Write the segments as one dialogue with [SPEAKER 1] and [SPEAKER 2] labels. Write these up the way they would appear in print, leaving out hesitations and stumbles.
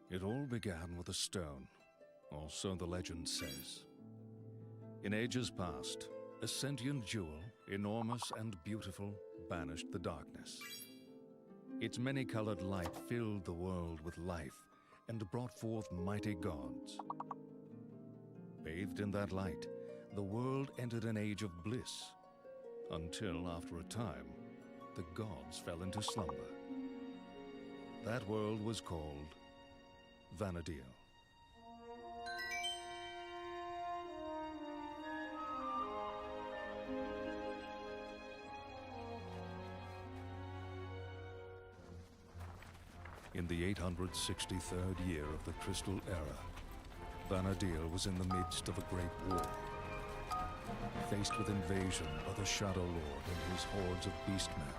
[SPEAKER 1] It all began with a stone, or so the legend says. In ages past, a sentient jewel, enormous and beautiful, banished the darkness. Its many-colored light filled the world with life and brought forth mighty gods. Bathed in that light, the world entered an age of bliss, until after a time, the gods fell into slumber. That world was called Vana'Diel. In the 863rd year of the Crystal Era, Vana'Diel was in the midst of a great war. Faced with invasion by the Shadow Lord and his hordes of beastmen,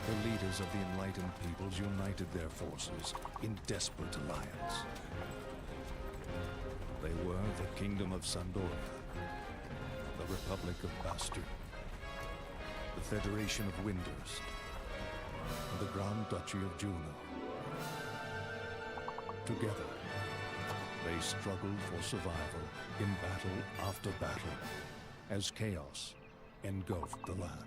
[SPEAKER 1] the leaders of the enlightened peoples united their forces in desperate alliance. They were the Kingdom of Sandoria, the Republic of Bastu, the Federation of Windurst, and the Grand Duchy of Juno. Together, they struggled for survival in battle after battle as chaos engulfed the land.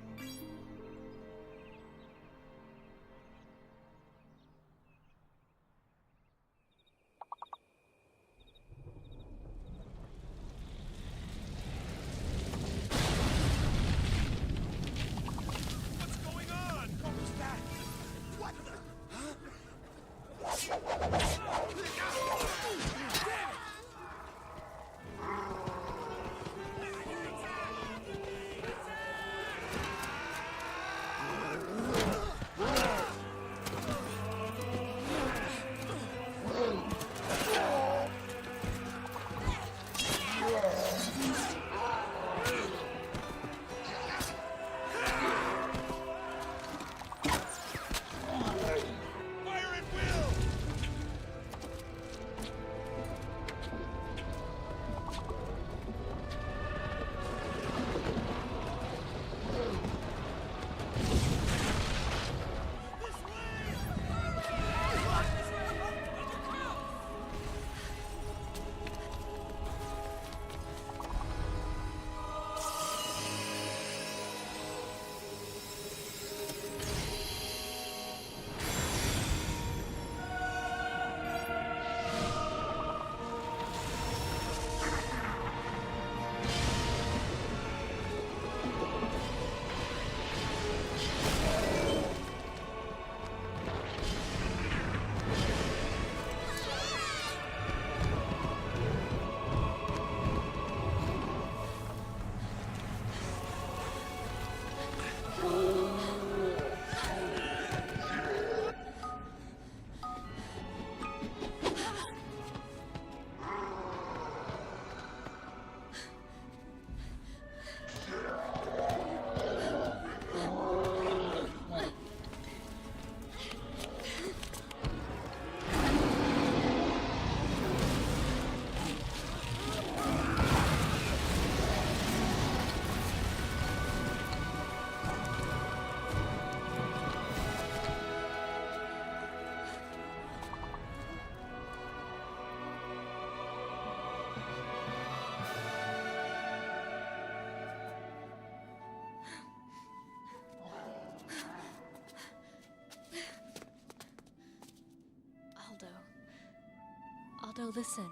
[SPEAKER 2] Aldo, listen.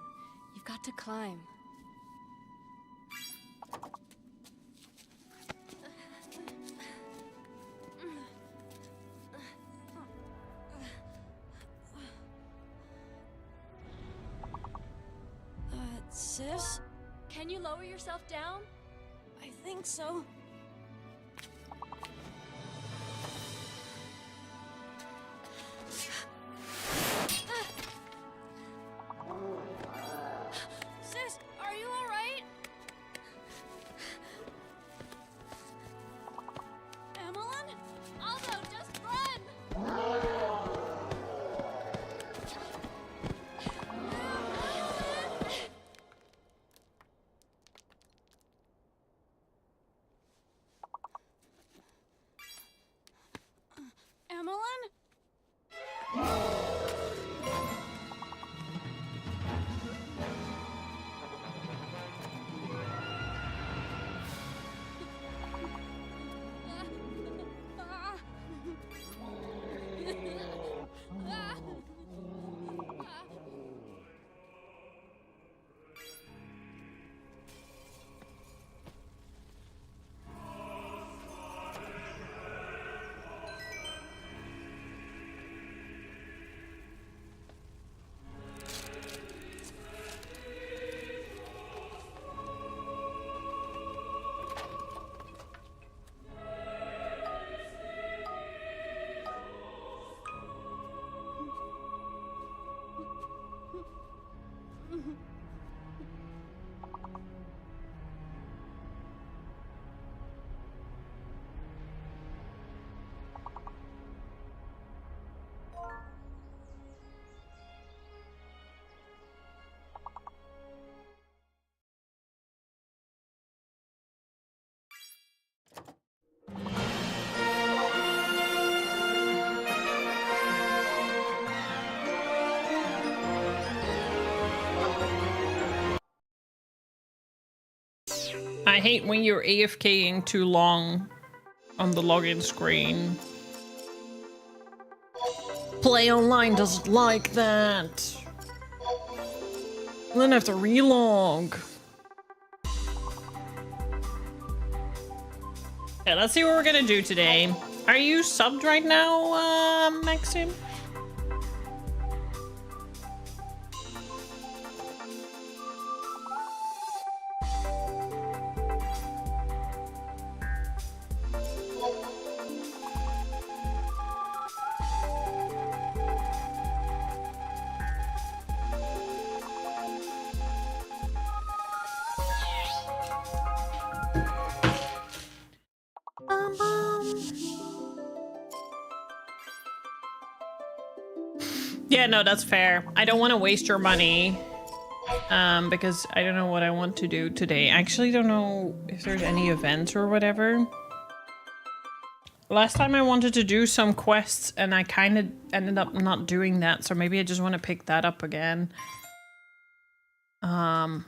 [SPEAKER 2] You've got to climb.
[SPEAKER 3] Sis?
[SPEAKER 2] Can you lower yourself down?
[SPEAKER 3] I think so. Sis, are you all right? Emmeline?
[SPEAKER 2] Aldo, just run!
[SPEAKER 4] I hate when you're AFKing too long on the login screen. Play online doesn't like that. Then I have to relog. Okay, let's see what we're gonna do today. Are you subbed right now, Maxim? Yeah, no, that's fair. I don't want to waste your money. Because I don't know what I want to do today. I actually don't know if there's any events or whatever. Last time I wanted to do some quests and I kind of ended up not doing that, so maybe I just want to pick that up again. I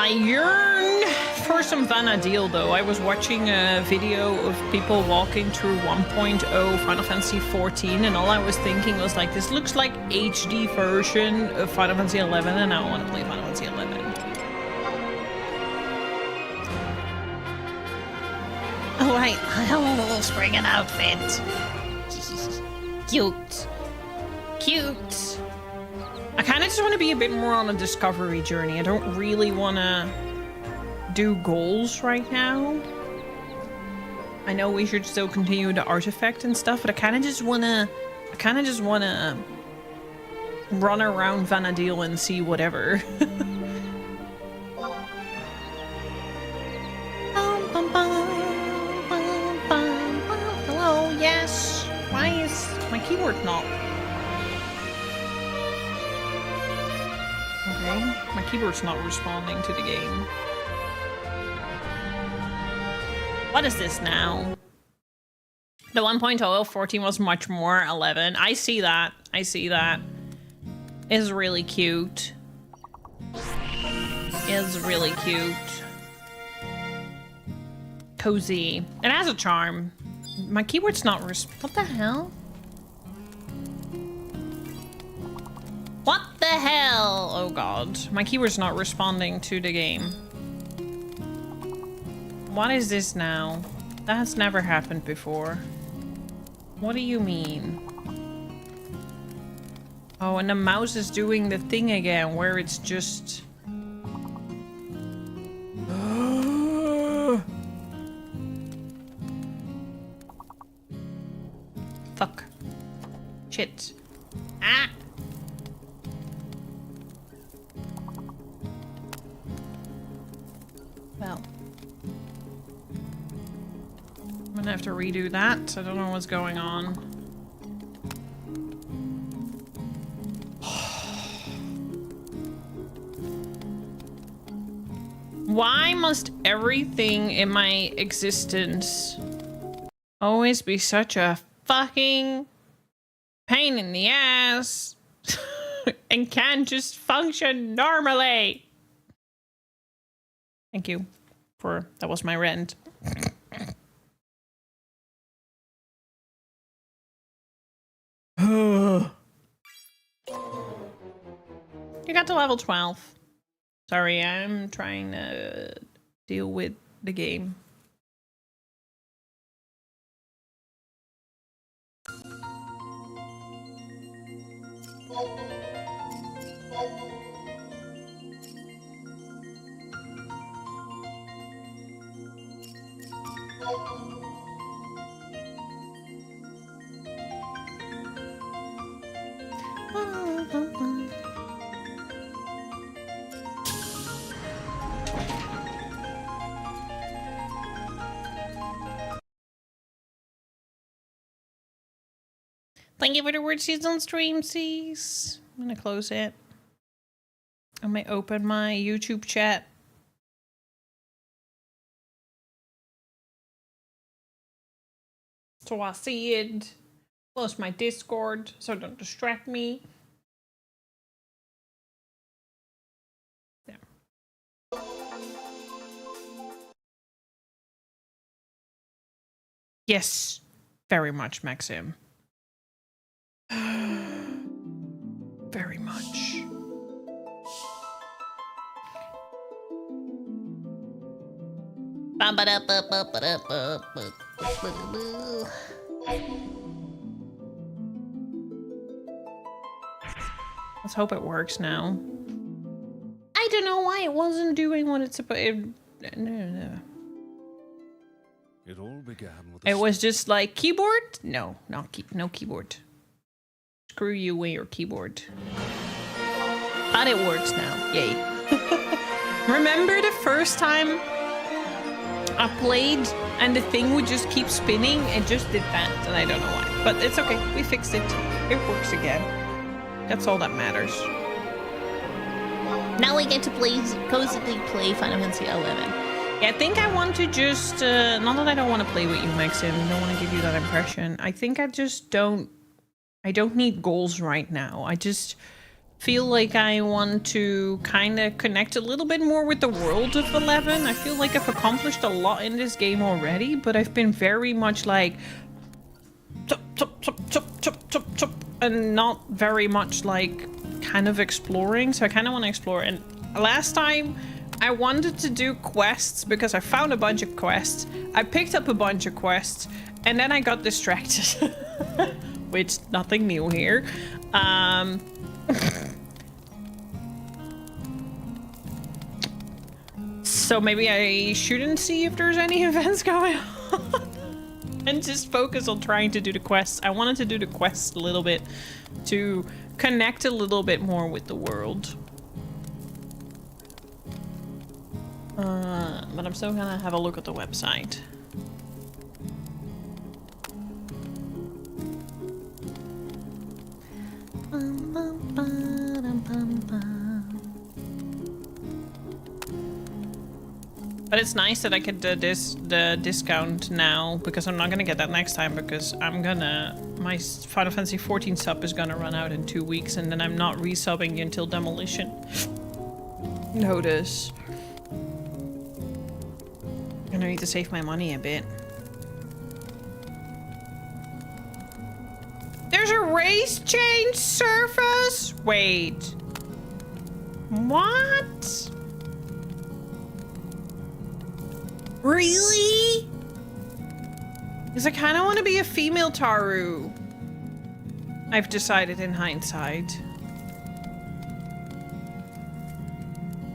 [SPEAKER 4] yearn for some Vana'Diel though. I was watching a video of people walking through 1.0 Final Fantasy XIV and all I was thinking was like, this looks like HD version of Final Fantasy XI and I want to play Final Fantasy XI. Oh right, I have a little spring outfit. Cute. Cute. I kind of just want to be a bit more on a discovery journey. I don't really want to do goals right now. I know we should still continue the artifact and stuff, but I kind of just want to run around Vana'Diel and see whatever. Hello, yes. Why is my keyboard not? Okay, my keyboard's not responding to the game. What is this now? The 1.0 of 14 was much more 11. I see that. I see that. It's really cute. It's really cute. Cozy. It has a charm. My keyboard's not what the hell? What the hell? Oh god. My keyboard's not responding to the game. What is this now? That has never happened before. What do you mean? Oh, and the mouse is doing the thing again where it's just... Fuck. Shit. Ah! Well. I'm gonna have to redo that. I don't know what's going on. Why must everything in my existence always be such a fucking pain in the ass and can't just function normally? Thank you for that was my rant. You got to level 12. Sorry, I'm trying to deal with the game. Thank you for the word season stream, sis. I'm gonna close it. I may open my YouTube chat. So I see it. Close my Discord so don't distract me. Yes, very much, Maxim. Very much. Let's hope it works now. I don't know why it wasn't doing what it's supposed. No.
[SPEAKER 1] It all began with
[SPEAKER 4] It was just like keyboard? No, no keyboard. Screw you with your keyboard. But it works now. Yay. Remember the first time I played and the thing would just keep spinning? It just did that, and I don't know why. But it's okay. We fixed it. It works again. That's all that matters.
[SPEAKER 5] Now we get to cozyly play Final Fantasy XI.
[SPEAKER 4] Yeah, I think I want to just, not that I don't want to play with you, Maxim, I don't want to give you that impression. I think I just don't need goals right now. I just feel like I want to kind of connect a little bit more with the world of 11. I feel like I've accomplished a lot in this game already, but I've been very much like, chop, and not very much like kind of exploring. So I kind of want to explore. And last time I wanted to do quests because I found a bunch of quests. I picked up a bunch of quests and then I got distracted. Which, nothing new here. So maybe I shouldn't see if there's any events going on. And just focus on trying to do the quests. I wanted to do the quests a little bit to connect a little bit more with the world. But I'm still gonna have a look at the website. But it's nice that I get the discount now, because I'm not gonna get that next time, because my Final Fantasy XIV sub is gonna run out in 2 weeks, and then I'm not resubbing until Demolition Notice. I'm gonna need to save my money a bit. There's a race change surface? Wait. What? Really? Because I kind of want to be a female Taru. I've decided in hindsight.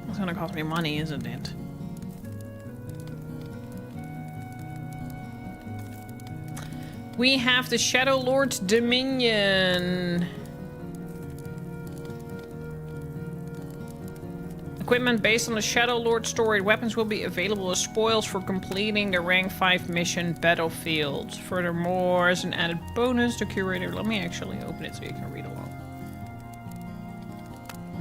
[SPEAKER 4] It's gonna cost me money, isn't it? We have the Shadow Lord's Dominion. Equipment based on the Shadow Lord story. Weapons will be available as spoils for completing the rank 5 mission Battlefield. Furthermore, as an added bonus, the curator... Let me actually open it so you can read along.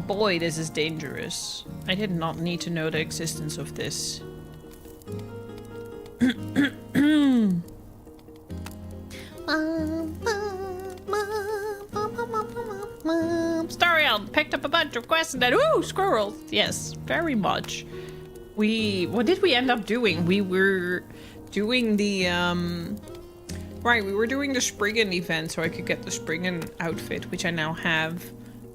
[SPEAKER 4] Boy, this is dangerous. I did not need to know the existence of this. Stariel picked up a bunch of quests and then, ooh, squirrels. Yes, very much. What did we end up doing? We were doing the, right, we were doing the Spriggan event so I could get the Spriggan outfit, which I now have.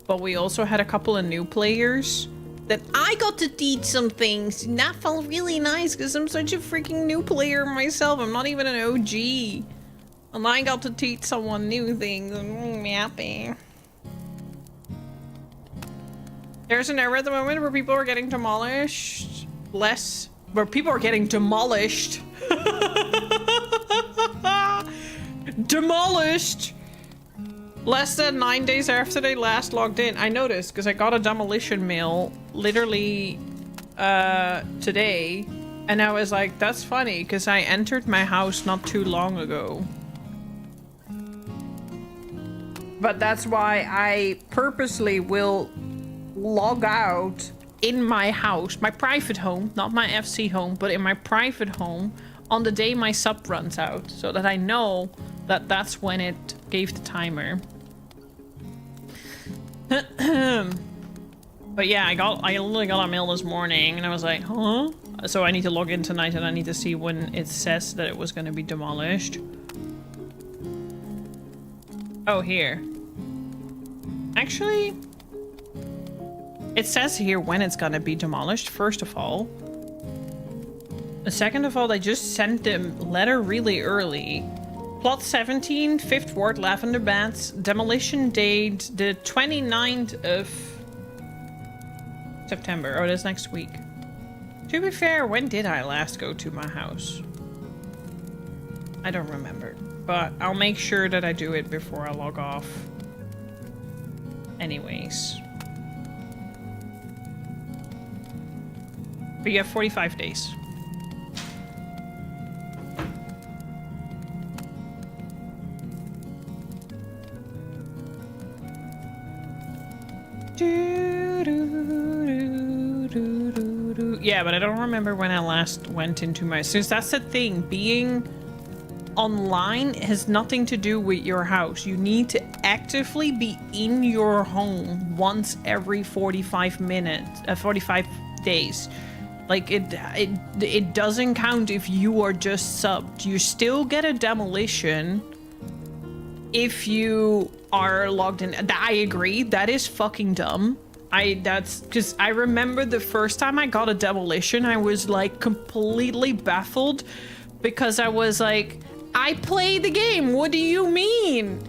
[SPEAKER 4] But we also had a couple of new players that I got to teach some things. And that felt really nice because I'm such a freaking new player myself. I'm not even an OG. And I got to teach someone new things. I'm happy. There's an era at the moment where people are getting demolished. Where people are getting demolished. Demolished! Less than 9 days after they last logged in. I noticed because I got a demolition mail literally today. And I was like, that's funny because I entered my house not too long ago. But that's why I purposely will log out in my house, my private home, not my FC home, but in my private home on the day my sub runs out, so that I know that that's when it gave the timer. But yeah, I literally got a mail this morning and I was like, huh? So I need to log in tonight and I need to see when it says that it was going to be demolished. Oh, here. Actually, it says here when it's going to be demolished, first of all. Second of all, they just sent the letter really early. Plot 17, 5th Ward, Lavender Bats. Demolition date the 29th of September. Oh, that's next week. To be fair, when did I last go to my house? I don't remember. But I'll make sure that I do it before I log off. Anyways. But you have 45 days. Yeah, but I don't remember when I last went into my... Since that's the thing, being online has nothing to do with your house. You need to actively be in your home once every 45 days. Like, it doesn't count if you are just subbed. You still get a demolition if you are logged in. I agree, that is fucking dumb. That's because I remember the first time I got a demolition, I was like completely baffled because I was like, I play the game, what do you mean?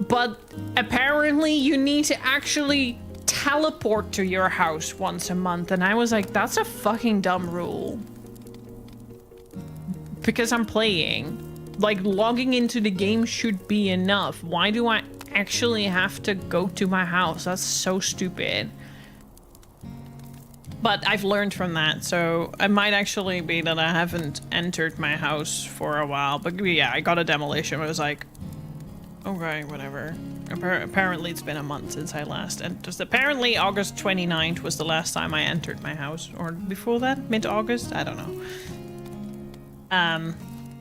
[SPEAKER 4] But apparently you need to actually teleport to your house once a month, and I was like, that's a fucking dumb rule. Because I'm playing. Like, logging into the game should be enough. Why do I actually have to go to my house? That's so stupid. But I've learned from that, so it might actually be that I haven't entered my house for a while. But yeah, I got a demolition. I was like, okay, whatever. Apparently it's been a month since I last entered. Apparently August 29th was the last time I entered my house. Or before that? Mid-August? I don't know.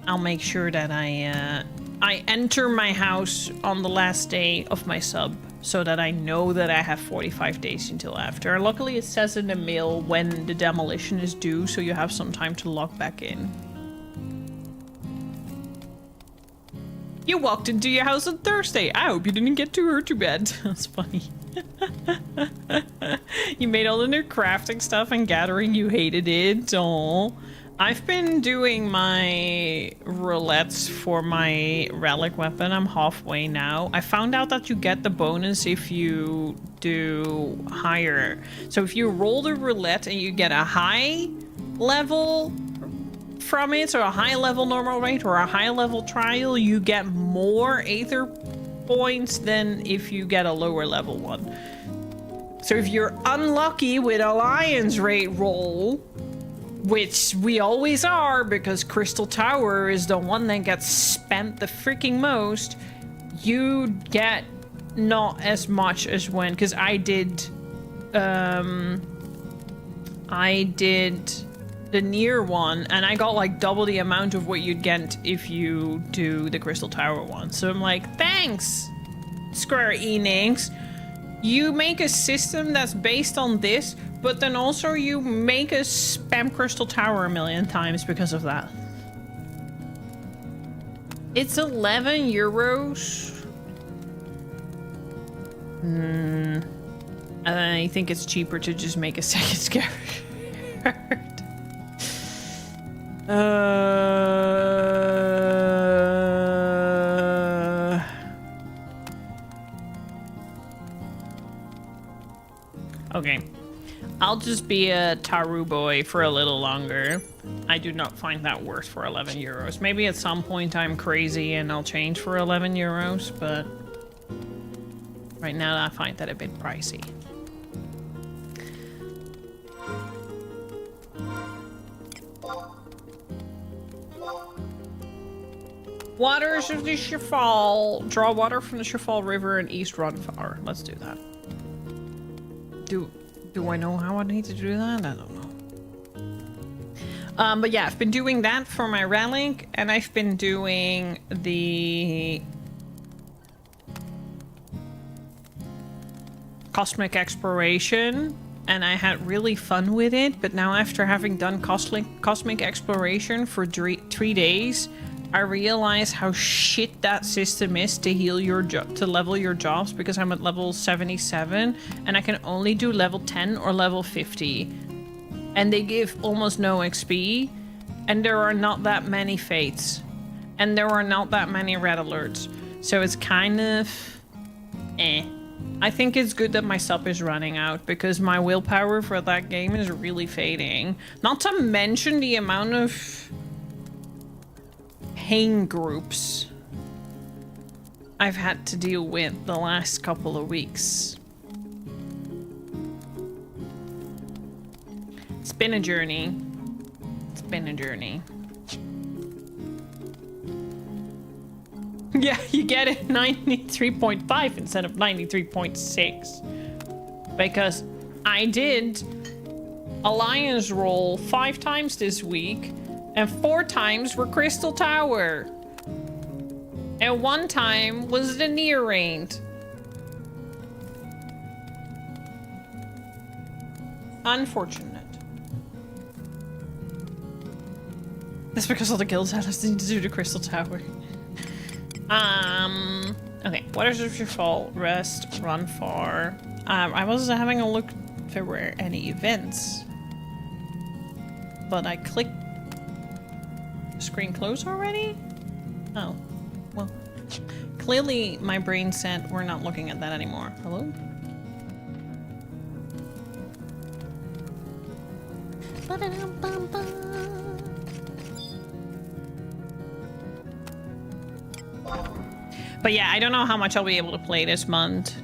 [SPEAKER 4] I'll make sure that I enter my house on the last day of my sub, so that I know that I have 45 days until after. Luckily, it says in the mail when the demolition is due, so you have some time to log back in. You walked into your house on Thursday. I hope you didn't get too hurt too bad. That's funny. You made all the new crafting stuff and gathering. You hated it. Aww. I've been doing my roulettes for my relic weapon. I'm halfway now. I found out that you get the bonus if you do higher. So if you roll the roulette and you get a high level from it, so a high level normal rate or a high level trial, you get more Aether points than if you get a lower level one. So if you're unlucky with a Lion's Rate roll, which we always are because Crystal Tower is the one that gets spent the freaking most, you get not as much as when, because I did the near one and I got like double the amount of what you'd get if you do the Crystal Tower one. So I'm like, thanks, Square Enix. You make a system that's based on this, but then also you make us spam Crystal Tower a million times because of that. It's 11 euros. I think it's cheaper to just make a second scarecard. Okay. I'll just be a Taru boy for a little longer. I do not find that worth for 11 euros. Maybe at some point I'm crazy and I'll change for 11 euros, but right now I find that a bit pricey. Waters of the Shafal. Draw water from the Shafal River and East Runfar. Let's do that. Do I know how I need to do that? I don't know. But yeah, I've been doing that for my relic, and I've been doing the Cosmic Exploration and I had really fun with it, but now after having done cosmic exploration for 3 days, I realize how shit that system is to heal your to level your jobs, because I'm at level 77 and I can only do level 10 or level 50, and they give almost no XP, and there are not that many fates, and there are not that many red alerts, so it's kind of I think it's good that my sub is running out, because my willpower for that game is really fading. Not to mention the amount of pain groups I've had to deal with the last couple of weeks. It's been a journey. It's been a journey. Yeah, you get it 93.5 instead of 93.6. Because I did Alliance roll 5 times this week, and 4 times were Crystal Tower. And 1 time was the near range. Unfortunate. That's because all the guilds had us to do the Crystal Tower. Okay, what is your fault? Rest, run far. I was having a look if there were any events, but I clicked screen close already? Oh, well, clearly my brain said we're not looking at that anymore. Hello? But yeah, I don't know how much I'll be able to play this month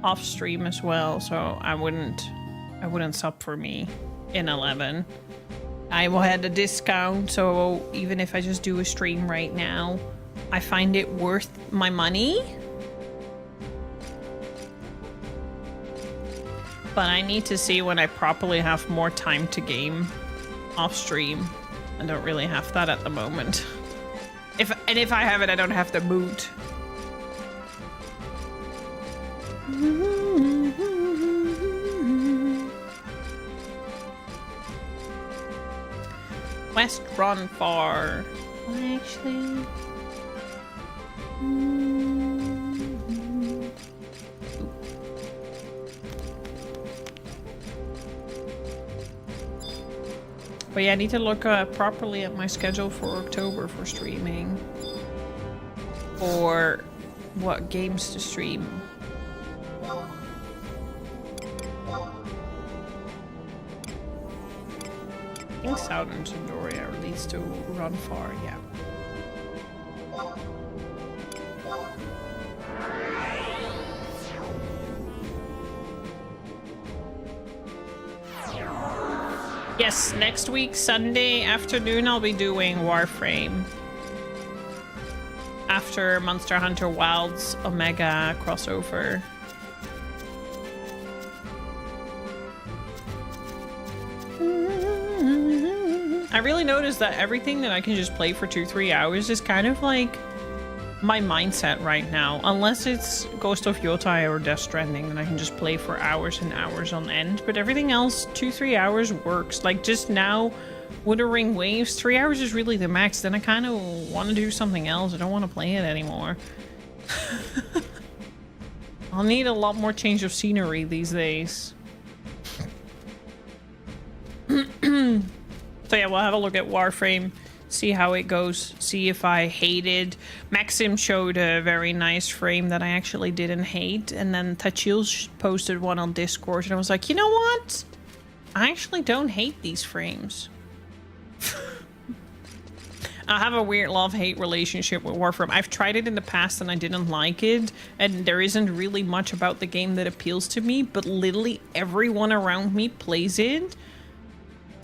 [SPEAKER 4] off stream as well, so I wouldn't sub for me in 11. I will have a discount, so even if I just do a stream right now, I find it worth my money. But I need to see when I properly have more time to game off stream. I don't really have that at the moment. If I have it, I don't have the mood. West run far. Actually. But yeah, I need to look properly at my schedule for October for streaming. Or what games to stream. I think Southern and Sandoria are leads to run far, yeah. Yes, next week, Sunday afternoon, I'll be doing Warframe. After Monster Hunter Wilds Omega crossover. I really noticed that everything that I can just play for 2-3 hours is kind of like my mindset right now. Unless it's Ghost of Yotai or Death Stranding, then I can just play for hours and hours on end. But everything else, 2-3 hours works. Like just now, Wuthering Waves, 3 hours is really the max. Then I kind of want to do something else. I don't want to play it anymore. I'll need a lot more change of scenery these days. So yeah, we'll have a look at Warframe, see how it goes, see if I hated. Maxim showed a very nice frame that I actually didn't hate, and then Tachil posted one on Discord, and I was like, you know what? I actually don't hate these frames. I have a weird love-hate relationship with Warframe. I've tried it in the past and I didn't like it, and there isn't really much about the game that appeals to me, but literally everyone around me plays it.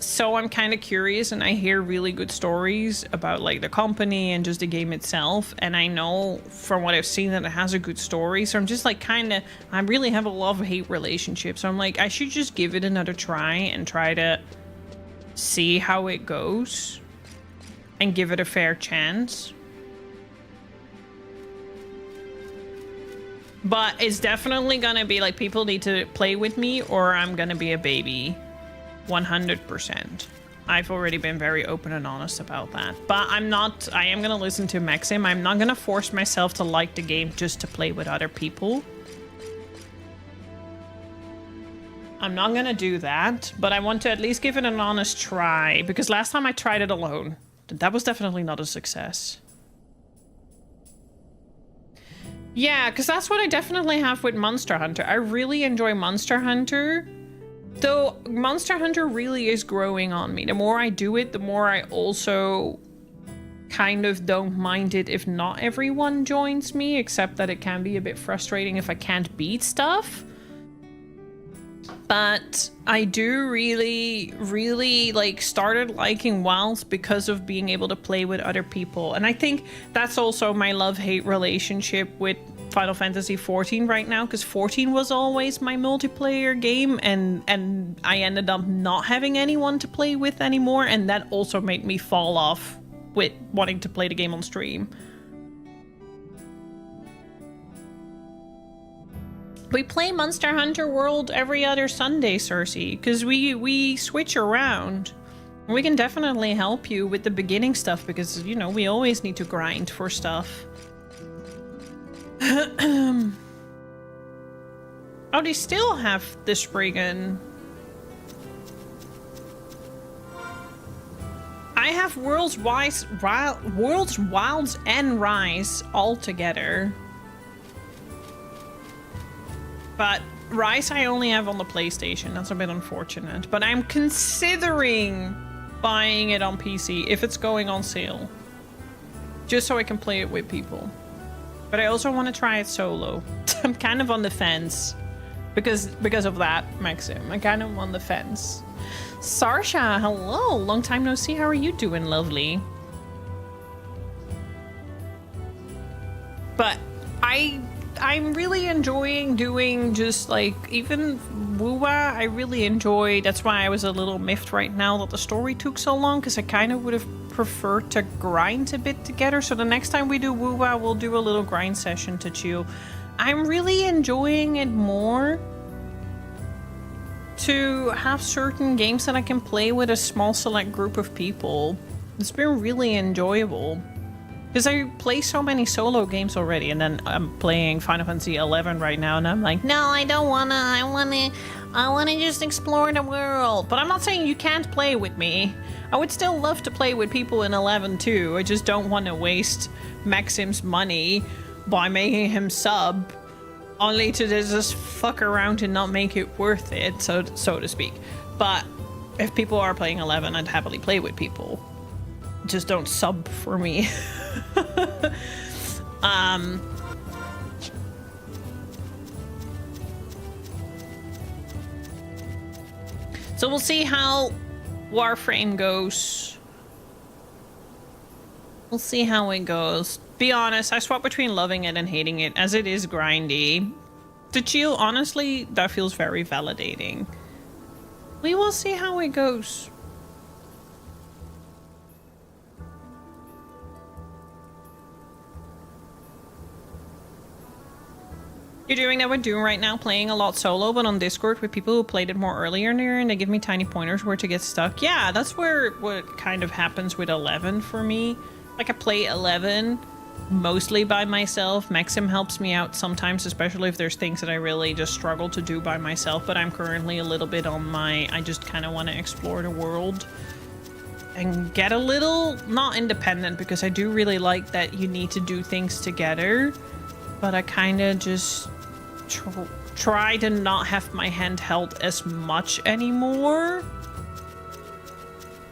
[SPEAKER 4] So I'm kind of curious, and I hear really good stories about like the company and just the game itself, and I know from what I've seen that it has a good story, so I'm just like I really have a love-hate relationship, so I'm like, I should just give it another try and try to see how it goes and give it a fair chance. But it's definitely gonna be like people need to play with me or I'm gonna be a baby. 100%. I've already been very open and honest about that. But I am gonna listen to Maxim. I'm not gonna force myself to like the game just to play with other people. I'm not gonna do that, but I want to at least give it an honest try, because last time I tried it alone, that was definitely not a success. Yeah, because that's what I definitely have with Monster Hunter. I really enjoy Monster Hunter, though Monster Hunter really is growing on me. The more I do it, the more I also kind of don't mind it if not everyone joins me, except that it can be a bit frustrating if I can't beat stuff. But I do really like started liking WoWs because of being able to play with other people. And I think that's also my love-hate relationship with Final Fantasy XIV right now, because 14 was always my multiplayer game and I ended up not having anyone to play with anymore, and that also made me fall off with wanting to play the game on stream. We play Monster Hunter World every other Sunday, Cersei, because we switch around. We can definitely help you with the beginning stuff, because, you know, we always need to grind for stuff. Oh, they still have the Spriggan. I have Worlds Wilds and Rise all together. But Rise I only have on the PlayStation. That's a bit unfortunate. But I'm considering buying it on PC if it's going on sale. Just so I can play it with people. But I also want to try it solo. I'm kind of on the fence. Because of that, Maxim. I'm kind of on the fence. Sarsha, hello. Long time no see. How are you doing, lovely? But I'm really enjoying doing just like even WoWa. I really enjoy. That's why I was a little miffed right now that the story took so long, because I kind of would have preferred to grind a bit together. So the next time we do WoWa, we'll do a little grind session to chill. I'm really enjoying it more to have certain games that I can play with a small select group of people. It's been really enjoyable. Because I play so many solo games already, and then I'm playing Final Fantasy XI right now, and I'm like, no, I don't wanna, I wanna just explore the world. But I'm not saying you can't play with me. I would still love to play with people in 11 too. I just don't want to waste Maxim's money by making him sub, only to just fuck around and not make it worth it, so to speak. But if people are playing 11, I'd happily play with people. Just don't sub for me. So we'll see how Warframe goes. We'll see how it goes. Be honest, I swap between loving it and hating it, as it is grindy. To chill, honestly, that feels very validating. We will see how it goes. You're doing that with Doom right now, playing a lot solo, but on Discord with people who played it more earlier near, and they give me tiny pointers where to get stuck. Yeah, that's where what kind of happens with 11 for me. Like, I play 11 mostly by myself. Maxim helps me out sometimes, especially if there's things that I really just struggle to do by myself, but I'm currently a little bit on my, I just kind of want to explore the world and get a little, not independent, because I do really like that you need to do things together, but I kind of just try to not have my hand held as much anymore,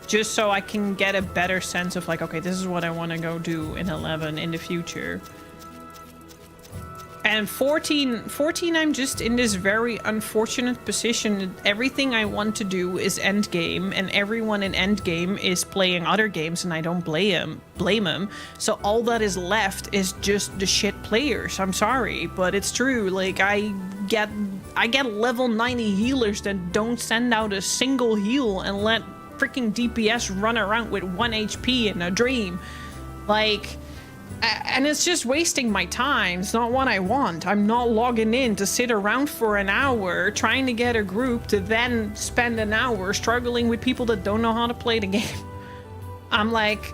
[SPEAKER 4] just so I can get a better sense of like, okay, this is what I want to go do in 11 in the future. And 14, I'm just in this very unfortunate position. Everything I want to do is endgame, and everyone in endgame is playing other games, and I don't blame them. So all that is left is just the shit players. I'm sorry, but it's true. Like, I get level 90 healers that don't send out a single heal and let freaking DPS run around with 1 HP in a dream. Like, And it's just wasting my time. It's not what I want. I'm not logging in to sit around for an hour trying to get a group to then spend an hour struggling with people that don't know how to play the game. I'm like,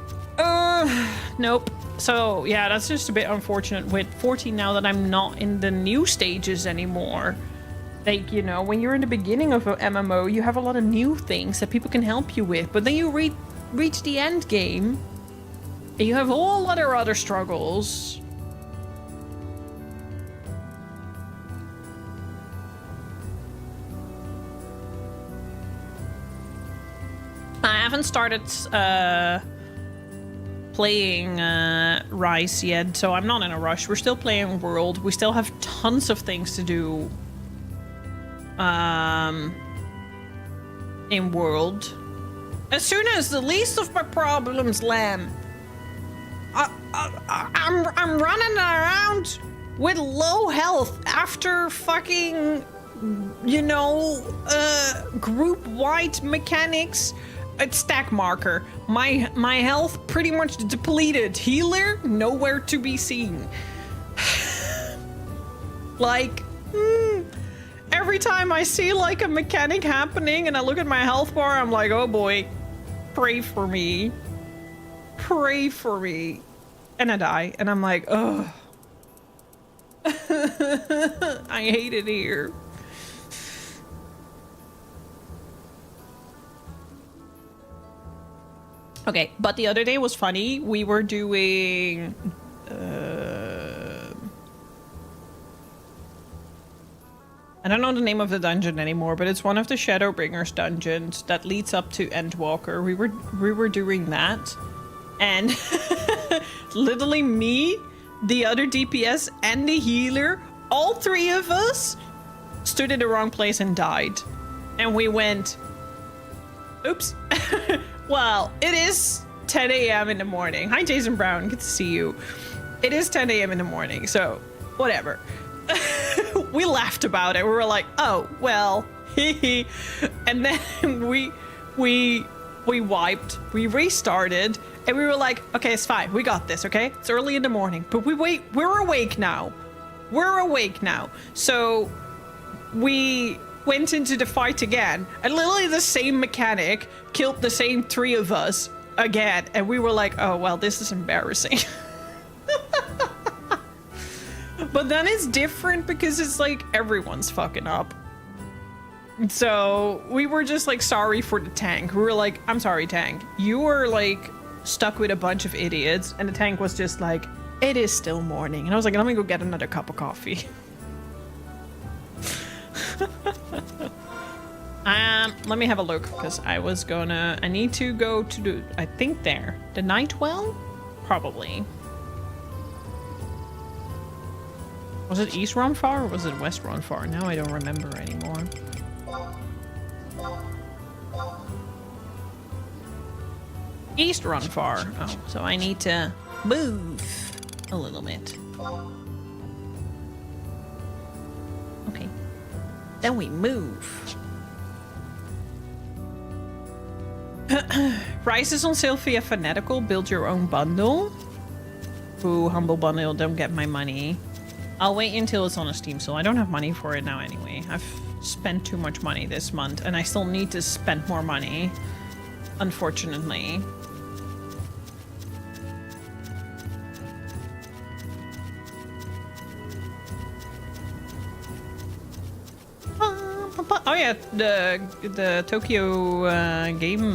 [SPEAKER 4] nope. So yeah, that's just a bit unfortunate with 14 now that I'm not in the new stages anymore. Like, you know, when you're in the beginning of an MMO, you have a lot of new things that people can help you with. But then you reach the end game, and you have all other struggles. I haven't started playing Rise yet, so I'm not in a rush. We're still playing World. We still have tons of things to do in World. As soon as the least of my problems land, I'm running around with low health after fucking, you know, group-wide mechanics. It's stack marker. My health pretty much depleted. Healer nowhere to be seen. Like, every time I see like a mechanic happening and I look at my health bar, I'm like, oh boy, pray for me. Pray for me. And I die. And I'm like, ugh. I hate it here. Okay, but the other day was funny. We were doing... I don't know the name of the dungeon anymore, but it's one of the Shadowbringers dungeons that leads up to Endwalker. We were doing that. And literally me, the other DPS, and the healer, all three of us stood in the wrong place and died. And we went, oops. Well, it is 10 a.m. in the morning. Hi, Jason Brown. Good to see you. It is 10 a.m. in the morning, so whatever. We laughed about it. We were like, oh, well, and then we wiped, we restarted, and we were like, okay, it's fine. We got this, okay? It's early in the morning, but we're awake now. We're awake now. So we went into the fight again, and literally the same mechanic killed the same three of us again, and we were like, oh, well, this is embarrassing. But then it's different because it's like everyone's fucking up. So we were just like sorry for the tank. We were like, I'm sorry, tank. You were like stuck with a bunch of idiots, and the tank was just like, it is still morning. And I was like, let me go get another cup of coffee. Let me have a look, because I need to go to the night well? Probably. Was it East Ronfar or was it West Ronfar? Now I don't remember anymore. East Ronfar. Oh, so I need to move a little bit. Okay. Then we move. Rice is on sale via Fanatical. Build your own bundle. Ooh, humble bundle. Don't get my money. I'll wait until it's on a Steam sale. I don't have money for it now anyway. I've spent too much money this month, and I still need to spend more money, unfortunately. Oh yeah, the Tokyo game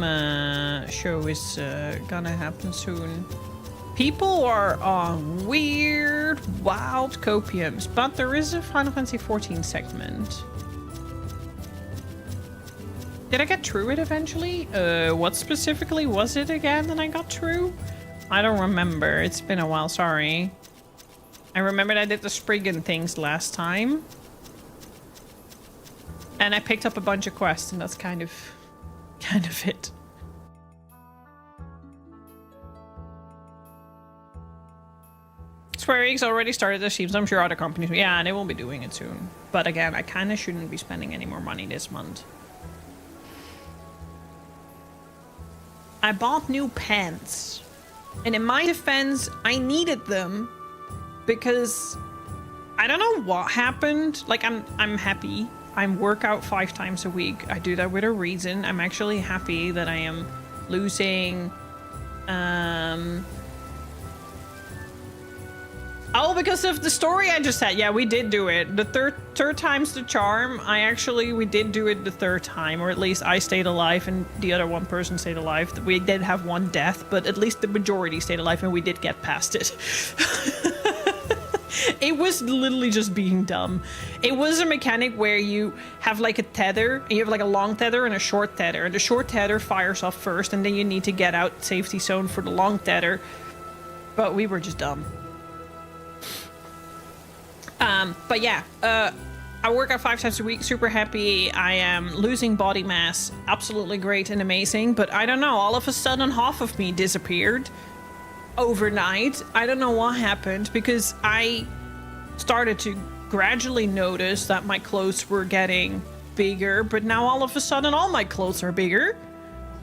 [SPEAKER 4] show is gonna happen soon. People are on weird, wild copiums, but there is a Final Fantasy XIV segment. Did I get through it eventually? What specifically was it again that I got through? I don't remember. It's been a while, sorry. I remembered I did the Spriggan things last time. And I picked up a bunch of quests, and that's kind of it. Square Enix already started their Steam, so I'm sure other companies, yeah, they will be doing it soon. But again, I kind of shouldn't be spending any more money this month. I bought new pants. And in my defense, I needed them because I don't know what happened. Like, I'm happy. I work out 5 times a week. I do that with a reason. I'm actually happy that I am losing, oh, because of the story I just had. Yeah, we did do it. The third time's the charm. We did do it the 3rd time, or at least I stayed alive and the other one person stayed alive. We did have 1 death, but at least the majority stayed alive and we did get past it. It was literally just being dumb. It was a mechanic where you have like a tether, and you have like a long tether and a short tether, and the short tether fires off first, and then you need to get out safety zone for the long tether. But we were just dumb. But yeah, I work out 5 times a week, super happy. I am losing body mass, absolutely great and amazing, but I don't know, all of a sudden half of me disappeared overnight. I don't know what happened, because I started to gradually notice that my clothes were getting bigger, but now all of a sudden all my clothes are bigger.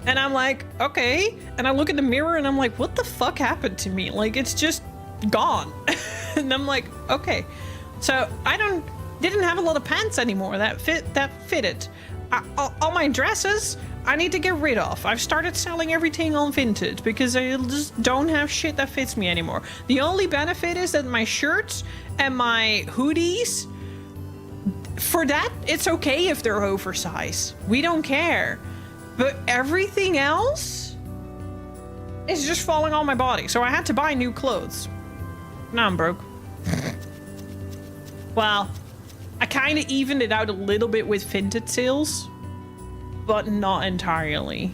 [SPEAKER 4] And I'm like, okay. And I look in the mirror and I'm like, what the fuck happened to me? Like, it's just gone. And I'm like, okay. So I didn't have a lot of pants anymore that fitted. All my dresses, I need to get rid of. I've started selling everything on Vinted because I just don't have shit that fits me anymore. The only benefit is that my shirts and my hoodies, for that, it's okay if they're oversized. We don't care. But everything else is just falling on my body. So I had to buy new clothes. Now I'm broke. Well, I kind of evened it out a little bit with Vinted sales, but not entirely.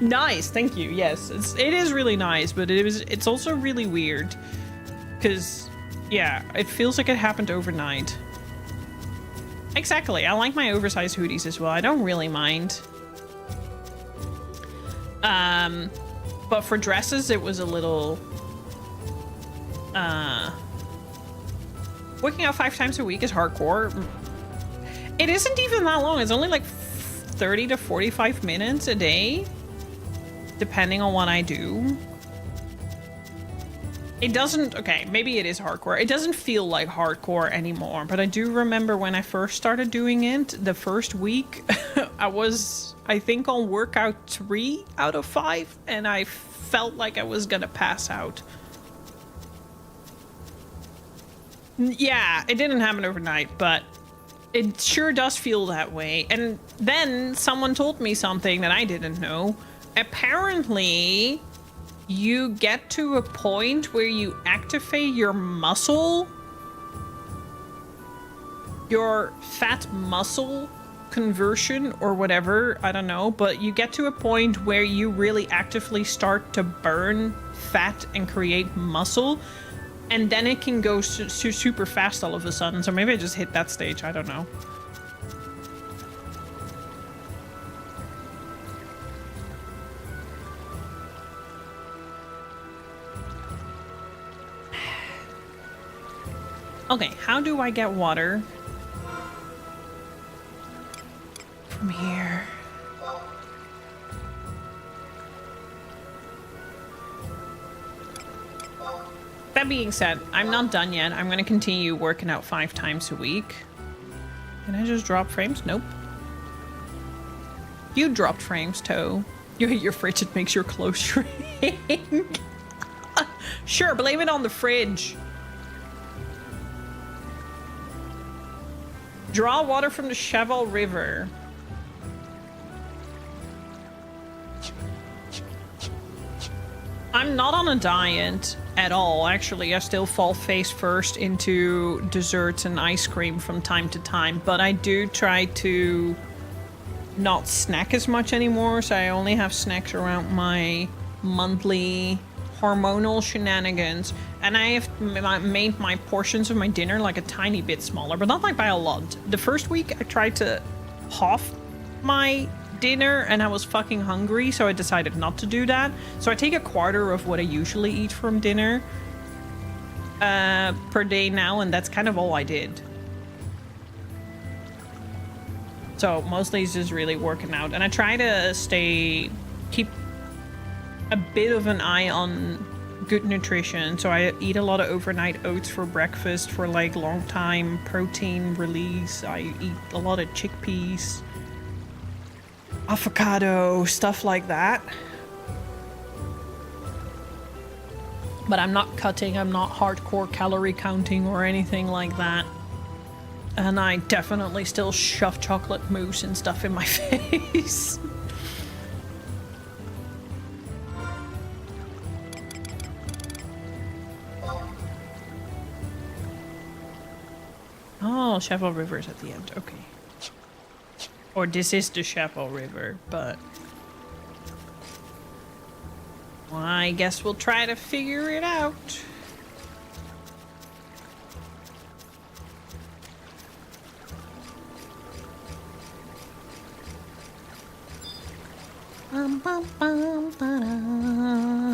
[SPEAKER 4] Nice, thank you. Yes, it is really nice, but it's also really weird because, yeah, it feels like it happened overnight. Exactly. I like my oversized hoodies as well. I don't really mind. But for dresses, it was a little, working out 5 times a week is hardcore. It isn't even that long. It's only like 30 to 45 minutes a day, depending on what I do. It doesn't, okay, maybe it is hardcore. It doesn't feel like hardcore anymore, but I do remember when I first started doing it, the first week, I think on workout 3 out of 5, and I felt like I was gonna pass out. Yeah, it didn't happen overnight, but it sure does feel that way. And then someone told me something that I didn't know. Apparently, you get to a point where you activate your muscle, your fat muscle conversion or whatever, I don't know, but you get to a point where you really actively start to burn fat and create muscle, and then it can go super fast all of a sudden. So maybe I just hit that stage, I don't know. Okay, how do I get water from here? That being said, I'm not done yet. I'm gonna continue working out 5 times a week. Can I just drop frames? Nope. You dropped frames, Toe. You hit your fridge, it makes your clothes shrink. Sure, blame it on the fridge. Draw water from the Cheval River. I'm not on a diet at all. Actually, I still fall face first into desserts and ice cream from time to time, but I do try to not snack as much anymore, so I only have snacks around my monthly hormonal shenanigans, and I have made my portions of my dinner like a tiny bit smaller, but not like by a lot. The first week I tried to half my dinner and I was fucking hungry, so I decided not to do that. So I take a quarter of what I usually eat from dinner per day now, and that's kind of all I did. So mostly it's just really working out, and I try to keep a bit of an eye on good nutrition. So I eat a lot of overnight oats for breakfast for like long time protein release. I eat a lot of chickpeas, avocado, stuff like that. But I'm not cutting, I'm not hardcore calorie counting or anything like that. And I definitely still shove chocolate mousse and stuff in my face. Oh, Cheval River is at the end. Okay. Or this is the Cheval River, but... well, I guess we'll try to figure it out. Bum, bum, bum, ba-dum.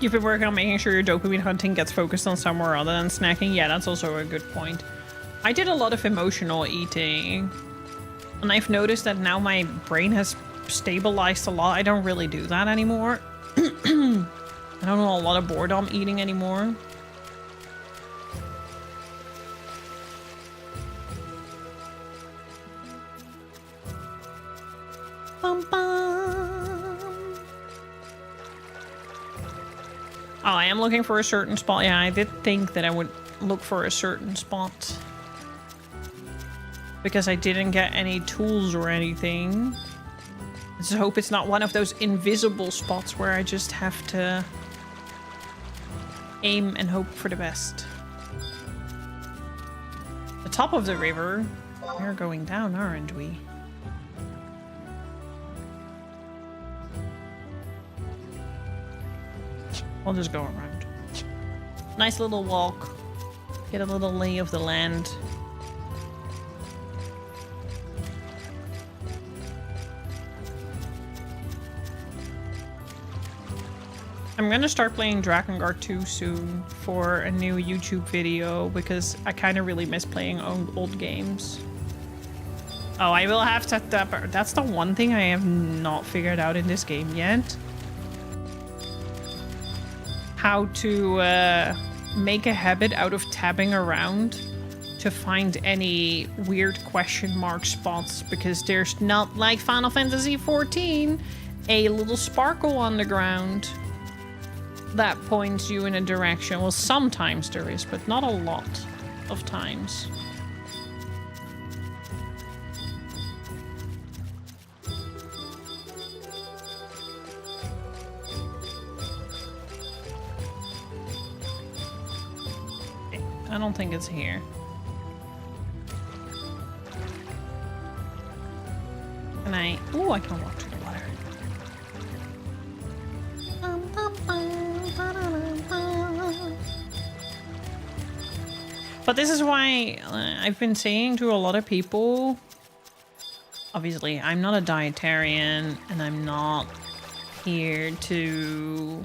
[SPEAKER 4] You've been working on making sure your dopamine hunting gets focused on somewhere other than snacking. Yeah, that's also a good point. I did a lot of emotional eating. And I've noticed that now my brain has stabilized a lot. I don't really do that anymore. I don't do a lot of boredom eating anymore. Bum, bum. Oh, I am looking for a certain spot. Yeah, I did think that I would look for a certain spot. Because I didn't get any tools or anything. I just hope it's not one of those invisible spots where I just have to aim and hope for the best. The top of the river. We're going down, aren't we? We'll just go around. Nice little walk. Get a little lay of the land. I'm gonna start playing Drakengard 2 soon for a new YouTube video because I kind of really miss playing old games. Oh, I will have to... That's the one thing I have not figured out in this game yet. How to make a habit out of tabbing around to find any weird question mark spots, because there's not, like Final Fantasy XIV, a little sparkle on the ground that points you in a direction. Well, sometimes there is, but not a lot of times. I don't think it's here. Can I... oh, I can walk to the water. But this is why I've been saying to a lot of people, obviously I'm not a dietarian and I'm not here to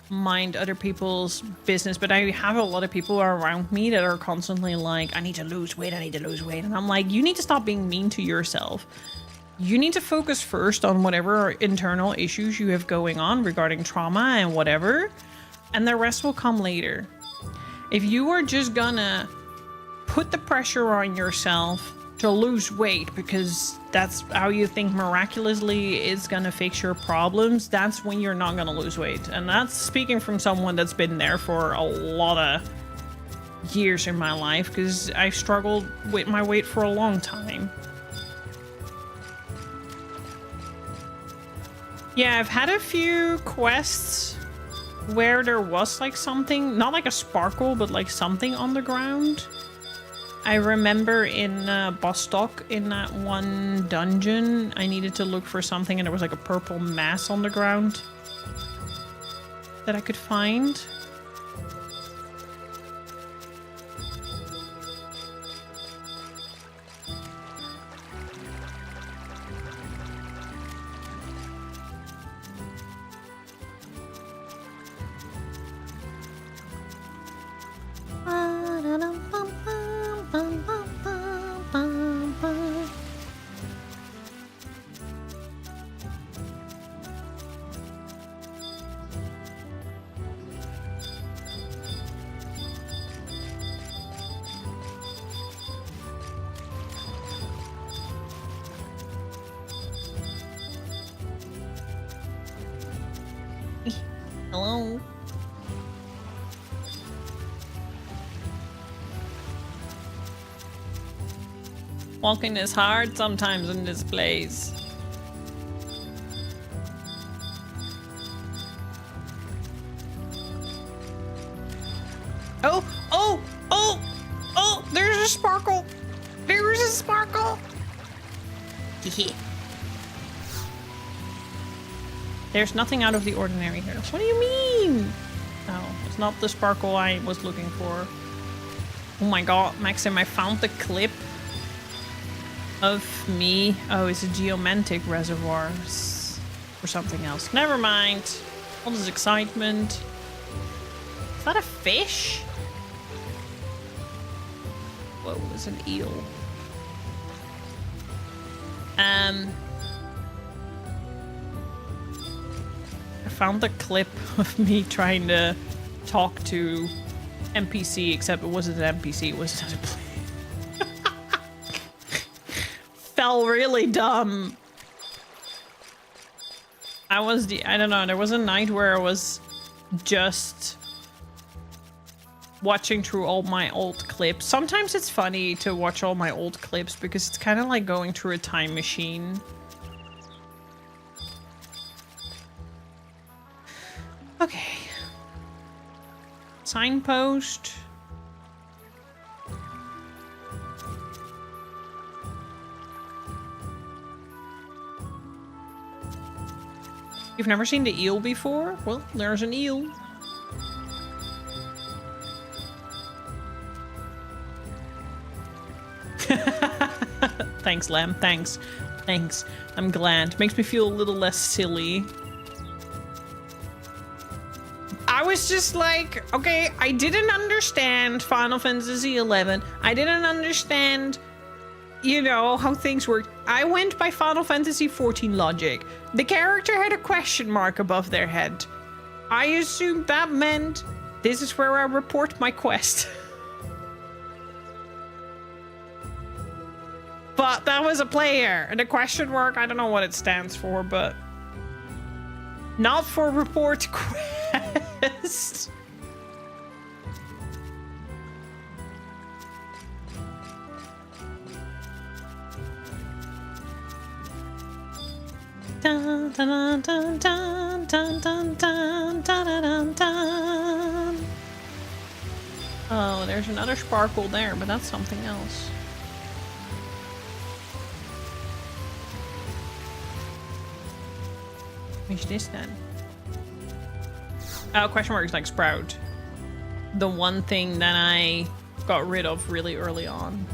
[SPEAKER 4] mind other people's business, but I have a lot of people around me that are constantly like, I need to lose weight, I need to lose weight. And I'm like, you need to stop being mean to yourself. You need to focus first on whatever internal issues you have going on regarding trauma and whatever, and the rest will come later. If you are just gonna put the pressure on yourself to lose weight because that's how you think miraculously is gonna fix your problems, that's when you're not gonna lose weight. And that's speaking from someone that's been there for a lot of years in my life, because I've struggled with my weight for a long time. Yeah, I've had a few quests where there was like something, not like a sparkle, but like something on the ground. I remember in Bostock, in that one dungeon, I needed to look for something and there was like a purple mass on the ground that I could find. Hello? Walking is hard sometimes in this place. Oh, oh, oh, oh, there's a sparkle. There's a sparkle. There's nothing out of the ordinary here. What do you mean? Oh, it's not the sparkle I was looking for. Oh my god, Maxim, I found the clip of me. Oh, it's a geomantic reservoir or something else. Never mind. All this excitement. Is that a fish? Whoa, it's an eel. I found the clip of me trying to talk to NPC, except it wasn't an NPC, it was another player. Fell really dumb. I don't know, there was a night where I was just watching through all my old clips. Sometimes it's funny to watch all my old clips because it's kind of like going through a time machine. Okay. Signpost. You've never seen the eel before? Well, there's an eel. Thanks, Lamb. Thanks. Thanks. I'm glad. Makes me feel a little less silly. I was just like, okay, I didn't understand Final Fantasy XI. I didn't understand, you know, how things work. I went by Final Fantasy XIV logic. The character had a question mark above their head. I assumed that meant this is where I report my quest. But that was a player, and the question mark, I don't know what it stands for, but not for report quest. Dun, dun, dun, dun, dun, dun, dun, dun, dun, dun. Oh, there's another sparkle there, but that's something else. What's this then? Oh, question mark is like Sprout. The one thing that I got rid of really early on.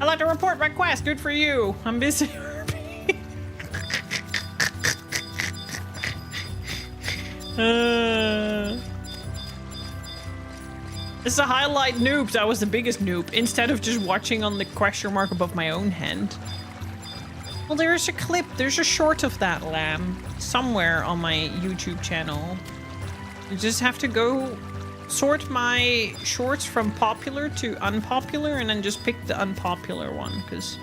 [SPEAKER 4] I'd like to report my quest. Good for you. I'm busy. This is a highlight noobs. I was the biggest noob. Instead of just watching on the question mark above my own head. Well, there's a clip. There's a short of that, Lamb. Somewhere on my YouTube channel. You just have to go sort my shorts from popular to unpopular and then just pick the unpopular one. Because,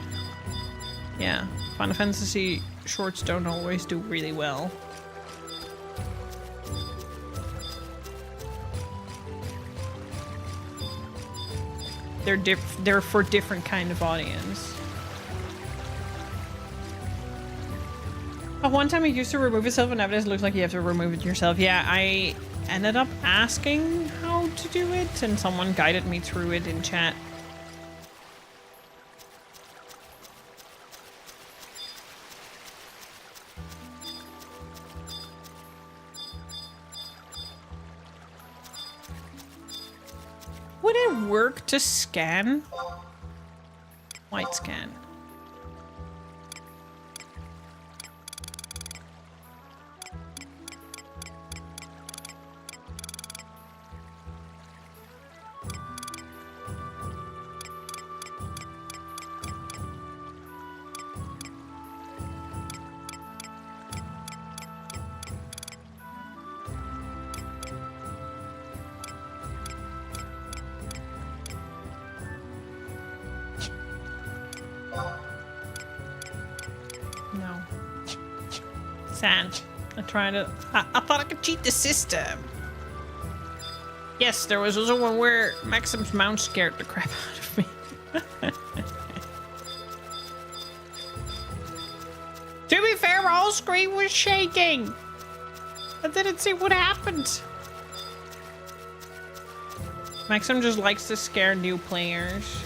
[SPEAKER 4] yeah, Final Fantasy shorts don't always do really well. They're for different kind of audience. One time I used to remove itself and evidence looks like you have to remove it yourself. Yeah, I ended up asking how to do it and someone guided me through it in chat. Would it work to scan? White scan. understand. I thought I could cheat the system. Yes, there was also one where Maxim's mount scared the crap out of me. To be fair, my whole screen was shaking. I didn't see what happened. Maxim just likes to scare new players.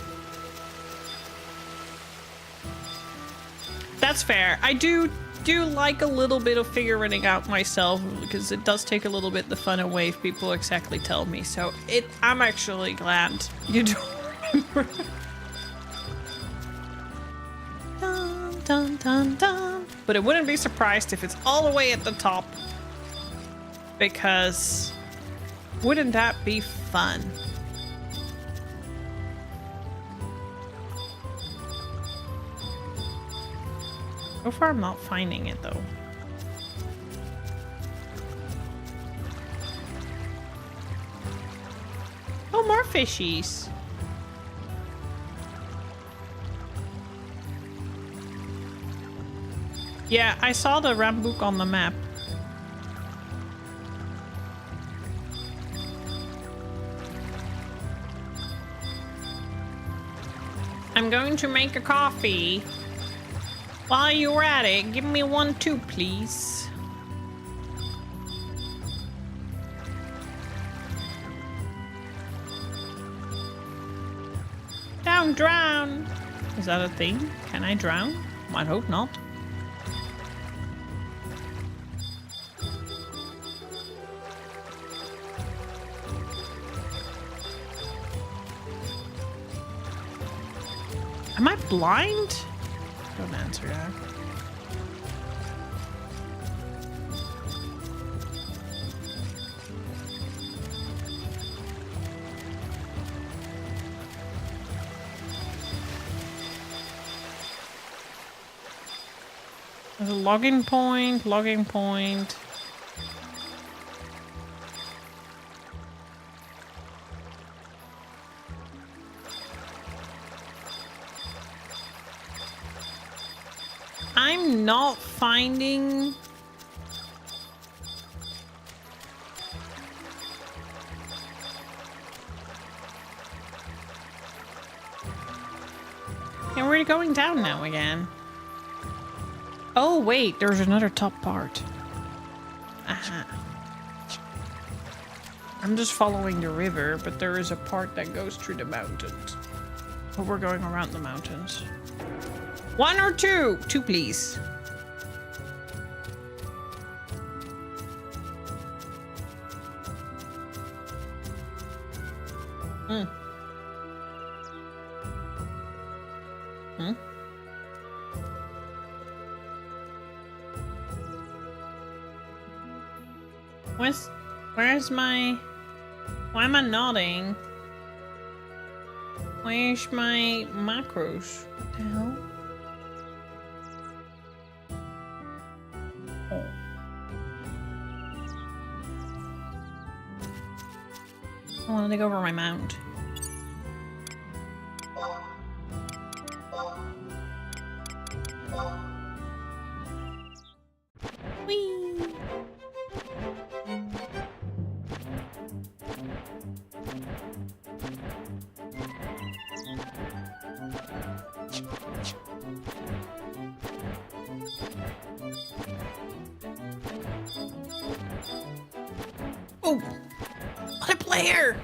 [SPEAKER 4] That's fair. I do like a little bit of figuring it out myself, because it does take a little bit the fun away if people exactly tell me. So I'm actually glad you don't remember. Dun, dun, dun, dun. But I wouldn't be surprised if it's all the way at the top, because wouldn't that be fun? So far, I'm not finding it, though. Oh, more fishies. Yeah, I saw the Rambook on the map. I'm going to make a coffee. While you're at it, give me one too, please. Don't drown. Is that a thing? Can I drown? I hope not. Am I blind? Don't answer that. There's a logging point, logging point. I'm not finding... And we're going down now again. Oh wait, there's another top part. Aha. I'm just following the river, but there is a part that goes through the mountains. But we're going around the mountains. One or two? Two, please. Hmm. Hmm? Where's my... Why am I nodding? Where's my macros? What the hell? I want to take over my mount. Whee! Oh! What a player!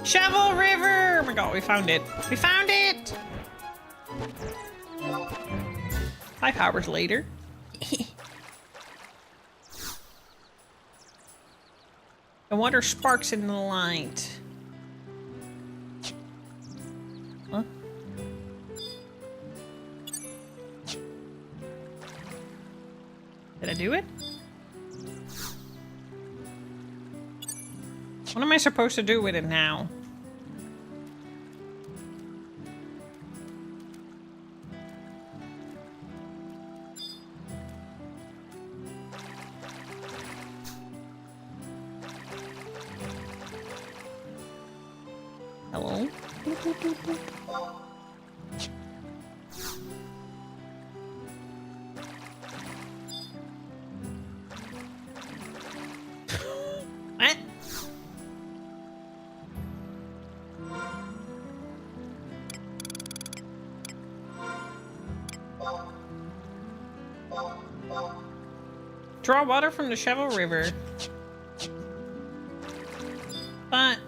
[SPEAKER 4] Shovel River! Oh my god, we found it. We found it! 5 hours later. The water sparks in the light. Huh? Did I do it? What am I supposed to do with it now? Hello? What? Draw water from the Shovel River. But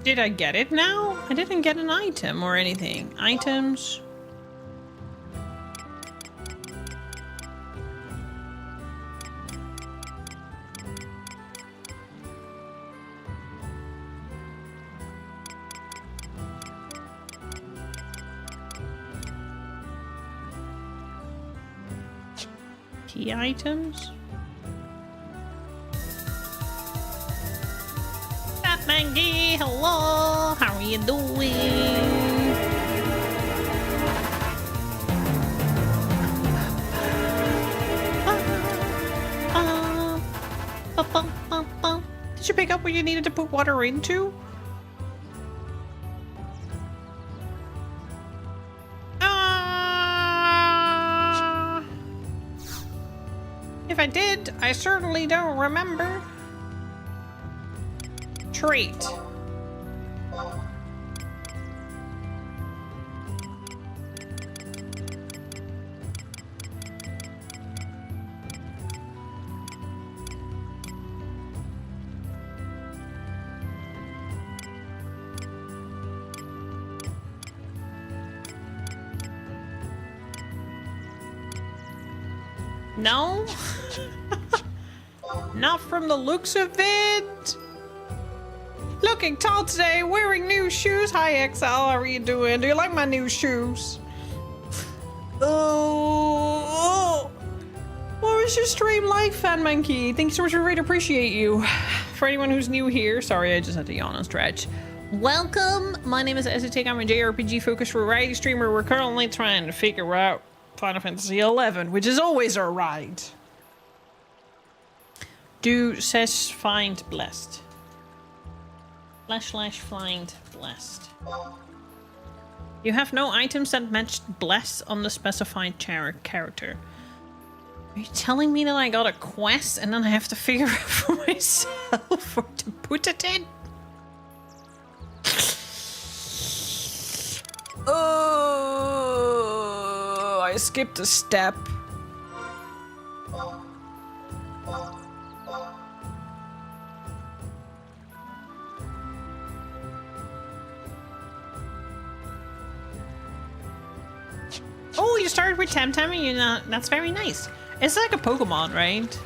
[SPEAKER 4] did I get it now? I didn't get an item or anything. Items. Key items. Maggie, hello, how are you doing? Did you pick up what you needed to put water into? If I did, I certainly don't remember. Trait. No? Not from the looks of it. Looking tall today, wearing new shoes. Hi XL, how are you doing? Do you like my new shoes? Oh, what was your stream like, Fan Monkey? Thank you so much, we really appreciate you. For anyone who's new here, sorry, I just had to yawn and stretch. Welcome, my name is Esotic. I'm a JRPG focused variety streamer. We're currently trying to figure out Final Fantasy XI, which is always our ride. Do says find blessed. / find blessed. You have no items that match bless on the specified character. Are you telling me that I got a quest and then I have to figure out for myself where to put it in? Oh, I skipped a step. Oh, you started with Temtem and you're not. That's very nice. It's like a Pokemon, right?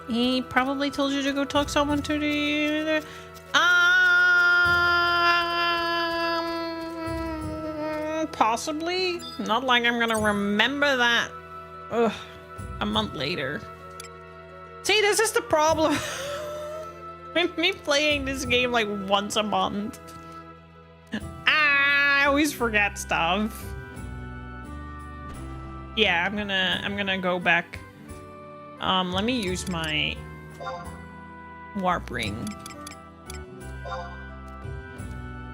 [SPEAKER 4] He probably told you to go talk someone to the. Possibly. Not like I'm gonna remember that. Ugh, a month later. See, this is the problem. Me playing this game like once a month. I always forget stuff. Yeah, I'm gonna go back. Let me use my warp ring.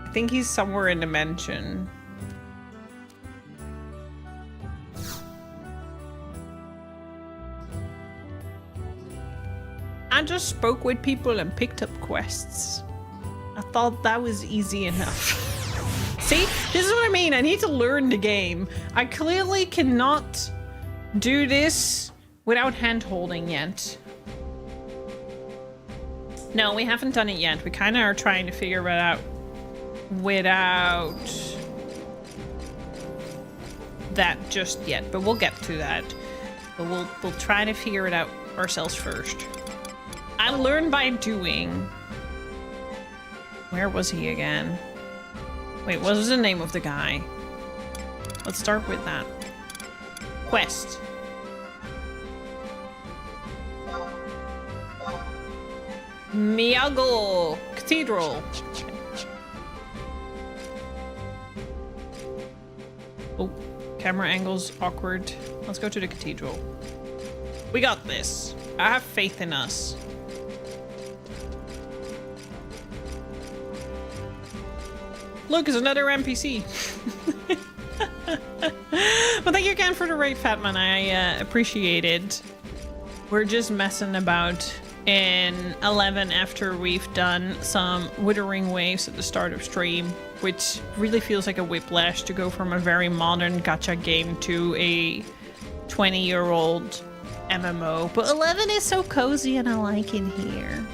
[SPEAKER 4] I think he's somewhere in Dimension. I just spoke with people and picked up quests. I thought that was easy enough. See, this is what I mean. I need to learn the game. I clearly cannot do this without hand-holding yet. No, we haven't done it yet. We kind of are trying to figure it out without that just yet. But we'll get to that. But we'll try to figure it out ourselves first. I learned by doing. Where was he again? Wait, what was the name of the guy? Let's start with that. Quest. Miyago Cathedral. Oh, camera angle's awkward. Let's go to the cathedral. We got this. I have faith in us. Look, it's another NPC. Well, thank you again for the raid, Fatman. I appreciate it. We're just messing about in 11 after we've done some Withering Waves at the start of stream, which really feels like a whiplash to go from a very modern gacha game to a 20-year-old MMO. But 11 is so cozy and I like it here.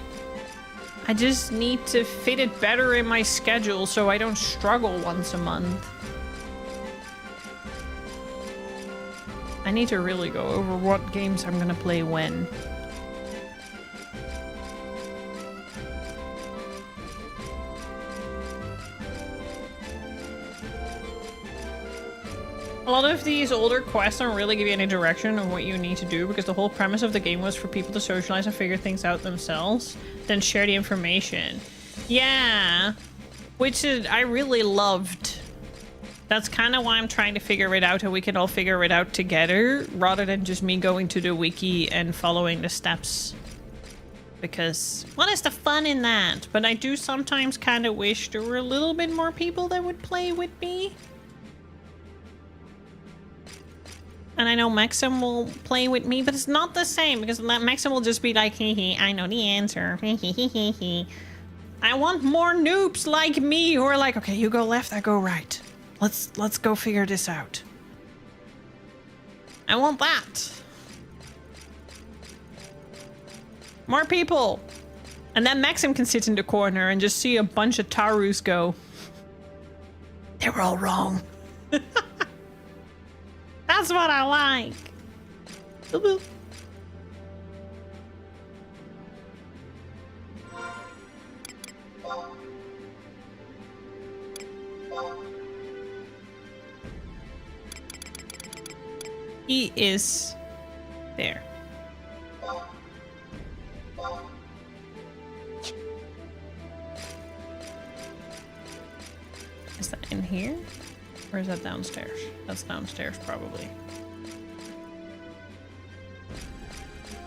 [SPEAKER 4] I just need to fit it better in my schedule so I don't struggle once a month. I need to really go over what games I'm gonna play when. A lot of these older quests don't really give you any direction of what you need to do because the whole premise of the game was for people to socialize and figure things out themselves, then share the information. Yeah, which is, I really loved. That's kind of why I'm trying to figure it out, and we can all figure it out together rather than just me going to the wiki and following the steps. Because what is the fun in that? But I do sometimes kind of wish there were a little bit more people that would play with me. And I know Maxim will play with me, but it's not the same because Maxim will just be like, hee hee, I know the answer. Hee hee hee hee hee. I want more noobs like me who are like, okay, you go left, I go right. Let's go figure this out. I want that. More people. And then Maxim can sit in the corner and just see a bunch of Tarus go. They were all wrong. That's what I like. Boo-boo. He is there. Is that in here? Or is that downstairs? That's downstairs, probably.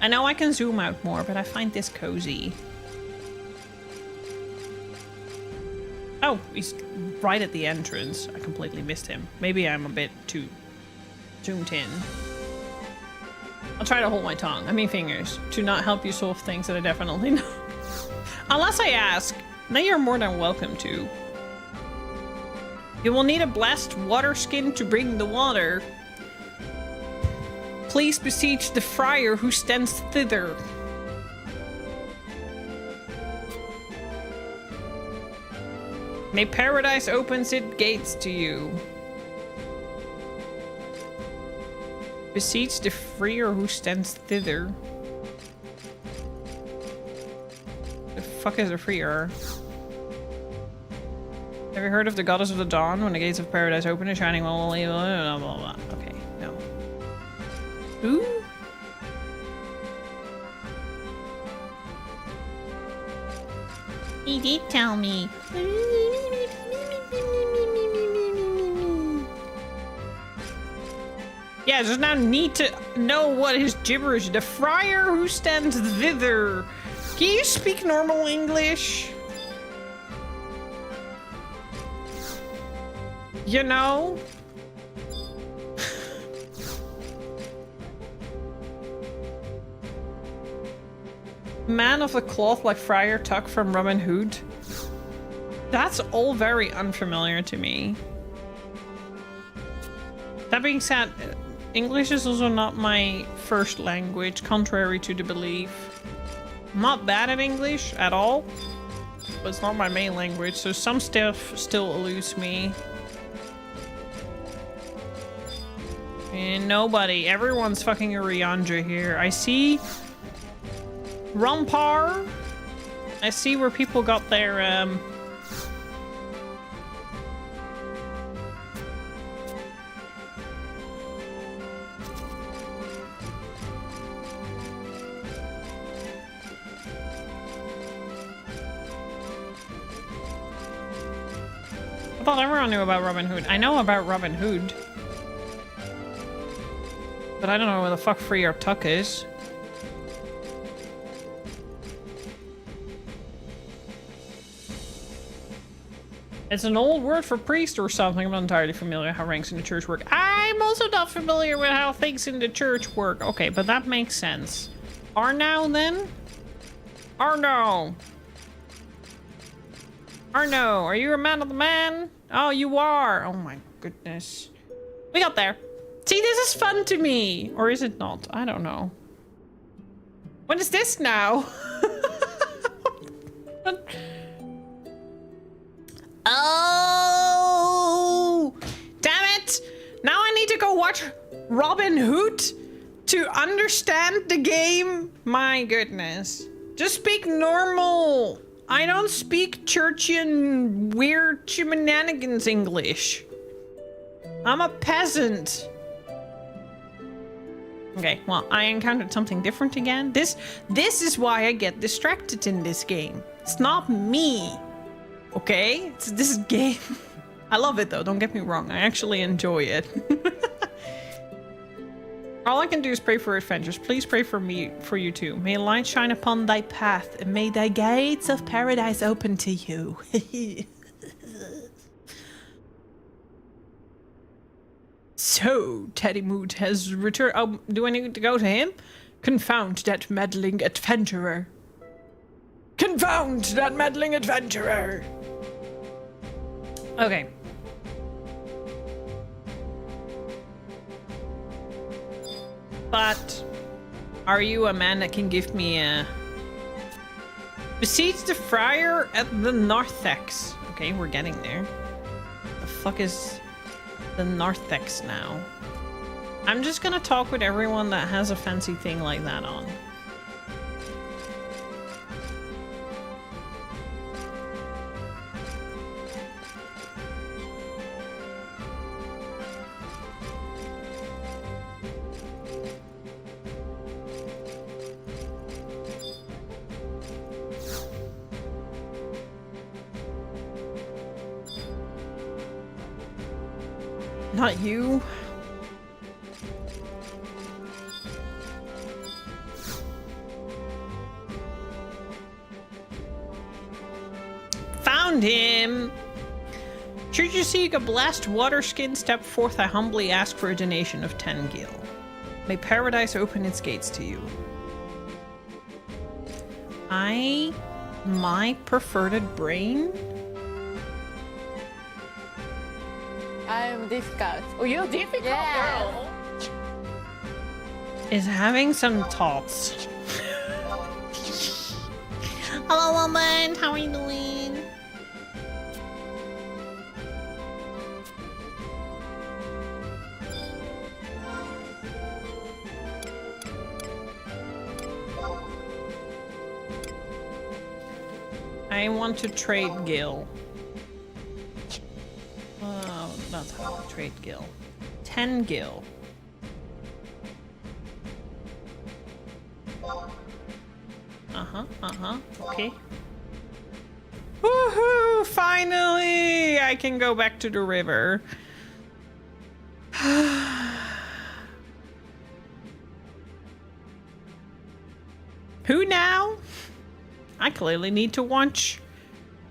[SPEAKER 4] I know I can zoom out more, but I find this cozy. Oh, he's right at the entrance. I completely missed him. Maybe I'm a bit too zoomed in. I'll try to hold my tongue, I mean fingers, to not help you solve things that I definitely know. Unless I ask, then you're more than welcome to. You will need a blessed water skin to bring the water. Please beseech the friar who stands thither. May paradise opens its gates to you. Beseech the friar who stands thither. The fuck is a friar? Have you heard of the goddess of the dawn? When the gates of paradise open, a shining blah blah blah blah blah. Okay, no. Who?
[SPEAKER 5] He did tell me.
[SPEAKER 4] Yeah, just now need to know what his gibberish. The friar who stands thither. Can you speak normal English? You know? Man of the cloth like Friar Tuck from Robin Hood. That's all very unfamiliar to me. That being said, English is also not my first language, contrary to the belief. I'm not bad at English at all, but it's not my main language, so some stuff still eludes me. And nobody. Everyone's fucking a Riandra here. I see Rumpar. I see where people got their I thought everyone knew about Robin Hood. I know about Robin Hood. But I don't know where the fuck Friar Tuck is. It's an old word for priest or something. I'm not entirely familiar how ranks in the church work. I'm also not familiar with how things in the church work. Okay, but that makes sense. Arno then? Arno! Arno, are you a man of the man? Oh, you are. Oh my goodness. We got there. See, this is fun to me. Or is it not? I don't know. What is this now? Oh! Damn it! Now I need to go watch Robin Hood to understand the game. My goodness. Just speak normal. I don't speak churchy and weird shenanigans English. I'm a peasant. Okay, well, I encountered something different again. This is why I get distracted in this game. It's not me. Okay? It's this game. I love it though, don't get me wrong. I actually enjoy it. All I can do is pray for adventures. Please pray for me, for you too. May light shine upon thy path, and may thy gates of paradise open to you. So, Teddy Mood has returned. Oh, do I need to go to him? Confound that meddling adventurer. Confound that meddling adventurer. Okay. But are you a man that can give me a... Besiege the friar at the narthex. Okay, we're getting there. The fuck is the narthex now? I'm just gonna talk with everyone that has a fancy thing like that on. Not you. Found him. Should you seek a blessed water skin, step forth. I humbly ask for a donation of 10 gil. May paradise open its gates to you. My perverted brain?
[SPEAKER 6] I am difficult. Oh, you're difficult, girl.
[SPEAKER 4] Is having some thoughts.
[SPEAKER 5] Hello, woman. How are you doing?
[SPEAKER 4] I want to trade Gil. Oh, that's how I trade Gil. 10 Gil. Okay. Woohoo! Finally! I can go back to the river. Who now? I clearly need to watch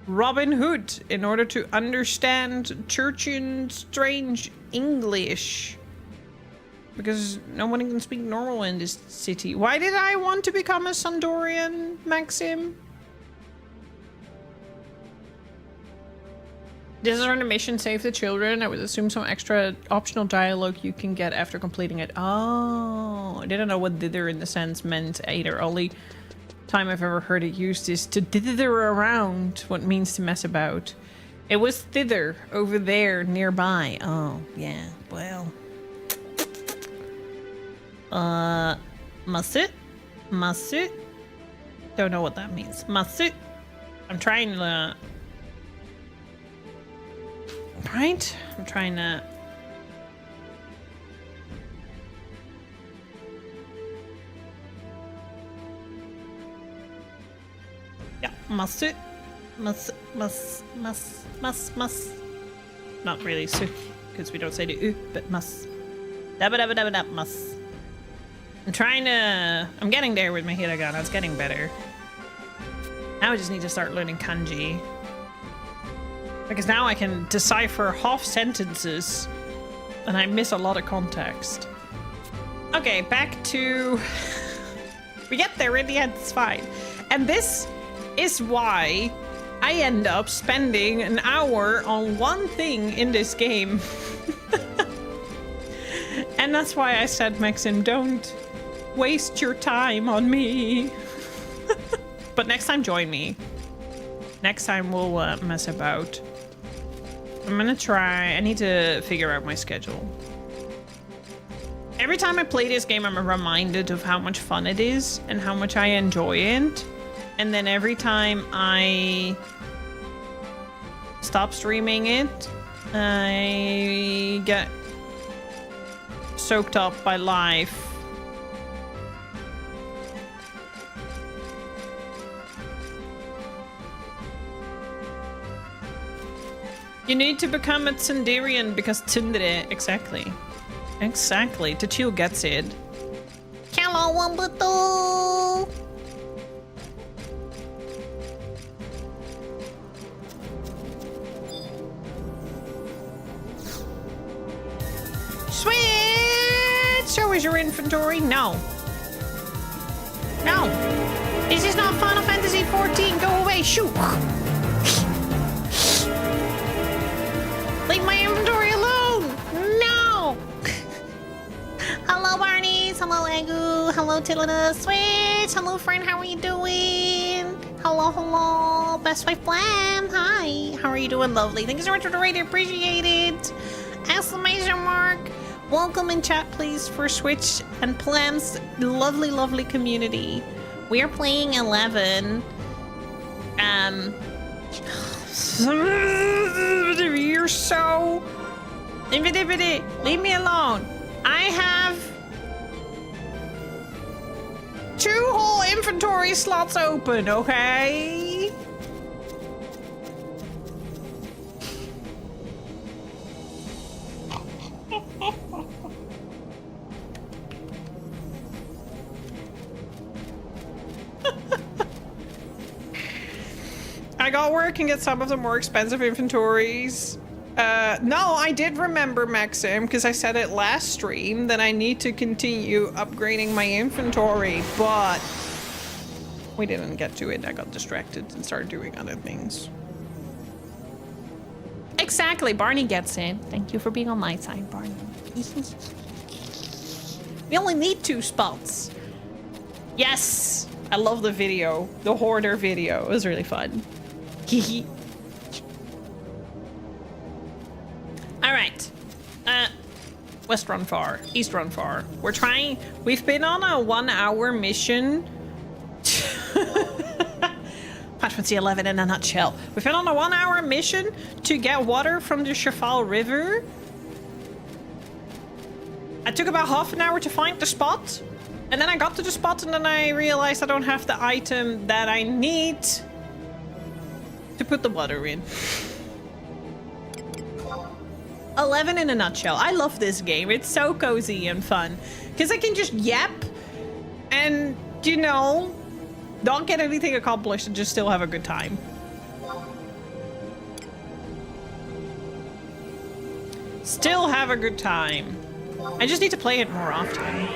[SPEAKER 4] Robin Hood in order to understand churchin strange English. Because nobody can speak normal in this city. Why did I want to become a Sandorian, Maxim? This is our mission, save the children. I would assume some extra optional dialogue you can get after completing it. Oh, I didn't know what dither in the sense meant either. Only time I've ever heard it used is to dither around, what it means to mess about. It was thither, over there, nearby. Oh, yeah, well. Must it? Must it? Don't know what that means. Must it? I'm trying to... Right? I'm trying to... Yeah, must it? Must. Not really, so, because we don't say the u, but must. Dabba dabba dabba dabba must. I'm trying to... I'm getting there with my hiragana. It's getting better. Now I just need to start learning kanji. Because now I can decipher half sentences and I miss a lot of context. Okay, back to... We get there in the end, it's fine. And this is why I end up spending an hour on one thing in this game. And that's why I said, Maxim, don't waste your time on me. But next time, join me. Next time, we'll mess about. I'm gonna try... I need to figure out my schedule. Every time I play this game, I'm reminded of how much fun it is and how much I enjoy it. And then every time I stop streaming it, I get soaked up by life. You need to become a Tsunderian because Tsundere, exactly. Exactly, Tachil gets it.
[SPEAKER 5] Hello, Wumbuto.
[SPEAKER 4] Switch! Show us your inventory. No. No. This is not Final Fantasy XIV. Go away. Shoot. Leave my inventory alone. No.
[SPEAKER 5] Hello, Barneys. Hello, Egu. Hello, Tilida. Switch. Hello, friend. How are you doing? Hello, hello. Best wife Blam. Hi. How are you doing? Lovely. Thank you so much for the raid. Appreciate it. Exclamation mark. Welcome in chat, please, for Switch and Plam's lovely, lovely community. We are playing 11.
[SPEAKER 4] You're so... Leave me alone. I have 2 whole inventory slots open, okay? I got where I can get some of the more expensive inventories. No, I did remember, Maxim, because I said it last stream that I need to continue upgrading my inventory, but we didn't get to it. I got distracted and started doing other things. Exactly, Barney gets it. Thank you for being on my side, Barney. We only need 2 spots. Yes! I love the video. The hoarder video. It was really fun. Hehe. Alright. West Run Far. East Run Far. We've been on a 1-hour mission. FFXIV in a nutshell. We've been on a 1-hour mission to get water from the Chafal River. I took about half an hour to find the spot. And then I got to the spot and then I realized I don't have the item that I need to put the water in. 11 in a nutshell. I love this game. It's so cozy and fun. Because I can just yap and, you know, not get anything accomplished and just still have a good time. Still have a good time. I just need to play it more often.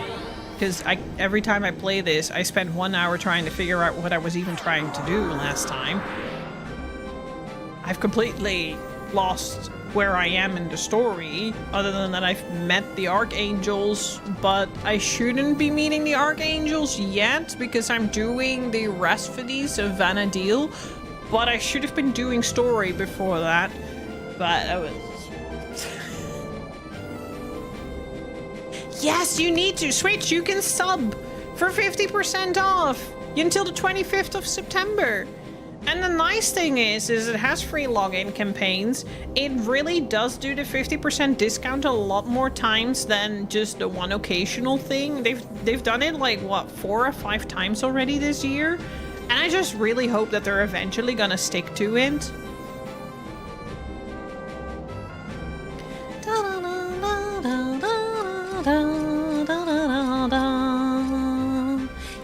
[SPEAKER 4] Because every time I play this, I spend 1 hour trying to figure out what I was even trying to do last time. I've completely lost where I am in the story, other than that I've met the Archangels, but I shouldn't be meeting the Archangels yet because I'm doing the Rhapsodies of Vana'Diel, but I should have been doing story before that, but I was... Yes, you need to switch. You can sub for 50% off until the 25th of September. And the nice thing is it has free login campaigns. It really does do the 50% discount a lot more times than just the one occasional thing. They've done it like, what, 4 or 5 times already this year? And I just really hope that they're eventually gonna stick to it.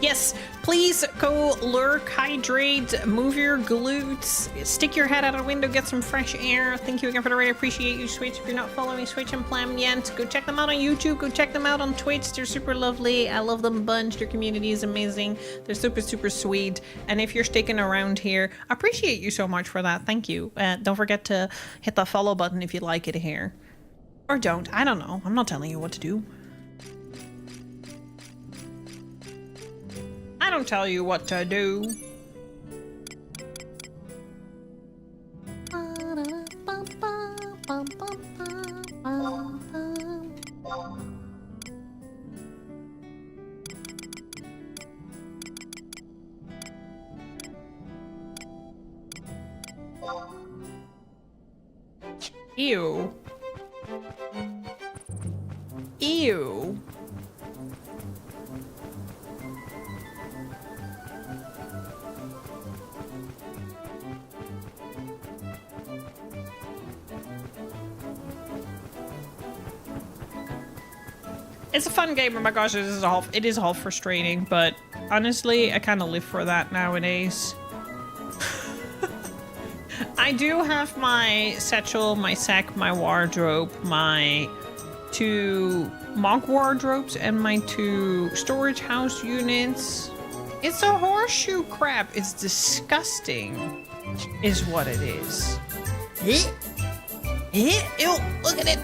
[SPEAKER 4] Yes, Please go lurk, hydrate, move your glutes, stick your head out a window, get some fresh air. Thank you again for the raid. I appreciate you, Switch. If you're not following Switch and Plam yet, go check them out on YouTube. Go check them out on Twitch. They're super lovely. I love them a bunch. Their community is amazing. They're super, super sweet. And if you're sticking around here, I appreciate you so much for that. Thank you. Don't forget to hit the follow button if you like it here. Or don't. I don't know. I'm not telling you what to do. I don't tell you what to do. Ew. Ew. It's a fun game, oh my gosh, it is all frustrating, but honestly, I kind of live for that nowadays. I do have my satchel, my sack, my wardrobe, my 2 monk wardrobes, and my 2 storage house units. It's a horseshoe crab. It's disgusting, is what it is. Ew, look at it.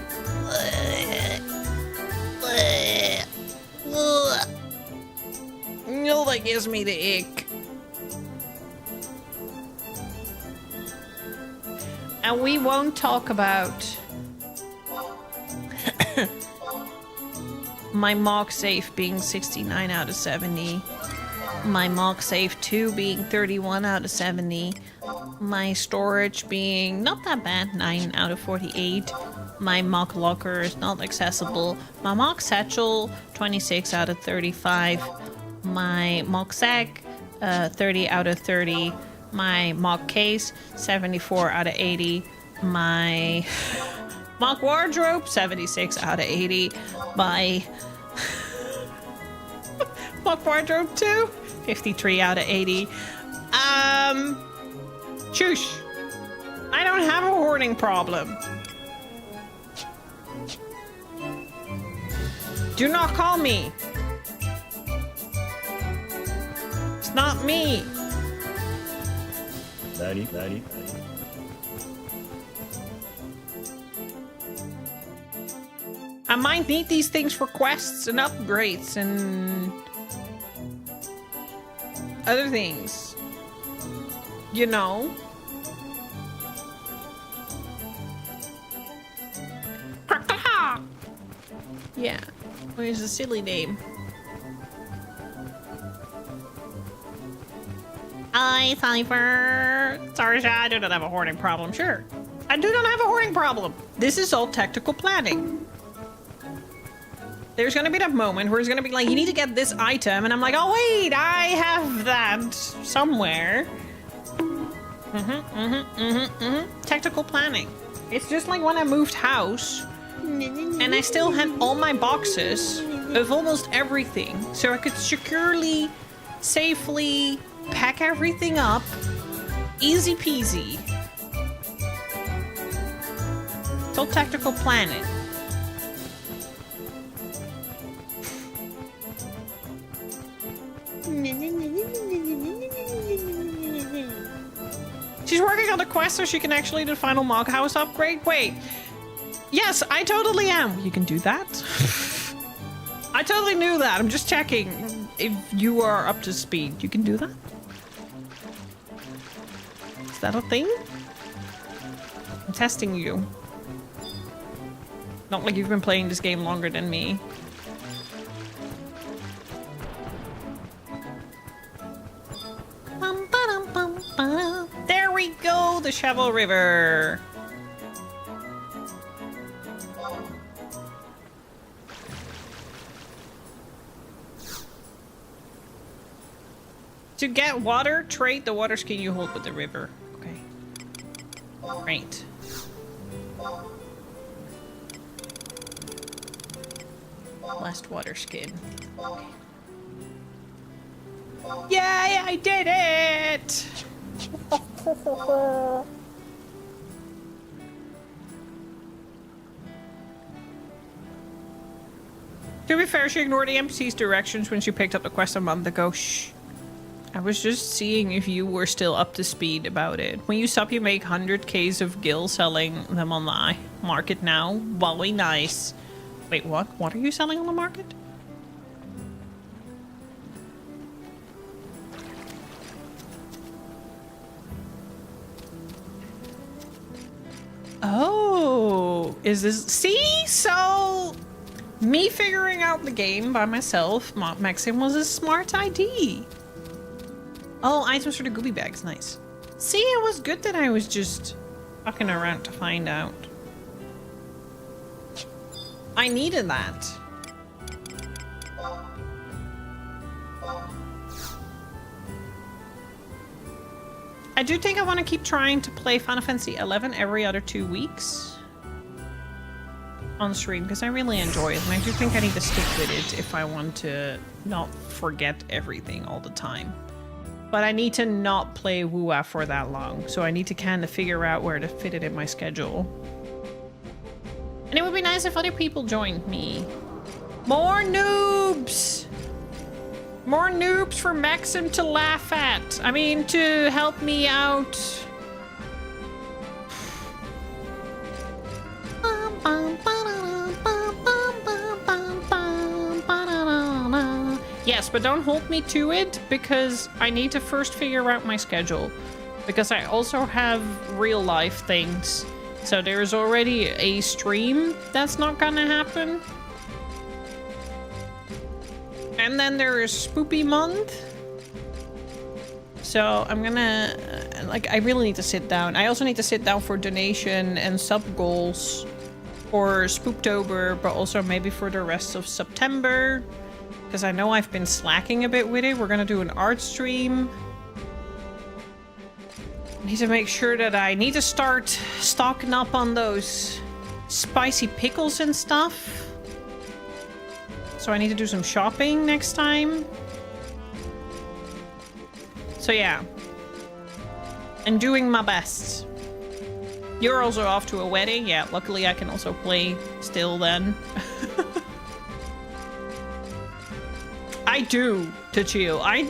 [SPEAKER 4] No, that gives me the ick. And we won't talk about my mock safe being 69 out of 70, my mock safe 2 being 31 out of 70, my storage being not that bad, 9 out of 48, my mock locker is not accessible, my mock satchel 26 out of 35, my mock sack 30 out of 30, my mock case 74 out of 80, my mock wardrobe 76 out of 80, my mock wardrobe 2 53 out of 80. Shush. I don't have a hoarding problem. Do not call me. It's not me.
[SPEAKER 7] Daddy.
[SPEAKER 4] I might need these things for quests and upgrades and other things. You know? Yeah. Where's the silly name?
[SPEAKER 5] Hi, Cypher.
[SPEAKER 4] Sorry, I do not have a hoarding problem. Sure. I do not have a hoarding problem. This is all tactical planning. There's gonna be that moment where it's gonna be like, you need to get this item, and I'm like, oh wait, I have that somewhere. Tactical planning. It's just like when I moved house, and I still had all my boxes of almost everything, so I could securely, safely pack everything up. Easy peasy. It's all tactical planning. She's working on the quest so she can actually do the final mock house upgrade. Wait. Yes, I totally am. You can do that? I totally knew that. I'm just checking if you are up to speed. You can do that? Is that a thing? I'm testing you. Not like you've been playing this game longer than me. There we go, the Shovel River. To get water, trade the water skin you hold with the river. Okay. Great. Last water skin. Okay. Yay, I did it! To be fair, she ignored the NPC's directions when she picked up the quest a month ago. Shh. I was just seeing if you were still up to speed about it. When you stop, you make 100Ks of gil selling them on the market now. Very nice. Wait, what? What are you selling on the market? Oh, is this... See? So... me figuring out the game by myself, Maxim, was a smart idea. Oh, items for the goobie bags. Nice. See, it was good that I was just fucking around to find out. I needed that. I do think I want to keep trying to play Final Fantasy XI every other 2 weeks on stream because I really enjoy it, and I do think I need to stick with it if I want to not forget everything all the time. But I need to not play WUA for that long, so I need to kind of figure out where to fit it in my schedule. And it would be nice if other people joined me. More noobs! More noobs for Maxim to laugh at. I mean, to help me out. Yes, but don't hold me to it because I need to first figure out my schedule. Because I also have real life things. So there's already a stream that's not gonna happen. And then there is Spoopy Month. So I'm gonna, like, I really need to sit down. I also need to sit down for donation and sub goals for Spooptober, but also maybe for the rest of September. Because I know I've been slacking a bit with it. We're gonna do an art stream. I need to make sure that I need to start stocking up on those spicy pickles and stuff. So I need to do some shopping next time. So yeah. I'm doing my best. You're also off to a wedding. Yeah, luckily I can also play still then. I do, to chill. I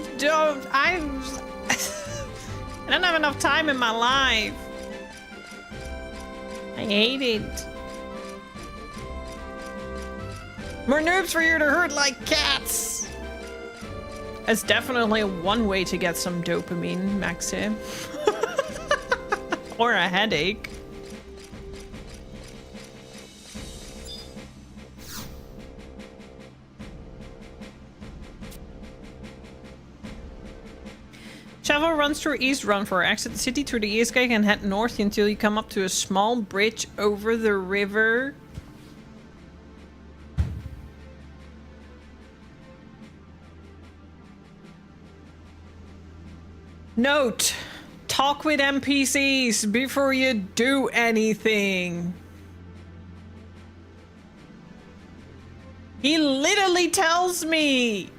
[SPEAKER 4] don't have enough time in my life. I hate it. More noobs for you to hurt like cats. That's definitely one way to get some dopamine, Maxim. Or a headache. Travel runs through East Run for exit the city through the East Gate and head north until you come up to a small bridge over the river. Note: talk with NPCs before you do anything. He literally tells me.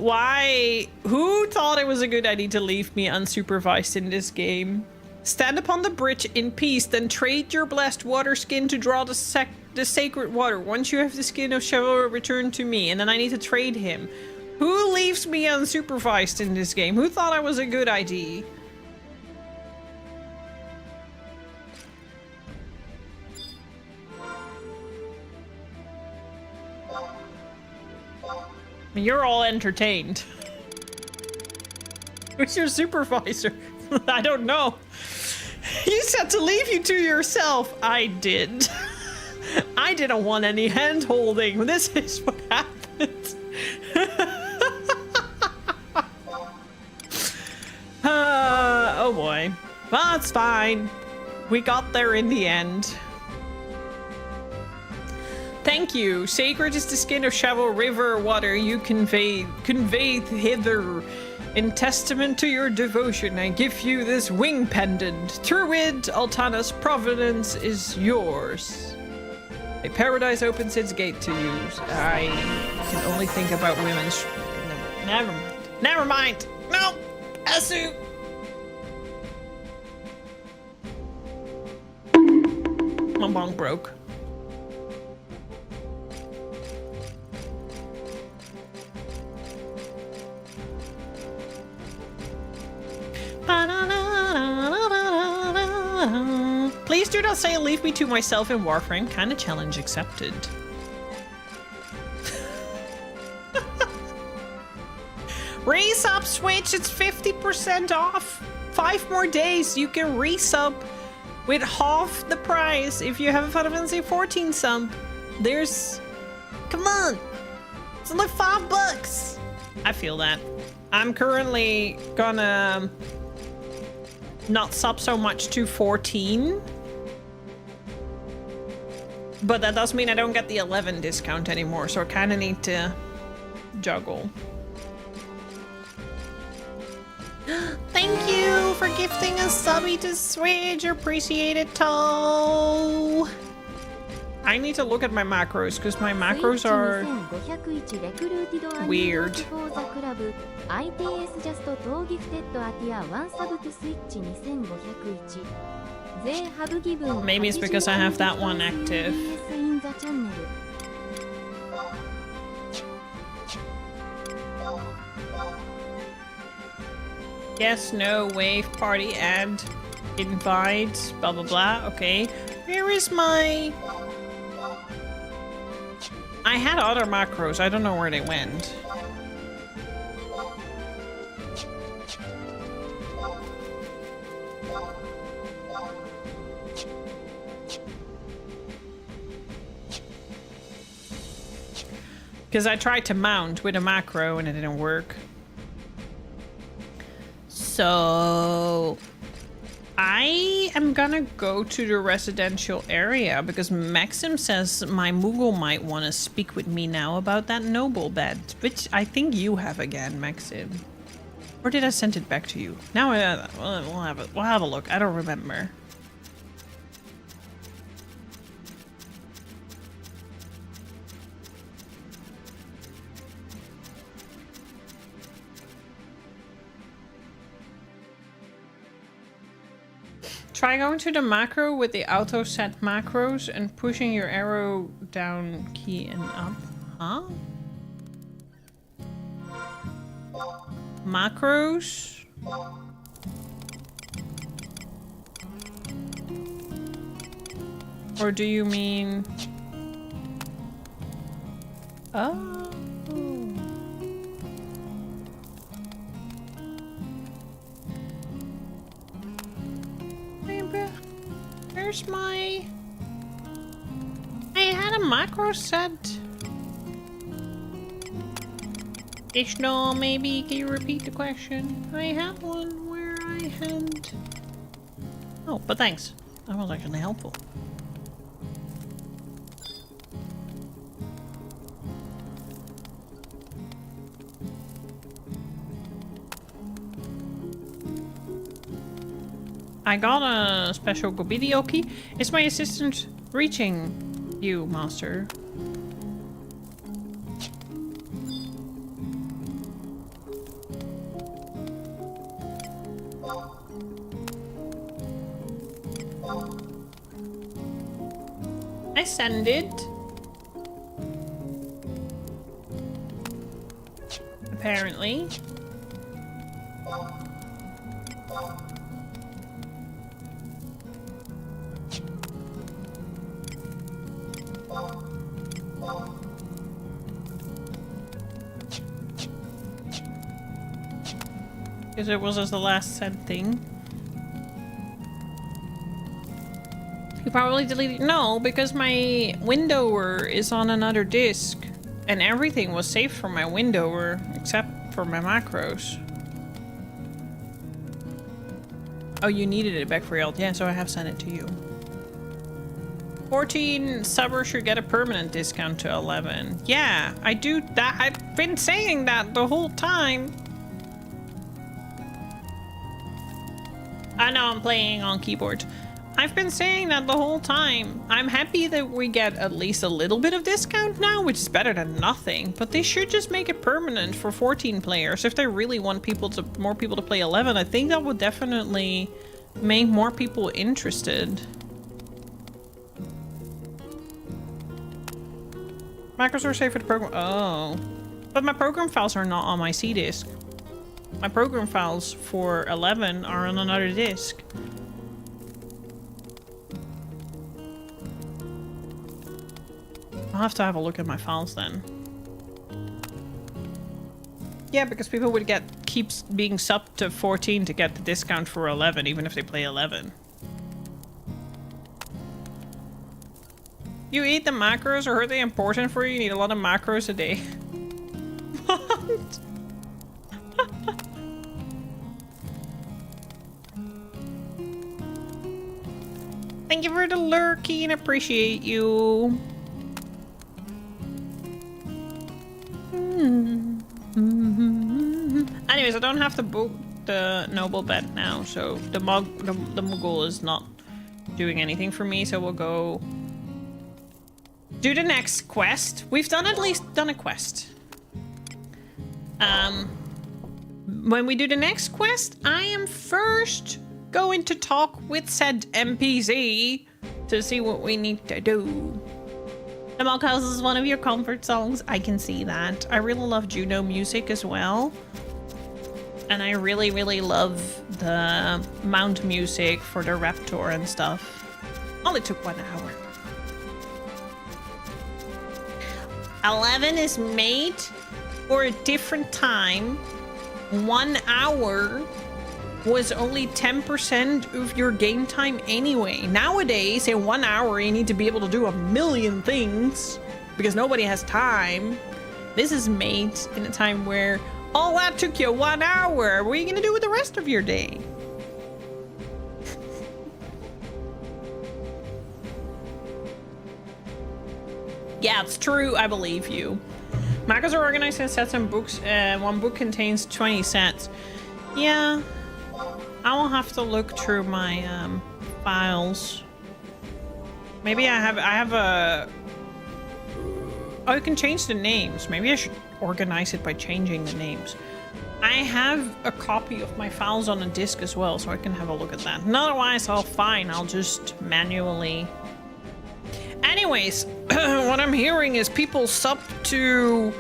[SPEAKER 4] Why? Who thought it was a good idea to leave me unsupervised in this game? Stand upon the bridge in peace, then trade your blessed water skin to draw the sacred water. Once you have the skin of Chivalry, return to me, and then I need to trade him. Who leaves me unsupervised in this game? Who thought it was a good idea? You're all entertained. Who's your supervisor? I don't know. You said to leave you to yourself. I did. I didn't want any hand holding. This is what happened. Oh boy. Well, it's fine. We got there in the end. Thank you. Sacred is the skin of Shovel River water you conveyed hither. In testament to your devotion, I give you this wing pendant. Through it, Altana's providence is yours. A paradise opens its gate to you. I can only think about women's... Never mind. Never mind. No! Asu! My bong broke. Please do not say leave me to myself in Warframe. Kinda challenge accepted. Resub Switch, it's 50% off. 5 more days, you can resub with half the price if you have a Final Fantasy 14 sub. There's... Come on! It's only $5. I feel that. I'm currently gonna not sub so much to 14. But that does mean I don't get the 11 discount anymore, so I kind of need to juggle. Thank you for gifting a subby to Switch. Appreciate it, Toe. I need to look at my macros because my macros are weird. Maybe it's because I have that one active. Yes, no, wave, party, add, invite, blah blah blah. Okay, where is my... I had other macros, I don't know where they went. Because I tried to mount with a macro and it didn't work. So I am gonna go to the residential area because Maxim says my Moogle might want to speak with me now about that noble bed, which I think you have again, Maxim. Or did I send it back to you? Now we'll have a look. I don't remember. Try going to the macro with the auto set macros and pushing your arrow down key and up. Huh? Macros? Or do you mean... Oh. Where's my... I had a macro set. Ishno, maybe can you repeat the question? I had one where I had... Oh, but thanks. That was actually helpful. I got a special Gobidioki. Is my assistant reaching you, Master? I send it. Apparently. Because it was as the last said thing. You probably deleted... No, because my windowr is on another disk. And everything was saved from my windowr, except for my macros. Oh, you needed it back for y'all. Yeah, so I have sent it to you. 14 subbers should get a permanent discount to 11. Yeah, I do that. I've been saying that the whole time. I know I'm playing on keyboard. I've been saying that the whole time. I'm happy that we get at least a little bit of discount now, which is better than nothing. But they should just make it permanent for 14 players. If they really want more people to play 11, I think that would definitely make more people interested. Macros are safe for the program. Oh, but my program files are not on my C disk. My program files for 11 are on another disk. I'll have to have a look at my files then. Yeah, because people would keep being subbed to 14 to get the discount for 11, even if they play 11. You eat the macros, or are they important for you? You need a lot of macros a day. What? Thank you for the lurking. Appreciate you. Anyways, I don't have to book the noble bet now, so the Mughal is not doing anything for me, so we'll go do the next quest. We've at least done a quest. When we do the next quest, I am first going to talk with said NPC to see what we need to do. The Mog House is one of your comfort songs. I can see that. I really love Juno music as well. And I really, really love the mount music for the Raptor and stuff. Only took 1 hour. 11 is made for a different time. 1 hour was only 10% of your game time anyway. Nowadays, in 1 hour, you need to be able to do a million things because nobody has time. This is made in a time where, oh, that took you 1 hour. What are you gonna do with the rest of your day? Yeah, it's true. I believe you. Macros are organized in sets and books. One book contains 20 sets. Yeah. I will have to look through my files. Maybe I have a... Oh, you can change the names. Maybe I should organize it by changing the names. I have a copy of my files on a disk as well, so I can have a look at that. And otherwise, I'll fine. I'll just manually... Anyways, what I'm hearing is people sub to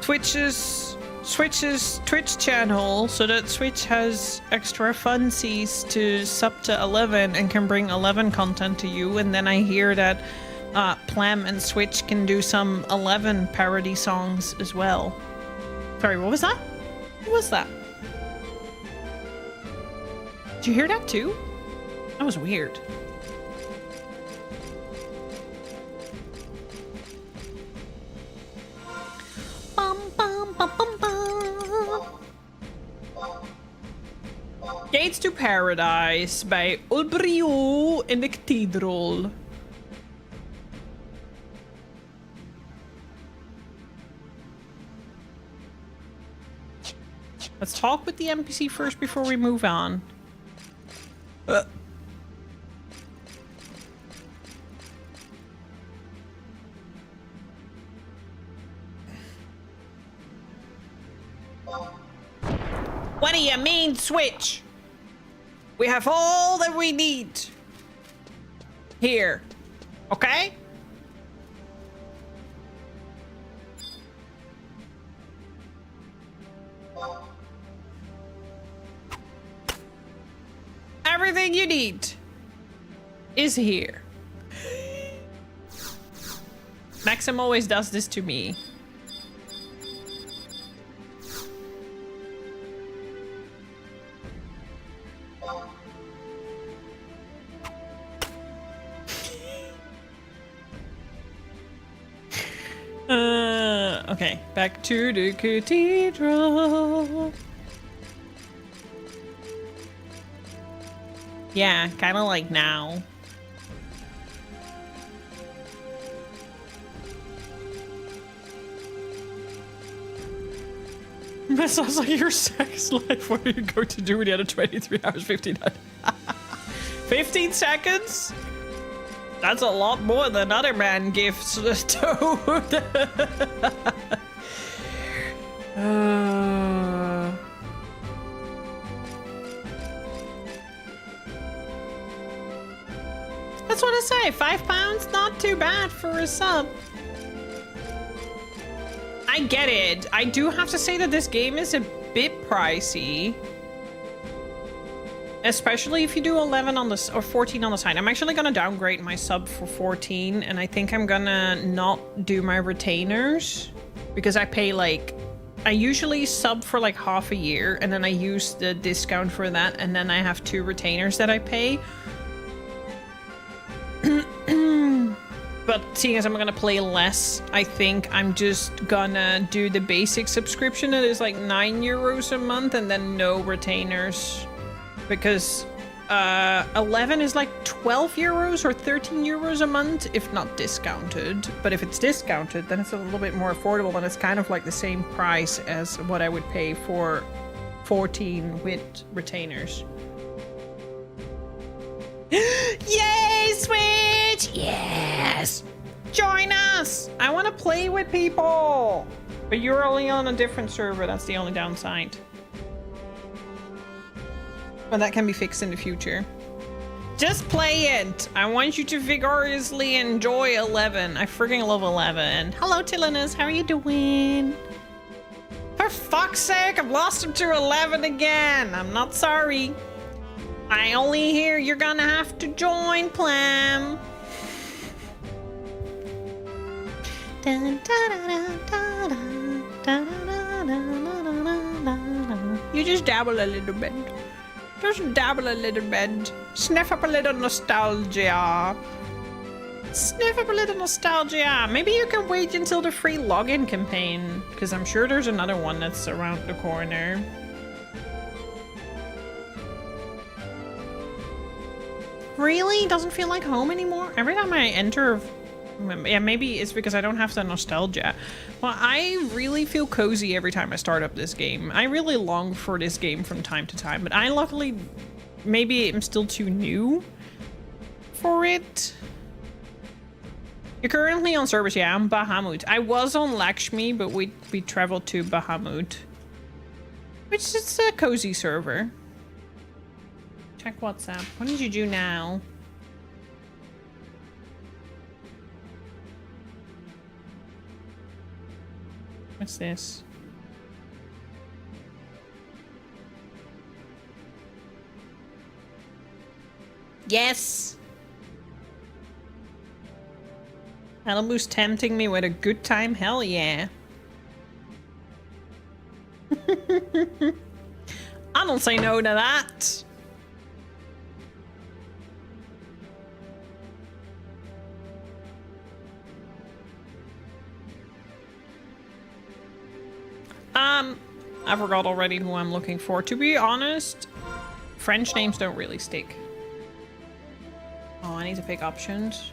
[SPEAKER 4] Twitch's Twitch channel so that Twitch has extra funsies to sub to 11 and can bring 11 content to you. And then I hear that Plem and Switch can do some 11 parody songs as well. Sorry, what was that? What was that? Did you hear that too? That was weird. Bum, bum, bum, bum, bum. Gates to Paradise bij Ulbrio in de Cathedral. Let's talk with the NPC first before we move on. What do you mean, Switch? We have all that we need here, okay? Everything you need is here. Maxim always does this to me. Okay, back to the cathedral. Yeah, kind of like now. That sounds like your sex life. What are you going to do with the other 23 hours, 15 hours? 15 seconds? That's a lot more than other man gifts, Toad. That's what I say. £5, not too bad for a sub. I get it. I do have to say that this game is a bit pricey. Especially if you do 11 on the or 14 on the side. I'm actually gonna downgrade my sub for 14, and I think I'm gonna not do my retainers because I pay like, I usually sub for like half a year, and then I use the discount for that, and then I have 2 retainers that I pay. But seeing as I'm gonna play less, I think I'm just gonna do the basic subscription that is like €9 a month, and then no retainers. Because 11 is like €12 or €13 a month, if not discounted. But if it's discounted, then it's a little bit more affordable, and it's kind of like the same price as what I would pay for 14 with retainers. Yay, Switch! Yes! Join us! I want to play with people! But you're only on a different server, that's the only downside. But that can be fixed in the future. Just play it! I want you to vigorously enjoy 11. I freaking love 11. Hello, Tilinus, how are you doing? For fuck's sake, I've lost him to 11 again! I'm not sorry. I only hear you're gonna have to join, Plam. You just dabble a little bit. Just dabble a little bit. Sniff up a little nostalgia. Sniff up a little nostalgia. Maybe you can wait until the free login campaign, because I'm sure there's another one that's around the corner. Really? Doesn't feel like home anymore? Every time I enter... Yeah, maybe it's because I don't have the nostalgia. Well, I really feel cozy every time I start up this game. I really long for this game from time to time, but I luckily... Maybe I'm still too new for it. You're currently on service. Yeah, I'm Bahamut. I was on Lakshmi, but we traveled to Bahamut. Which is a cozy server. Check WhatsApp. What did you do now? What's this? Yes! Malibu's tempting me with a good time. Hell yeah. I don't say no to that. I forgot already who I'm looking for. To be honest, French names don't really stick. Oh, I need to pick options.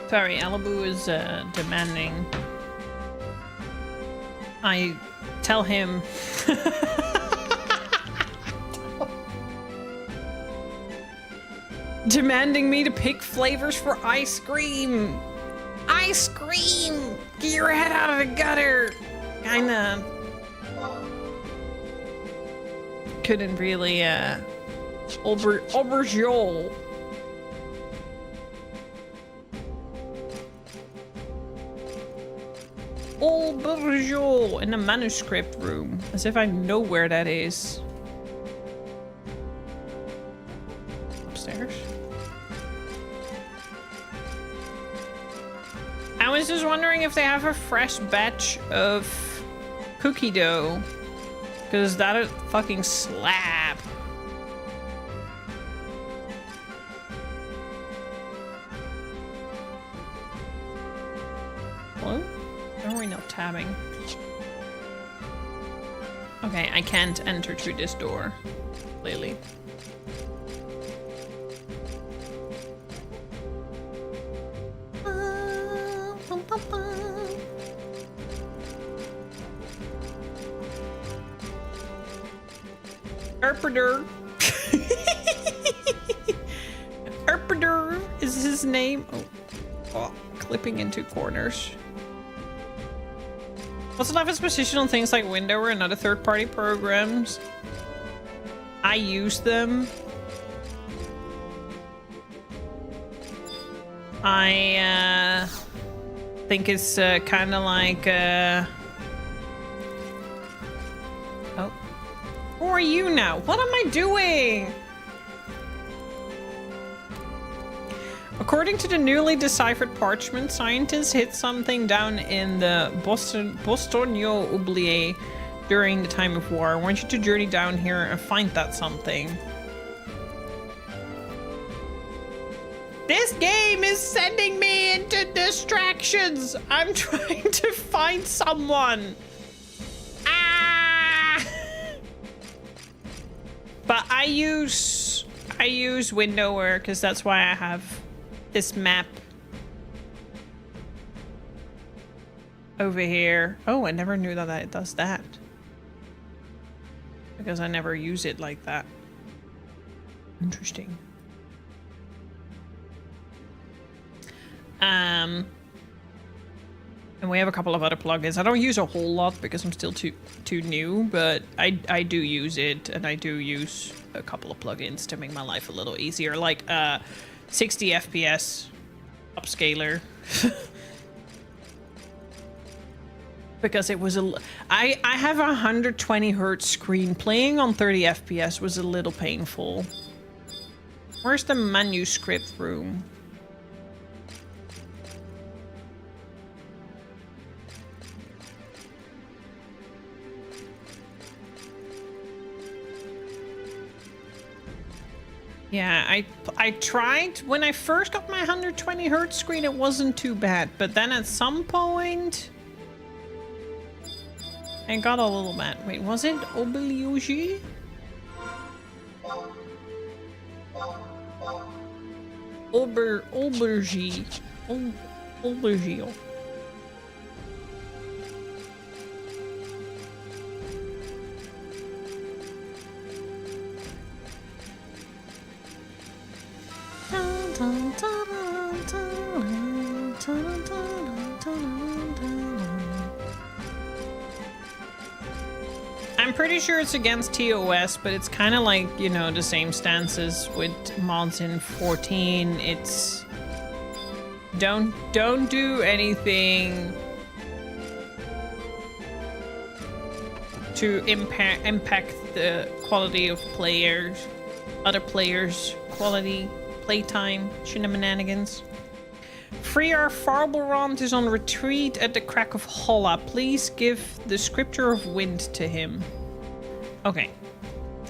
[SPEAKER 4] Sorry, Alibu is demanding I tell him demanding me to pick flavors for ice cream. Ice cream! Get your head out of the gutter! Kinda couldn't really aubergine. Aubergine in the manuscript room, as if I know where that is. Upstairs. I was just wondering if they have a fresh batch of cookie dough. Because that'd fucking slap. Hello? Why are we not tabbing? Okay, I can't enter through this door. Clearly. Erpader. Erpader is his name. Oh, clipping into corners. What's the office position on things like Windows and other third-party programs? I use them. I think it's kind of like oh, who are you now? What am I doing? According to the newly deciphered parchment, scientists hid something down in the Bostonio Oublié during the time of war. I want you to journey down here and find that something. This game is sending me into distractions. I'm trying to find someone. Ah! But I use Windower because that's why I have this map over here. Oh, I never knew that it does that. Because I never use it like that. Interesting. And we have a couple of other plugins. I don't use a whole lot because I'm still too new, but I do use it, and I do use a couple of plugins to make my life a little easier, like 60 FPS upscaler. Because it was I have a 120 hertz screen. Playing on 30 FPS was a little painful. Where's the manuscript room? Yeah, I tried. When I first got my 120 hertz screen, it wasn't too bad. But then at some point, it got a little bad. Wait, was it Obeliugi? Aubergine. Aubergine. I'm pretty sure it's against TOS, but it's kind of like, you know, the same stances with mods in 14. It's don't do anything to impact the quality of other players' quality, playtime, shenanigans. Freer Farblrond is on retreat at the Crack of Holla. Please give the Scripture of Wind to him. Okay.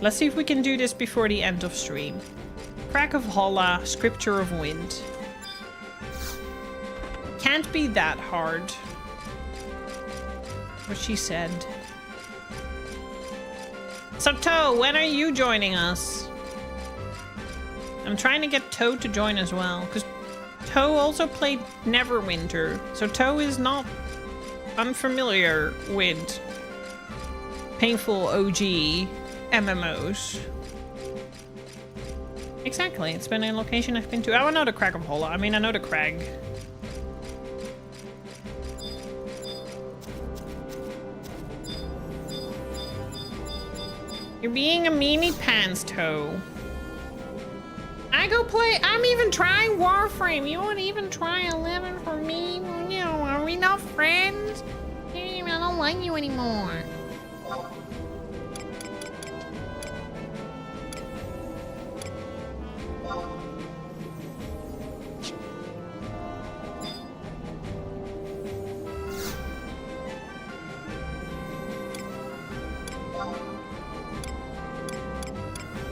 [SPEAKER 4] Let's see if we can do this before the end of stream. Crack of Holla, Scripture of Wind. Can't be that hard. What she said. So Toe, when are you joining us? I'm trying to get Toe to join as well, because Toe also played Neverwinter, so Toe is not unfamiliar with painful OG MMOs. Exactly, it's been a location I've been to. I know the Crack of Holla. I mean, I know the Crag. You're being a meanie pants, Toe. I go play. I'm even trying Warframe. You won't even try 11 for me? You know, are we not friends? I don't like you anymore.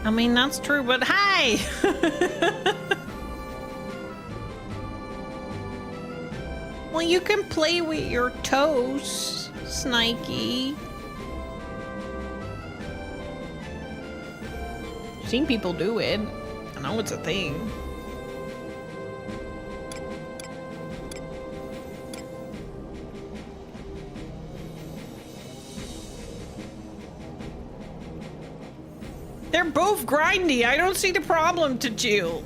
[SPEAKER 4] I mean, that's true, but hey! Well, you can play with your toes, Snikey. I've seen people do it. I know it's a thing. They're both grindy. I don't see the problem to Jill.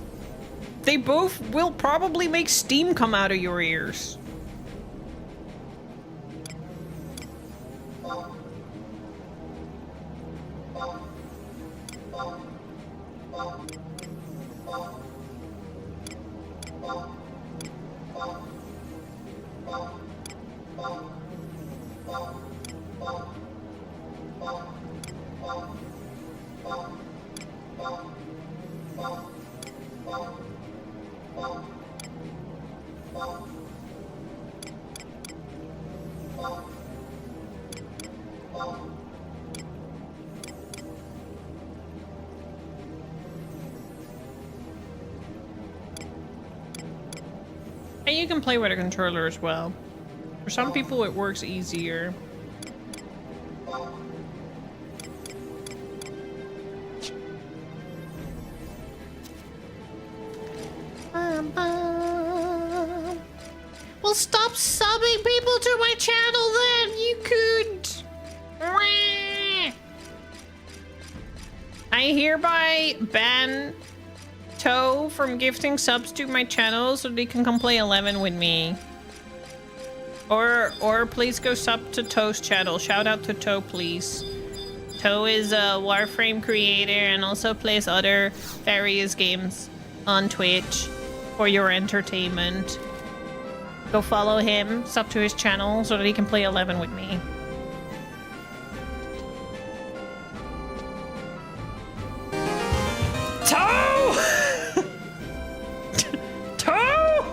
[SPEAKER 4] They both will probably make steam come out of your ears. And you can play with a controller as well. For some people it works easier.
[SPEAKER 5] Well, stop subbing people to my channel then, you could.
[SPEAKER 4] I hereby ban Toe from gifting subs to my channel so they can come play 11 with me. Or please go sub to Toe's channel. Shout out to Toe, please. Toe is a Warframe creator and also plays other various games on Twitch for your entertainment. Go follow him, sub to his channel so that he can play 11 with me. Toe! Toe!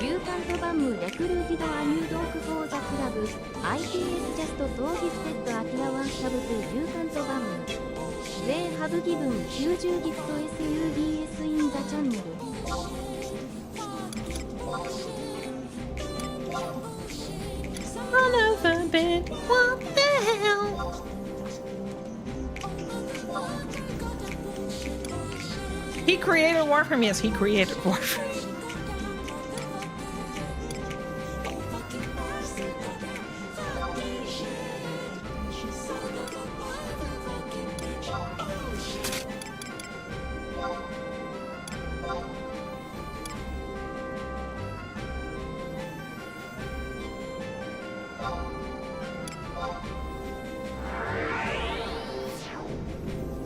[SPEAKER 7] ユーカントバムレクルーティドアニュードークフォーザクラブ IPS ジャストトーギフテッドアキラワンシャブとユーカントバム They have given 90ギフト SUBS in the channel
[SPEAKER 5] Run over, bit. What the hell?
[SPEAKER 4] He created Warframe. Yes, he created Warframe.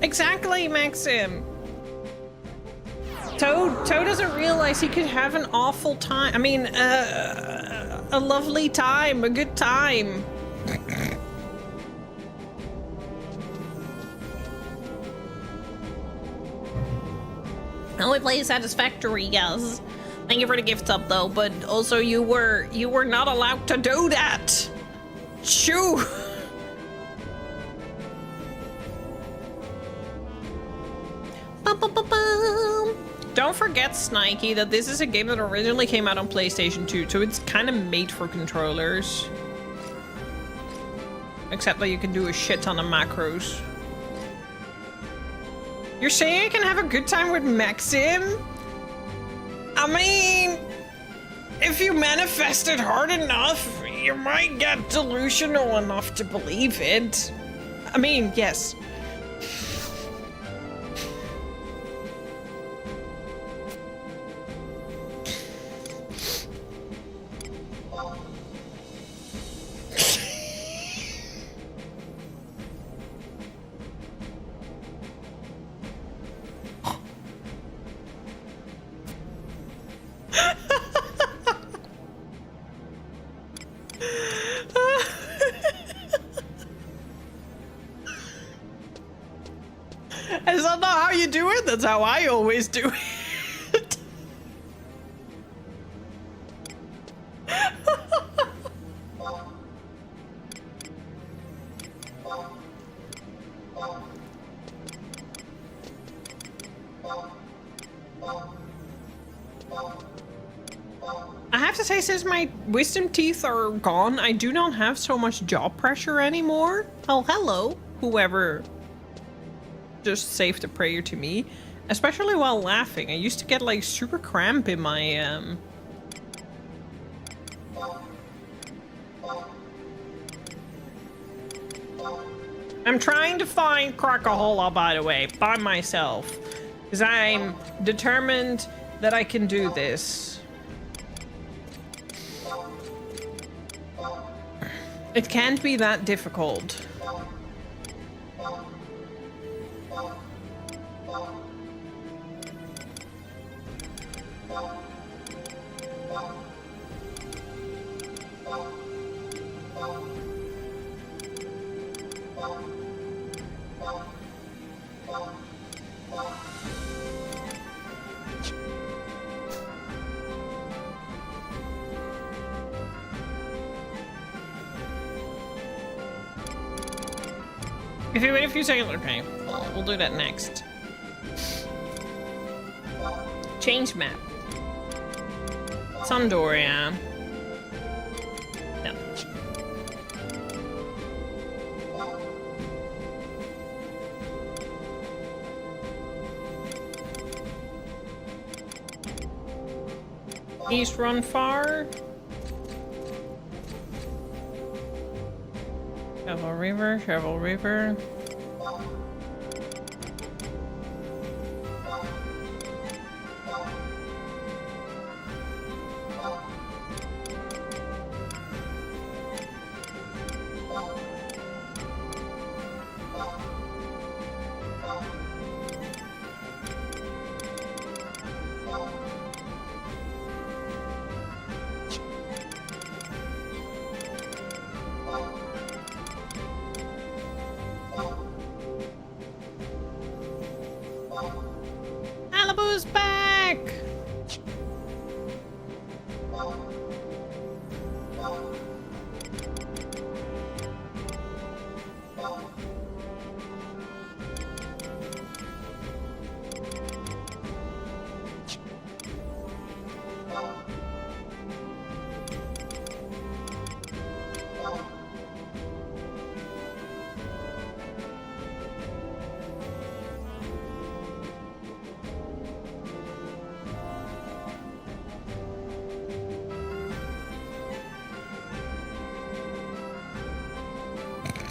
[SPEAKER 4] Exactly, Maxim. Toad doesn't realize he could have an awful time. I mean, a lovely time, a good time. Only play Satisfactory, yes. Thank you for the gift up, though. But also, you were not allowed to do that. Shoo. Don't forget, Snikey, that this is a game that originally came out on PlayStation 2, so it's kind of made for controllers. Except that you can do a shit ton of macros. You're saying I can have a good time with Maxim? I mean, if you manifest it hard enough, you might get delusional enough to believe it. I mean, yes. Is that not how you do it? That's how I always do it. to say, since my wisdom teeth are gone, I do not have so much jaw pressure anymore. Oh, hello, whoever just saved a prayer to me. Especially while laughing. I used to get like super cramp in my I'm trying to find Crackahola, by the way, by myself. Because I'm determined that I can do this. It can't be that difficult. If you wait a few seconds, okay, we'll do that next. Change map. Sandoria. No. East Run Far. Shovel River. Malibu's back!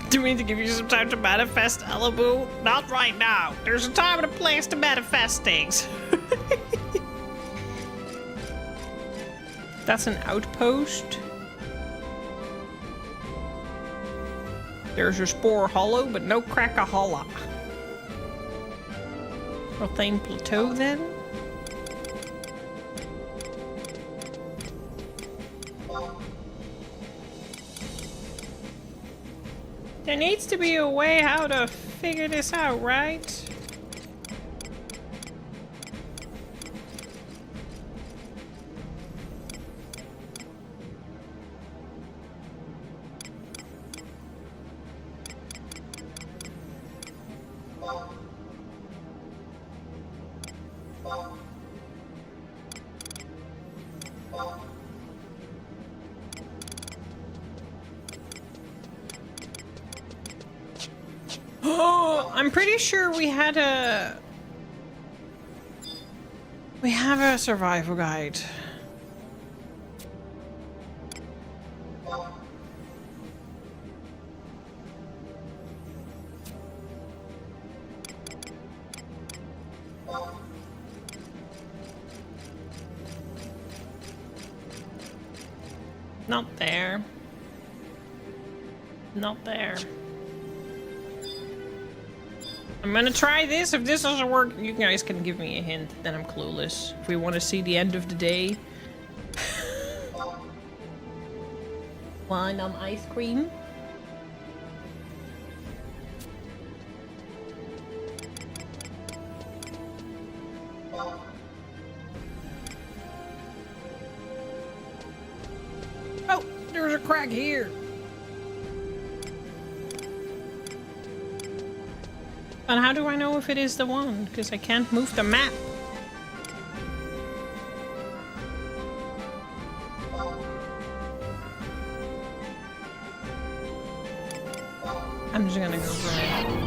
[SPEAKER 4] Do we need to give you some time to manifest, Alabu? Not right now. There's a time and a place to manifest things. That's an outpost. There's your Spore Hollow, but no Crackahola. Prothane Plateau, then? There needs to be a way how to figure this out, right? I'm pretty sure we have a survival guide. Not there. Not there. I'm gonna try this. If this doesn't work, you guys can give me a hint. Then I'm clueless. If we want to see the end of the day. Wine on ice cream. Oh, there's a crack here. And how do I know if it is the one? Because I can't move the map. I'm just gonna go for it.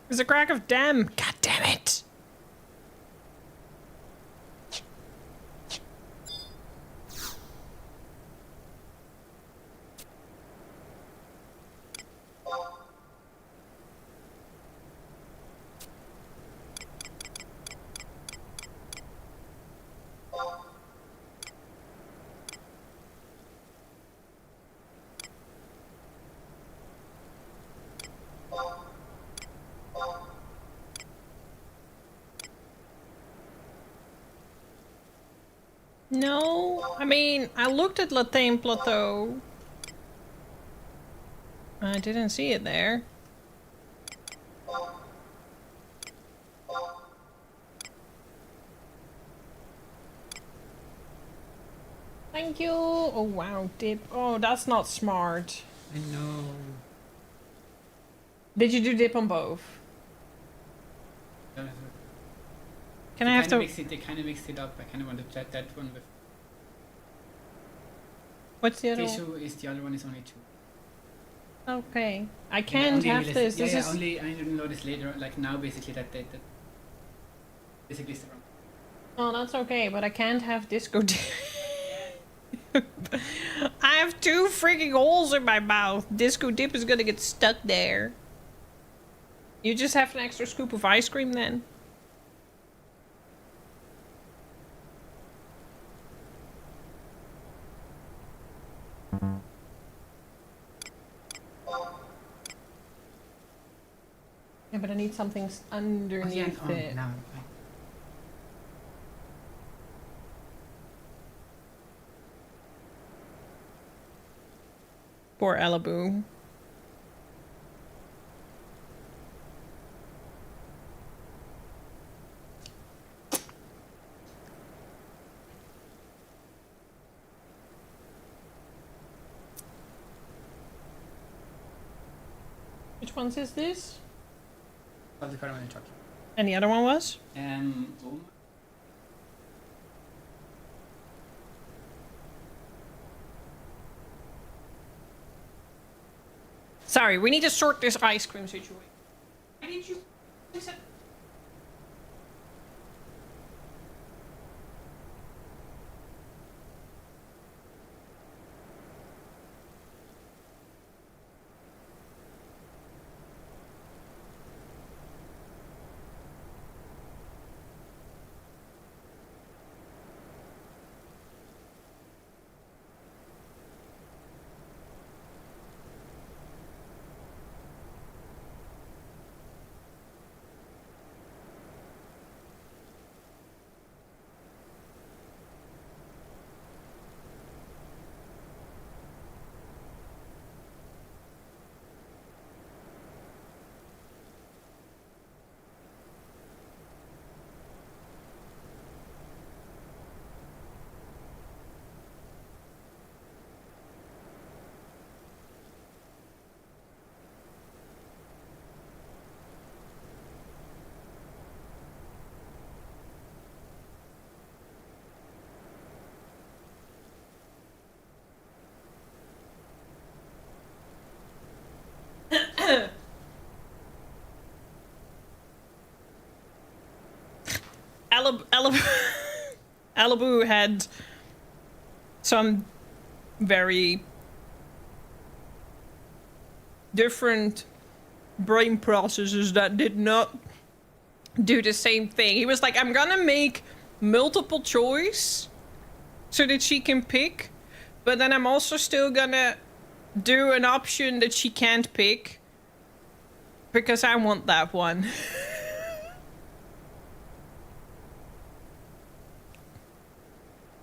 [SPEAKER 4] There's a crack of damn. God damn it. No, I mean, I looked at Latin Plateau. I didn't see it there. Thank you. Oh wow, dip. Oh, that's not smart.
[SPEAKER 8] I know.
[SPEAKER 4] Did you do dip on both? Can I have to?
[SPEAKER 8] They kind of mixed it up. I kind of wanted that one with.
[SPEAKER 4] What's the other one?
[SPEAKER 8] Tissue is the other one is only 2.
[SPEAKER 4] Okay, I can't have this.
[SPEAKER 8] Yeah,
[SPEAKER 4] This is.
[SPEAKER 8] only I didn't notice later. Like now, basically that basically is the wrong.
[SPEAKER 4] Oh, that's okay, but I can't have disco dip. I have 2 freaking holes in my mouth. Disco dip is gonna get stuck there. You just have an extra scoop of ice cream then? Yeah, but I need something underneath it.
[SPEAKER 8] No.
[SPEAKER 4] Poor Alaboo. Which ones is this?
[SPEAKER 8] Of the car when truck.
[SPEAKER 4] And the other one was? Sorry, we need to sort this ice cream situation. Why didn't you? Alaboo had some very different brain processes that did not do the same thing. He was like, I'm gonna make multiple choice so that she can pick, but then I'm also still gonna do an option that she can't pick because I want that one.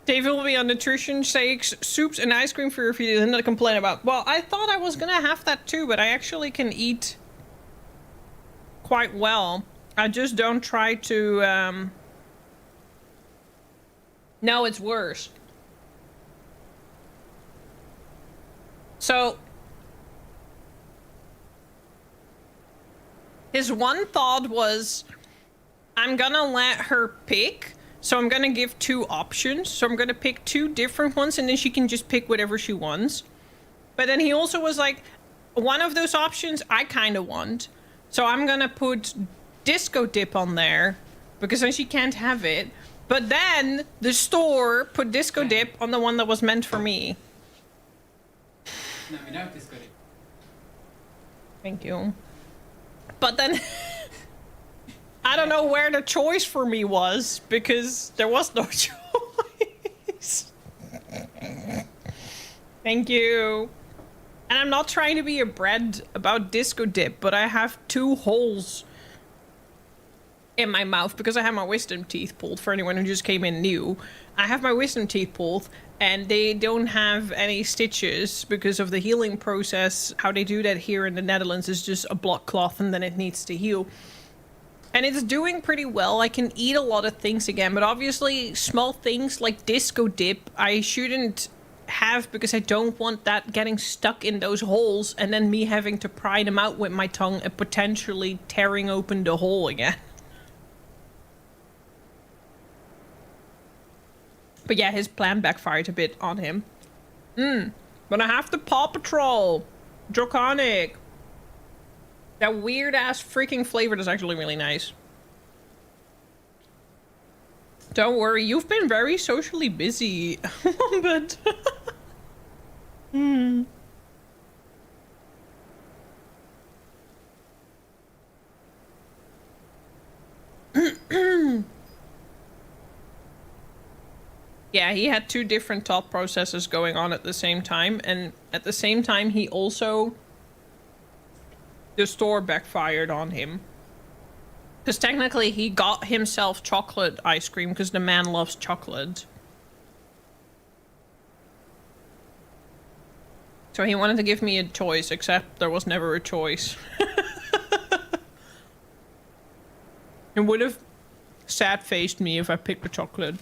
[SPEAKER 4] David will be on nutrition shakes, soups, and ice cream for your video. Nothing to complain about. Well, I thought I was gonna have that too, but I actually can eat quite well. I just don't try to, No, it's worse. So his one thought was, I'm gonna let her pick. So I'm gonna give 2 options. So I'm gonna pick 2 different ones and then she can just pick whatever she wants. But then he also was like, one of those options I kind of want. So I'm gonna put Disco Dip on there because then she can't have it. But then the store put Disco Dip on the one that was meant for me.
[SPEAKER 8] No, without Disco Dip.
[SPEAKER 4] Thank you. But then I don't know where the choice for me was because there was no choice. Thank you. And I'm not trying to be a brat about Disco Dip, but I have 2 holes in my mouth because I have my wisdom teeth pulled. For anyone who just came in new, I have my wisdom teeth pulled and they don't have any stitches because of the healing process. How they do that here in the Netherlands is just a block cloth and then it needs to heal. And it's doing pretty well. I can eat a lot of things again, but obviously small things like Disco Dip I shouldn't have because I don't want that getting stuck in those holes and then me having to pry them out with my tongue and potentially tearing open the hole again. But yeah, his plan backfired a bit on him. But I have the Paw Patrol Draconic. That weird ass freaking flavor is actually really nice. Don't worry, you've been very socially busy. But yeah, he had 2 different thought processes going on at the same time, and at the same time he also, the store backfired on him. Because technically he got himself chocolate ice cream because the man loves chocolate. So he wanted to give me a choice, except there was never a choice. It would have sad-faced me if I picked the chocolate.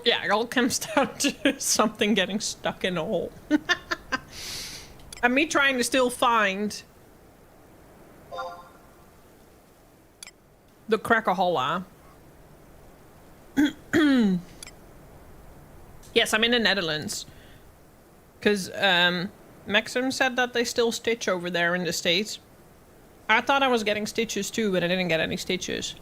[SPEAKER 4] Yeah, it all comes down to something getting stuck in a hole. And me trying to still find the Crack-a-Holla. Yes, I'm in the Netherlands. Because Maxim said that they still stitch over there in the States. I thought I was getting stitches too, but I didn't get any stitches.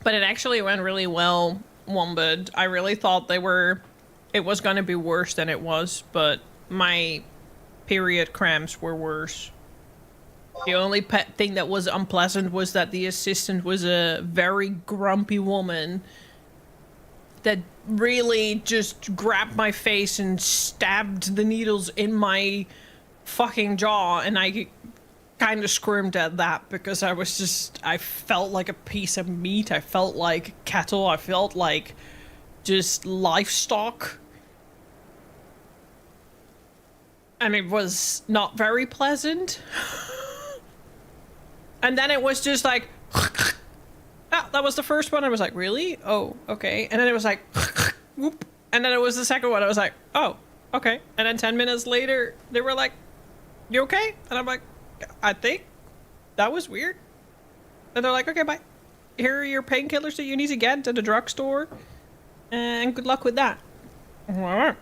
[SPEAKER 4] But it actually went really well, Wombat. I really thought it was gonna be worse than it was, but my period cramps were worse. The only thing that was unpleasant was that the assistant was a very grumpy woman that really just grabbed my face and stabbed the needles in my fucking jaw, and I kind of squirmed at that because I felt like a piece of meat. I felt like cattle. I felt like just livestock. And it was not very pleasant. And then it was just like, that was the first one. I was like, really? Oh, okay. And then it was like, whoop. And then it was the second one. I was like, oh, okay. And then 10 minutes later, they were like, you okay? And I'm like, I think that was weird. And they're like, okay, bye. Here are your painkillers that you need to get at the drugstore. And good luck with that. All right.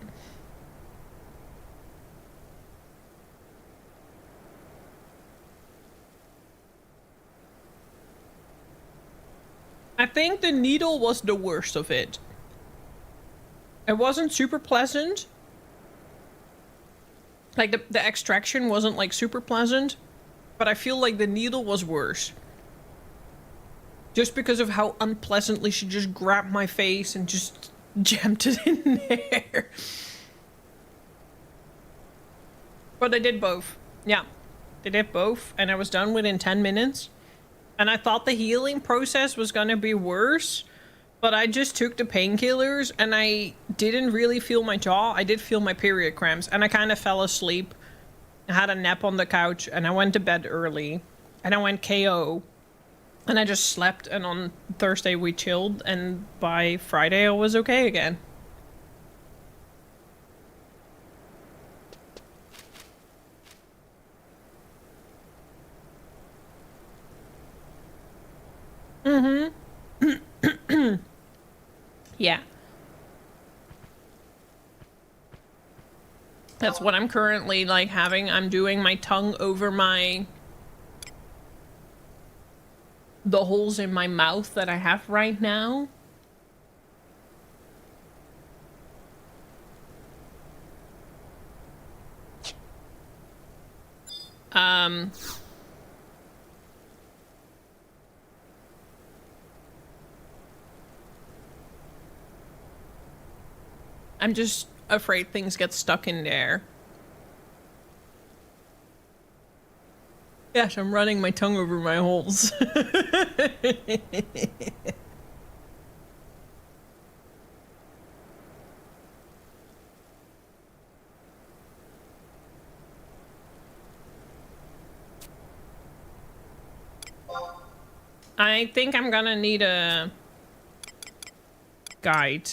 [SPEAKER 4] I think the needle was the worst of it. It wasn't super pleasant. Like, the extraction wasn't, like, super pleasant. But I feel like the needle was worse. Just because of how unpleasantly she just grabbed my face and just jammed it in there. But I did both. Yeah. They did both. And I was done within 10 minutes. And I thought the healing process was gonna be worse, but I just took the painkillers and I didn't really feel my jaw. I did feel my period cramps and I kind of fell asleep. I had a nap on the couch and I went to bed early and I went KO and I just slept, and on Thursday we chilled, and by Friday I was okay again. Mm-hmm. Yeah. That's what I'm currently like having. I'm doing my tongue over the holes in my mouth that I have right now. I'm just afraid things get stuck in there. Yes, I'm running my tongue over my holes. I think I'm gonna need a guide.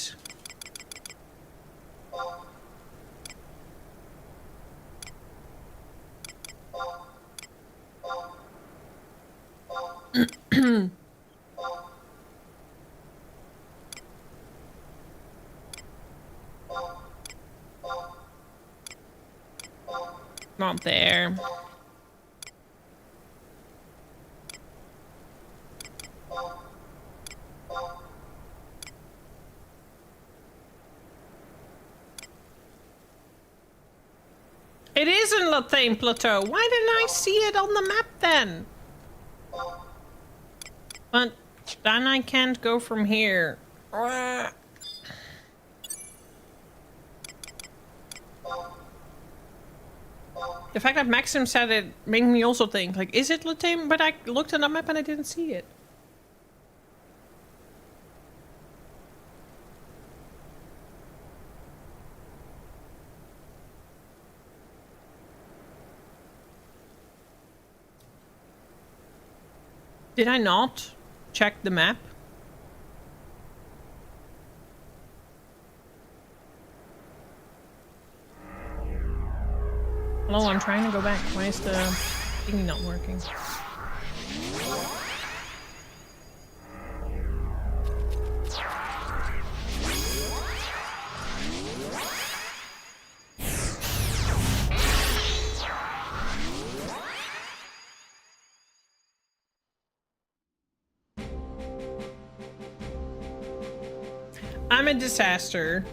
[SPEAKER 4] Not there. It is in Lathane Plateau. Why didn't I see it on the map then? But then I can't go from here. The fact that Maxim said it made me also think, like, is it Lathane? But I looked on the map and I didn't see it. Did I not check the map? Hello, I'm trying to go back. Why is the thingy not working? I'm a disaster.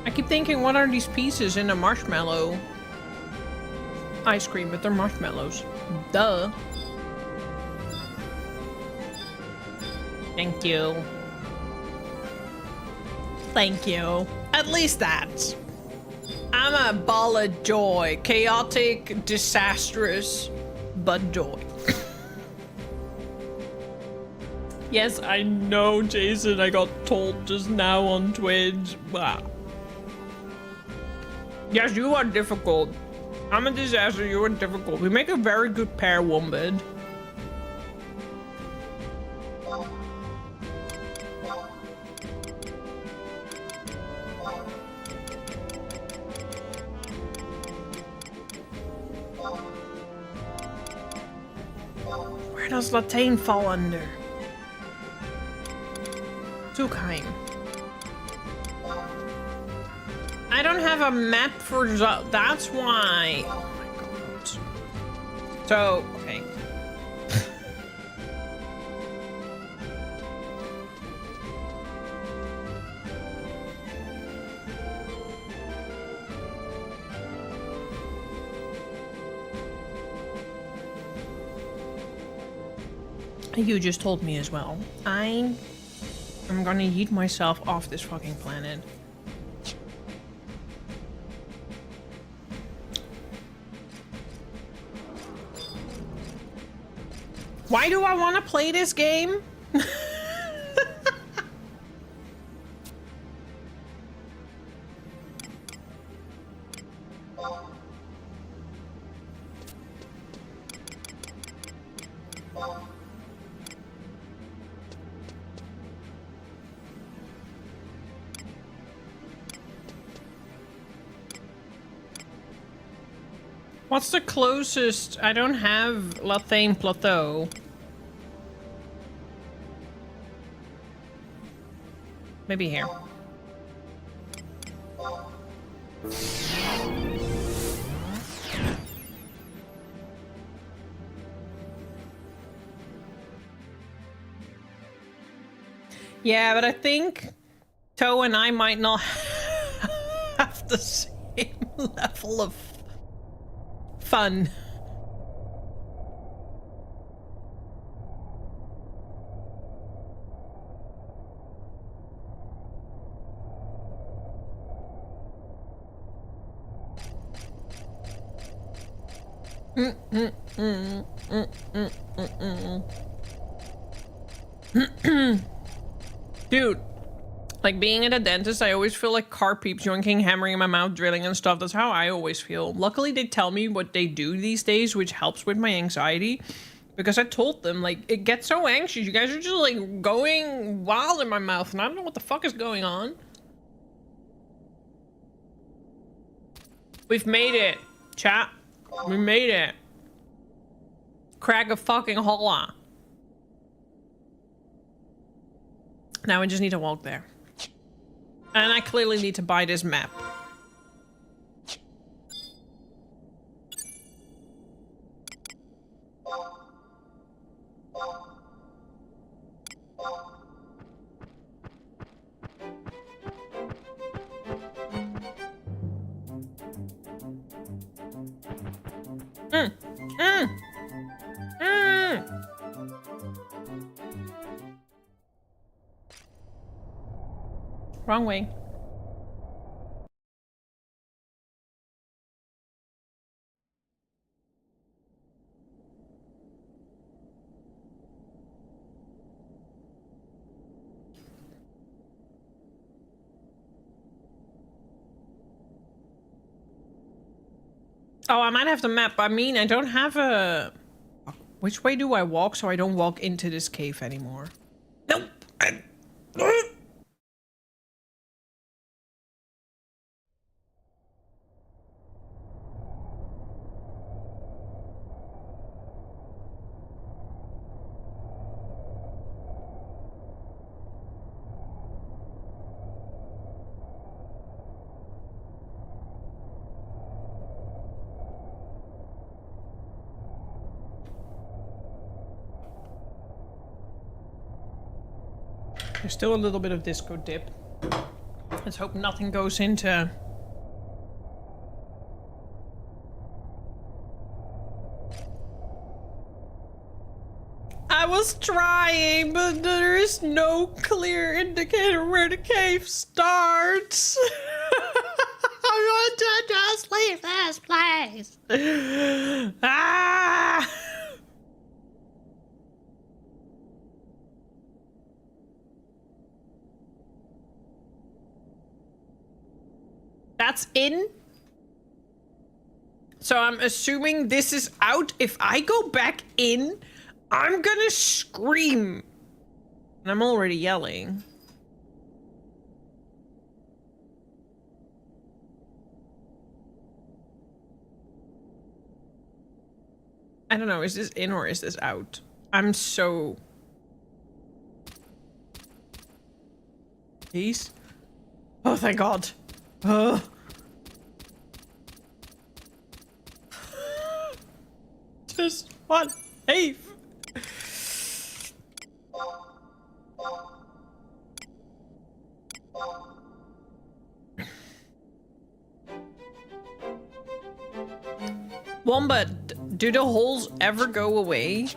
[SPEAKER 4] I keep thinking, what are these pieces in a marshmallow ice cream? But they're marshmallows. Duh. Thank you. Thank you. At least that. I'm a ball of joy. Chaotic, disastrous, but joy. Yes, I know, Jason. I got told just now on Twitch. Wow. Yes, you are difficult. I'm a disaster. You are difficult. We make a very good pair, Wombat. Where does Lathane fall under? Tukheim. I don't have a map for that's why. Oh my god. So, okay. You just told me as well. I'm gonna yeet myself off this fucking planet. Why do I want to play this game? What's the closest? I don't have Lathane Plateau. Maybe here. Yeah, but I think Toe and I might not have the same level of fun. Dude, like being at a dentist, I always feel like car peeps yoinking, hammering in my mouth, drilling and stuff. That's how I always feel. Luckily, they tell me what they do these days, which helps with my anxiety. Because I told them, like, it gets so anxious. You guys are just, like, going wild in my mouth, and I don't know what the fuck is going on. We've made it, chat. We made it. Crag of fucking holla. Now I just need to walk there. And I clearly need to buy this map. Wrong way. Oh, I might have the map. I mean, I don't have a... Which way do I walk so I don't walk into this cave anymore? Nope. There's still a little bit of disco dip. Let's hope nothing goes into... I was trying, but there is no clear indicator where the cave starts. I want to just leave this place. Ah! That's in. So I'm assuming this is out. If I go back in, I'm gonna scream. And I'm already yelling. I don't know, is this in or is this out? I'm so... Please? Oh, thank God. Just one cave. Wombat, do the holes ever go away?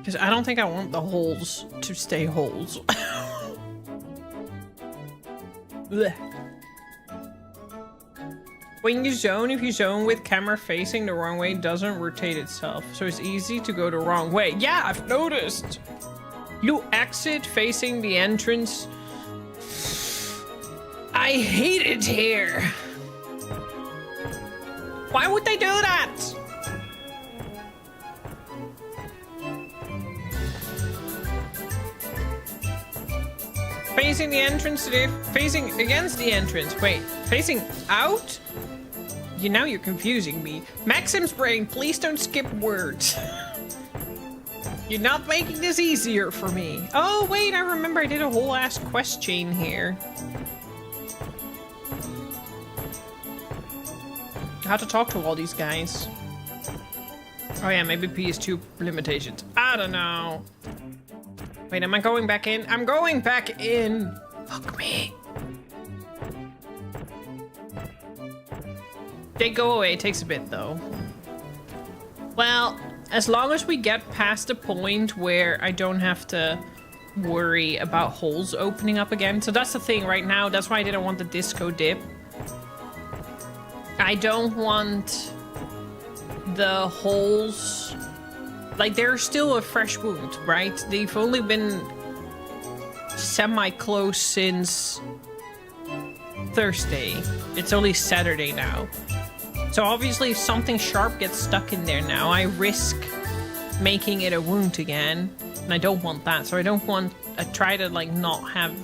[SPEAKER 4] Because I don't think I want the holes to stay holes. Blech. When you zone, if you zone with camera facing the wrong way, it doesn't rotate itself. So it's easy to go the wrong way. Yeah, I've noticed. You exit facing the entrance. I hate it here. Why would they do that? Facing the entrance today, facing against the entrance. Wait, facing out? Now you're confusing me. Maxim's brain, please don't skip words. You're not making this easier for me. Oh, wait, I remember I did a whole ass quest chain here. How to talk to all these guys. Oh yeah, maybe PS2 limitations. I don't know. Wait, am I going back in? I'm going back in! Fuck me. They go away, it takes a bit though. Well, as long as we get past the point where I don't have to worry about holes opening up again. So that's the thing right now, that's why I didn't want the disco dip. I don't want the holes... Like, they're still a fresh wound, right? They've only been semi-close since Thursday. It's only Saturday now. So obviously if something sharp gets stuck in there now, I risk making it a wound again. And I don't want that, so I don't want... I try to, like, not have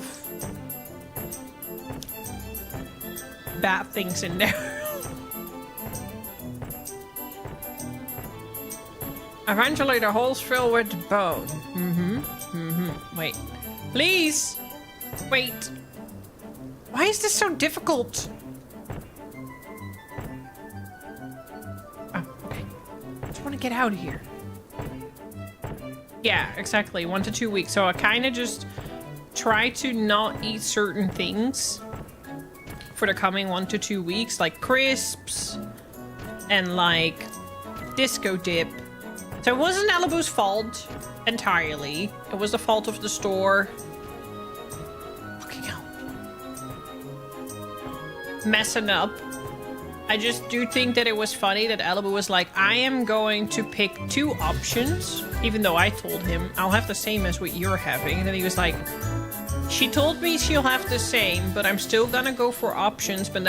[SPEAKER 4] bad things in there. Eventually the holes fill with bone. Wait. Please! Wait. Why is this so difficult? Oh, okay. I just want to get out of here. Yeah, exactly. 1 to 2 weeks. So I kind of just try to not eat certain things for the coming 1 to 2 weeks. Like crisps and like disco dip. So it wasn't Alibu's fault entirely. It was the fault of the store. Fucking hell. Messing up. I just do think that it was funny that Alibu was like, I am going to pick 2 options. Even though I told him, I'll have the same as what you're having. And then he was like, she told me she'll have the same, but I'm still gonna go for options. But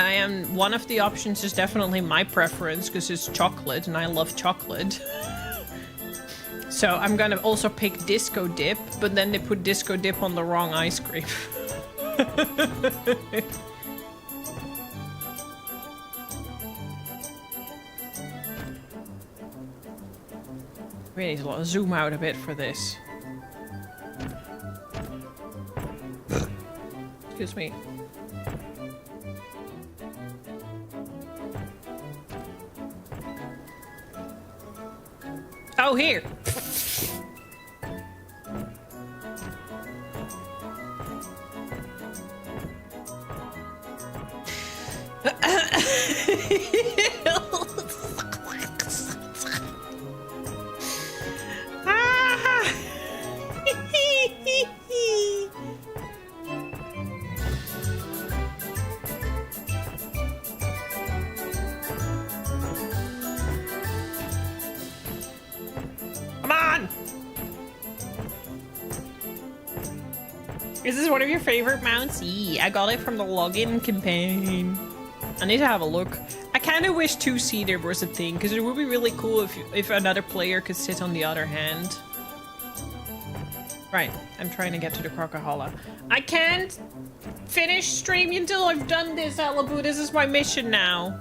[SPEAKER 4] one of the options is definitely my preference because it's chocolate and I love chocolate. So I'm gonna also pick disco dip, but then they put disco dip on the wrong ice cream. Really need to zoom out a bit for this. Excuse me. Oh, here. Come on! Is this one of your favorite mounts? Yeah, I got it from the login campaign. I need to have a look. I kind of wish 2-seater was a thing, because it would be really cool if another player could sit on the other hand. Right, I'm trying to get to the Crocohola. I can't finish streaming until I've done this, Alibu. This is my mission now.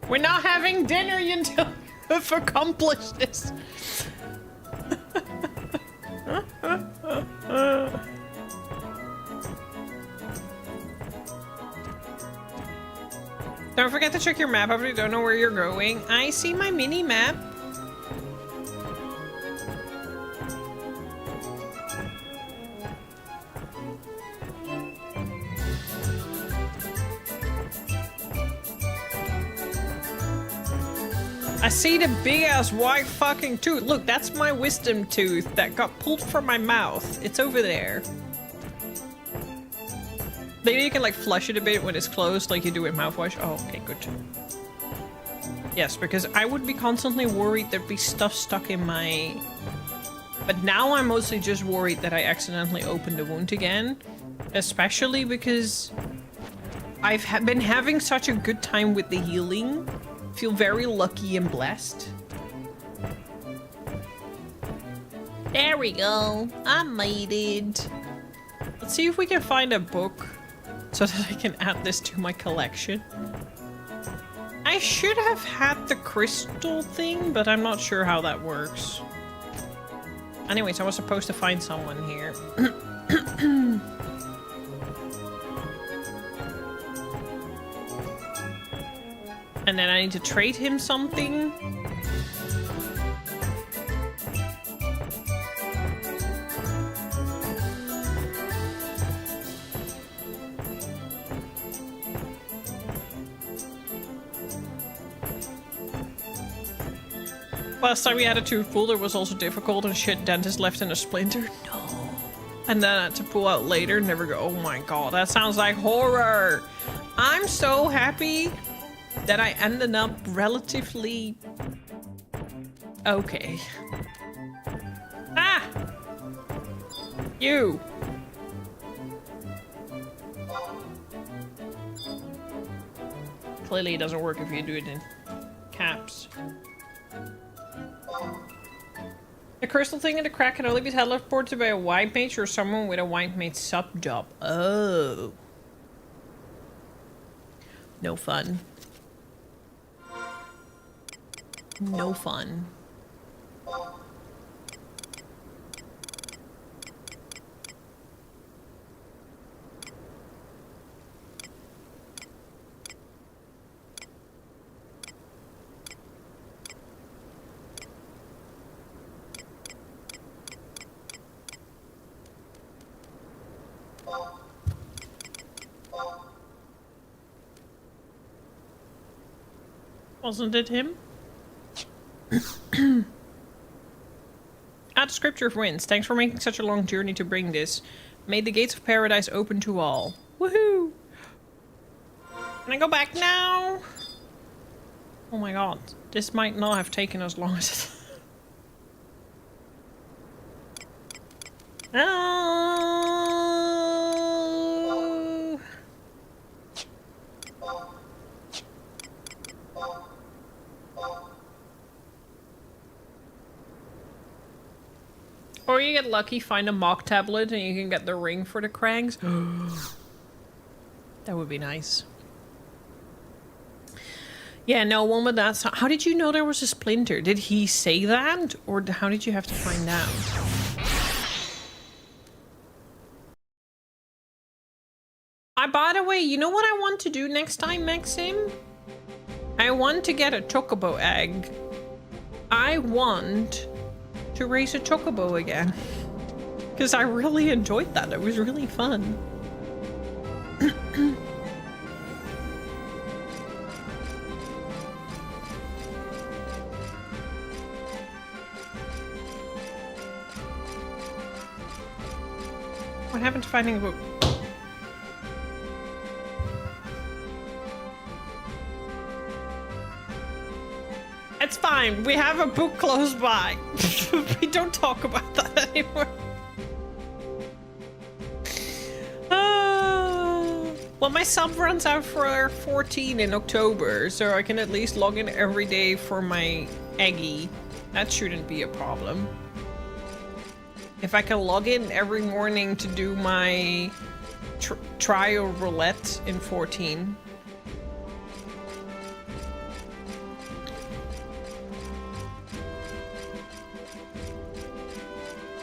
[SPEAKER 4] We're not having dinner until I've accomplished this. Don't forget to check your map if you don't know where you're going. I see my mini map. I see the big ass white fucking tooth. Look, that's my wisdom tooth that got pulled from my mouth. It's over there. Maybe you can like flush it a bit when it's closed like you do with mouthwash. Oh, okay, good. Yes, because I would be constantly worried there'd be stuff stuck in my... But now I'm mostly just worried that I accidentally opened the wound again. Especially because I've been having such a good time with the healing. Feel very lucky and blessed. There we go. I made it. Let's see if we can find a book so that I can add this to my collection. I should have had the crystal thing, but I'm not sure how that works. Anyways, I was supposed to find someone here. And then I need to trade him something. Last time we had a tooth pull, it was also difficult and shit, dentist left in a splinter. No. And then I had to pull out later, never go. Oh my god, that sounds like horror. I'm so happy that I ended up relatively okay. Ah! You! Clearly it doesn't work if you do it in caps. The crystal thing in the crack can only be teleported by a white mage or someone with a white mage sub-job. Oh. No fun. No fun. Wasn't it him? Add scripture of winds. Thanks for making such a long journey to bring this. Made the gates of paradise open to all. Woohoo! Can I go back now? Oh my god. This might not have taken as long as Oh. Or you get lucky, find a mock tablet, and you can get the ring for the cranks. That would be nice. Yeah, no, woman, that's... How did you know there was a splinter? Did he say that? Or how did you have to find out? By the way, you know what I want to do next time, Maxim? I want to get a chocobo egg. I want to raise a chocobo again. Because I really enjoyed that. It was really fun. What happened to finding a book? It's fine. We have a book close by. We don't talk about that anymore. Well, my sub runs out for 14 in October, so I can at least log in every day for my Eggy. That shouldn't be a problem. If I can log in every morning to do my trial roulette in 14.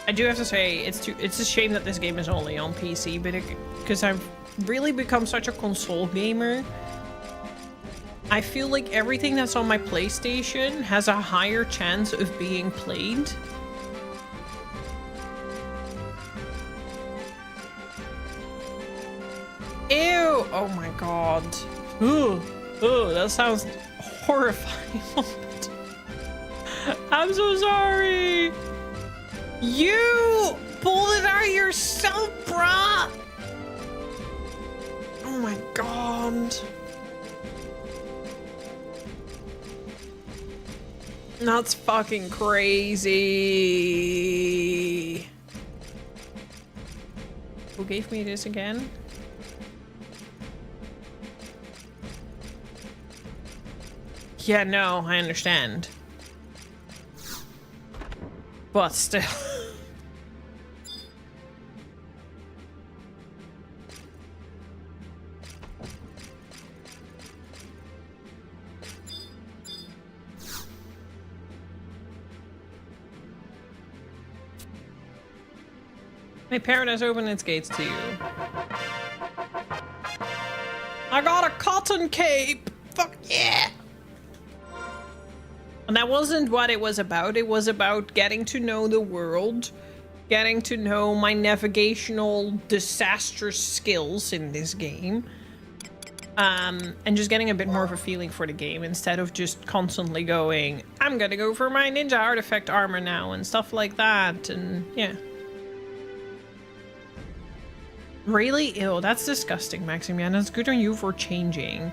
[SPEAKER 4] I do have to say, it's a shame that this game is only on PC, but because I've really become such a console gamer, I feel like everything that's on my PlayStation has a higher chance of being played. Ew! Oh my god. Ooh, that sounds horrifying. I'm so sorry. You pulled it out yourself, bruh. Oh my god. That's fucking crazy. Who gave me this again? Yeah, no, I understand. But still. My paradise opened its gates to you. I got a cotton cape! Fuck yeah! And that wasn't what it was about. It was about getting to know the world, getting to know my navigational disastrous skills in this game, and just getting a bit more of a feeling for the game instead of just constantly going, I'm gonna go for my ninja artifact armor now and stuff like that, and yeah. Really? Ew, that's disgusting, Maximian. It's good on you for changing.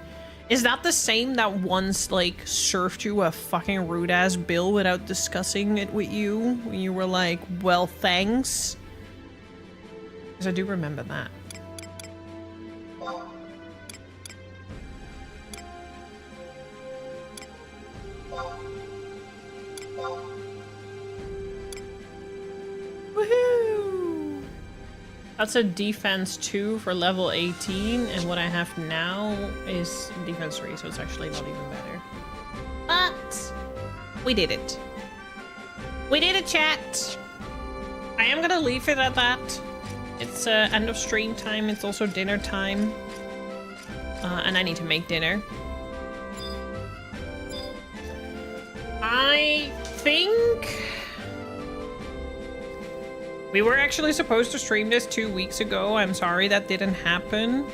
[SPEAKER 4] Is that the same that once, like, served you a fucking rude-ass bill without discussing it with you? When you were like, well, thanks? Because I do remember that. Woohoo! That's a defense 2 for level 18, and what I have now is defense 3, so it's actually not even better. But we did it. We did it, chat. I am gonna leave it at that. It's end of stream time. It's also dinner time, and I need to make dinner. I think we were actually supposed to stream this 2 weeks ago. I'm sorry that didn't happen.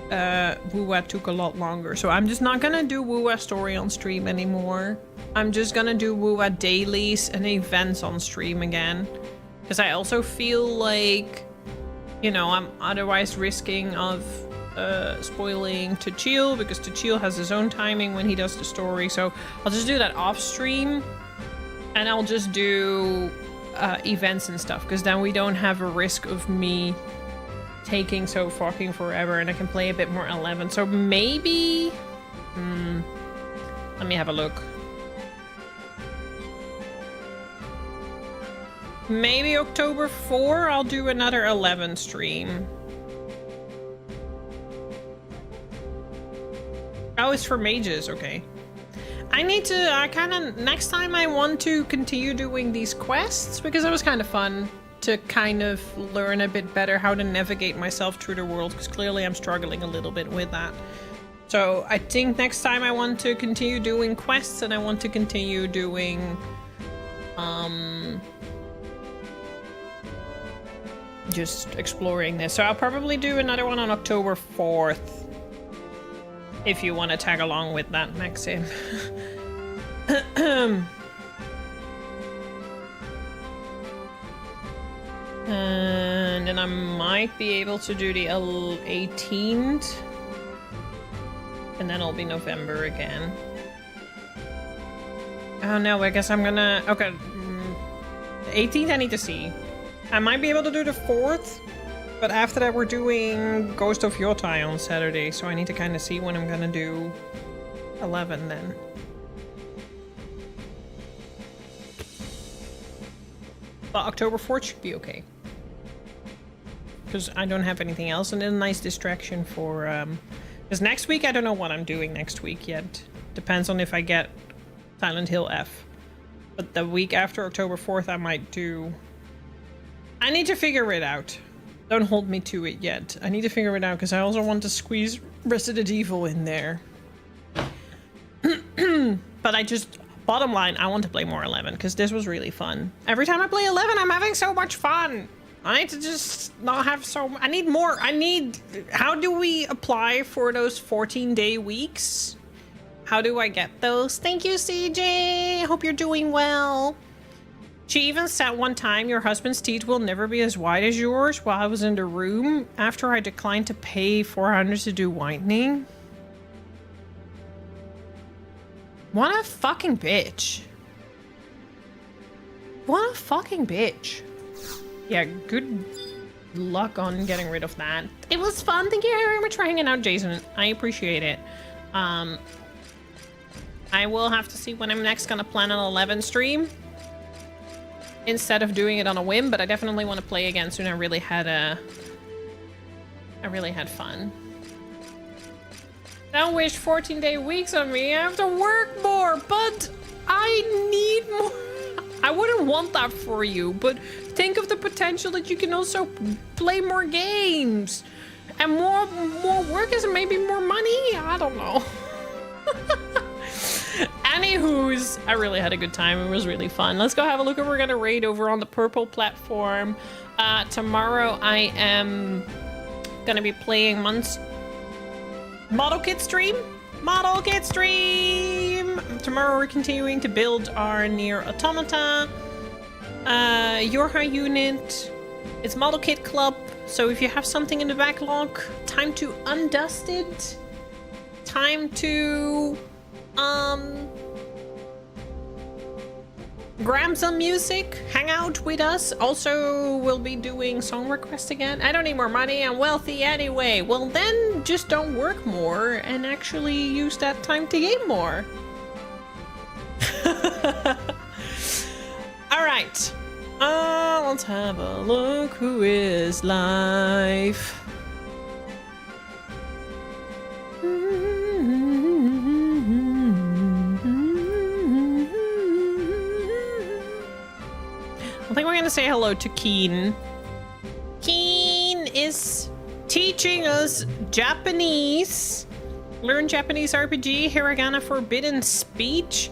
[SPEAKER 4] Wuwa took a lot longer. So I'm just not gonna do Wuwa story on stream anymore. I'm just gonna do Wuwa dailies and events on stream again. Because I also feel like, you know, I'm otherwise risking of spoiling Tuchil, because Tuchil has his own timing when he does the story. So I'll just do that off stream. And I'll just do events and stuff, because then we don't have a risk of me taking so fucking forever, and I can play a bit more 11. So maybe let me have a look. Maybe October 4 I'll do another 11 stream. Oh, it's for mages, okay. I kind of, next time I want to continue doing these quests, because it was kind of fun to kind of learn a bit better how to navigate myself through the world, because clearly I'm struggling a little bit with that. So I think next time I want to continue doing quests, and I want to continue doing, just exploring this. So I'll probably do another one on October 4th. If you want to tag along with that, Maxim. And then I might be able to do the 18th. And then it'll be November again. Oh no, I guess I'm gonna... Okay. The 18th I need to see. I might be able to do the 4th. But after that, we're doing Ghost of Yotai on Saturday, so I need to kind of see when I'm gonna do 11 then. But October 4th should be okay. Because I don't have anything else, and then a nice distraction for, because next week, I don't know what I'm doing next week yet. Depends on if I get Silent Hill F. But the week after October 4th, I might do... I need to figure it out. Don't hold me to it yet. I need to figure it out, because I also want to squeeze Resident Evil in there. But I just... Bottom line, I want to play more 11, because this was really fun. Every time I play 11, I'm having so much fun! I need to just not have so... I need more. I need... How do we apply for those 14-day weeks? How do I get those? Thank you, CJ. Hope you're doing well. She even said one time, your husband's teeth will never be as white as yours, while I was in the room after I declined to pay $400 to do whitening. What a fucking bitch. What a fucking bitch. Yeah, good luck on getting rid of that. It was fun. Thank you very much for hanging out, Jason. I appreciate it. I will have to see when I'm next gonna plan an 11 stream instead of doing it on a whim, but I definitely want to play again soon. I really had fun. Don't wish 14-day weeks on me. I have to work more, but I need more. I wouldn't want that for you, but think of the potential that you can also play more games. And more work is maybe more money? I don't know. Anywho's, I really had a good time. It was really fun. Let's go have a look at what we're gonna raid over on the purple platform. Tomorrow I am gonna be playing Model Kit stream. Model Kit stream! Tomorrow we're continuing to build our Nier Automata. Your high unit. It's Model Kit Club. So if you have something in the backlog, time to undust it. Time to grab some music, hang out with us. Also, we'll be doing song requests again. I don't need more money, I'm wealthy anyway. Well then, just don't work more and actually use that time to game more. Alright. Let's have a look. Who is live? I think we're gonna say hello to Keen. Keen is teaching us Japanese. Learn Japanese RPG, Hiragana Forbidden Speech.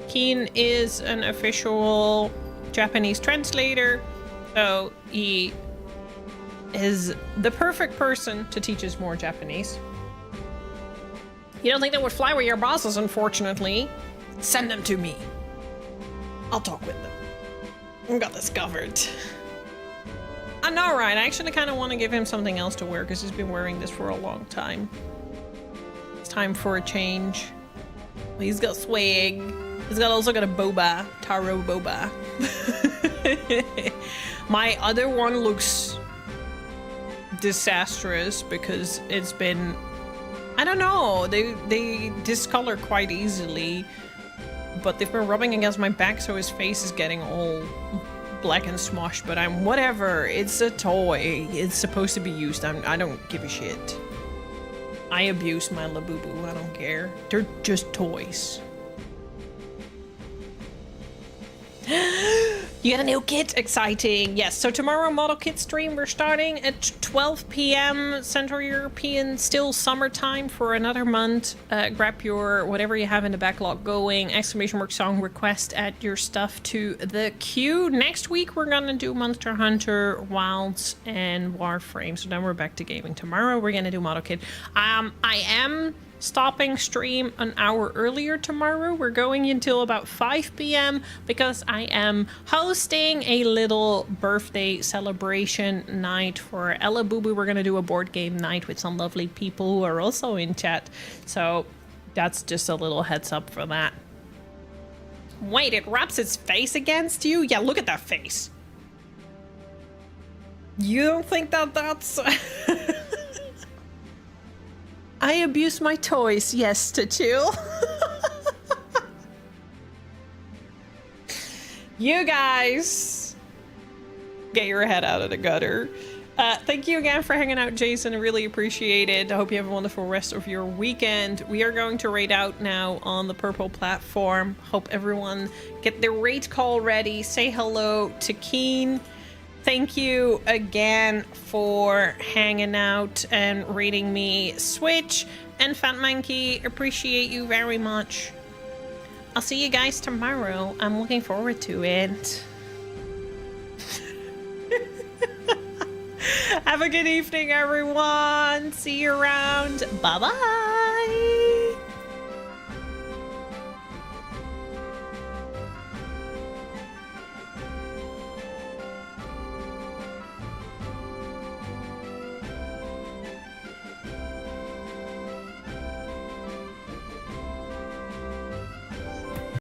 [SPEAKER 4] Keen is an official Japanese translator, so he is the perfect person to teach us more Japanese. You don't think that would fly with your bosses, unfortunately. Send them to me. I'll talk with them. We got this covered. I know, right? I actually kind of want to give him something else to wear because he's been wearing this for a long time. It's time for a change. He's got swag. He's also got a boba. Taro boba. My other one looks disastrous because it's been... I don't know. They discolor quite easily. But they've been rubbing against my back, so his face is getting all black and smoshed. But I'm whatever. It's a toy. It's supposed to be used. I don't give a shit. I abuse my Labubu. I don't care. They're just toys. You got a new kit? Exciting. Yes, so tomorrow Model Kit stream, we're starting at 12 p.m. Central European, still summertime for another month. Grab your whatever you have in the backlog going, exclamation mark song request, add your stuff to the queue. Next week we're gonna do Monster Hunter, Wilds, and Warframe. So then we're back to gaming. Tomorrow we're gonna do Model Kit. I am stopping stream an hour earlier tomorrow. We're going until about 5 p.m. because I am hosting a little birthday celebration night for Ella Boo Boo. We're gonna do a board game night with some lovely people who are also in chat. So that's just a little heads up for that. Wait, it rubs its face against you? Yeah, look at that face. You don't think that that's... I abuse my toys, yes, Tatil. You guys get your head out of the gutter. Thank you again for hanging out, Jason. I really appreciate it. I hope you have a wonderful rest of your weekend. We are going to raid out now on the purple platform. Hope everyone get their raid call ready. Say hello to Keen. Thank you again for hanging out and rating me. Switch and Fat Monkey, appreciate you very much. I'll see you guys tomorrow. I'm looking forward to it. Have a good evening, everyone. See you around. Bye-bye.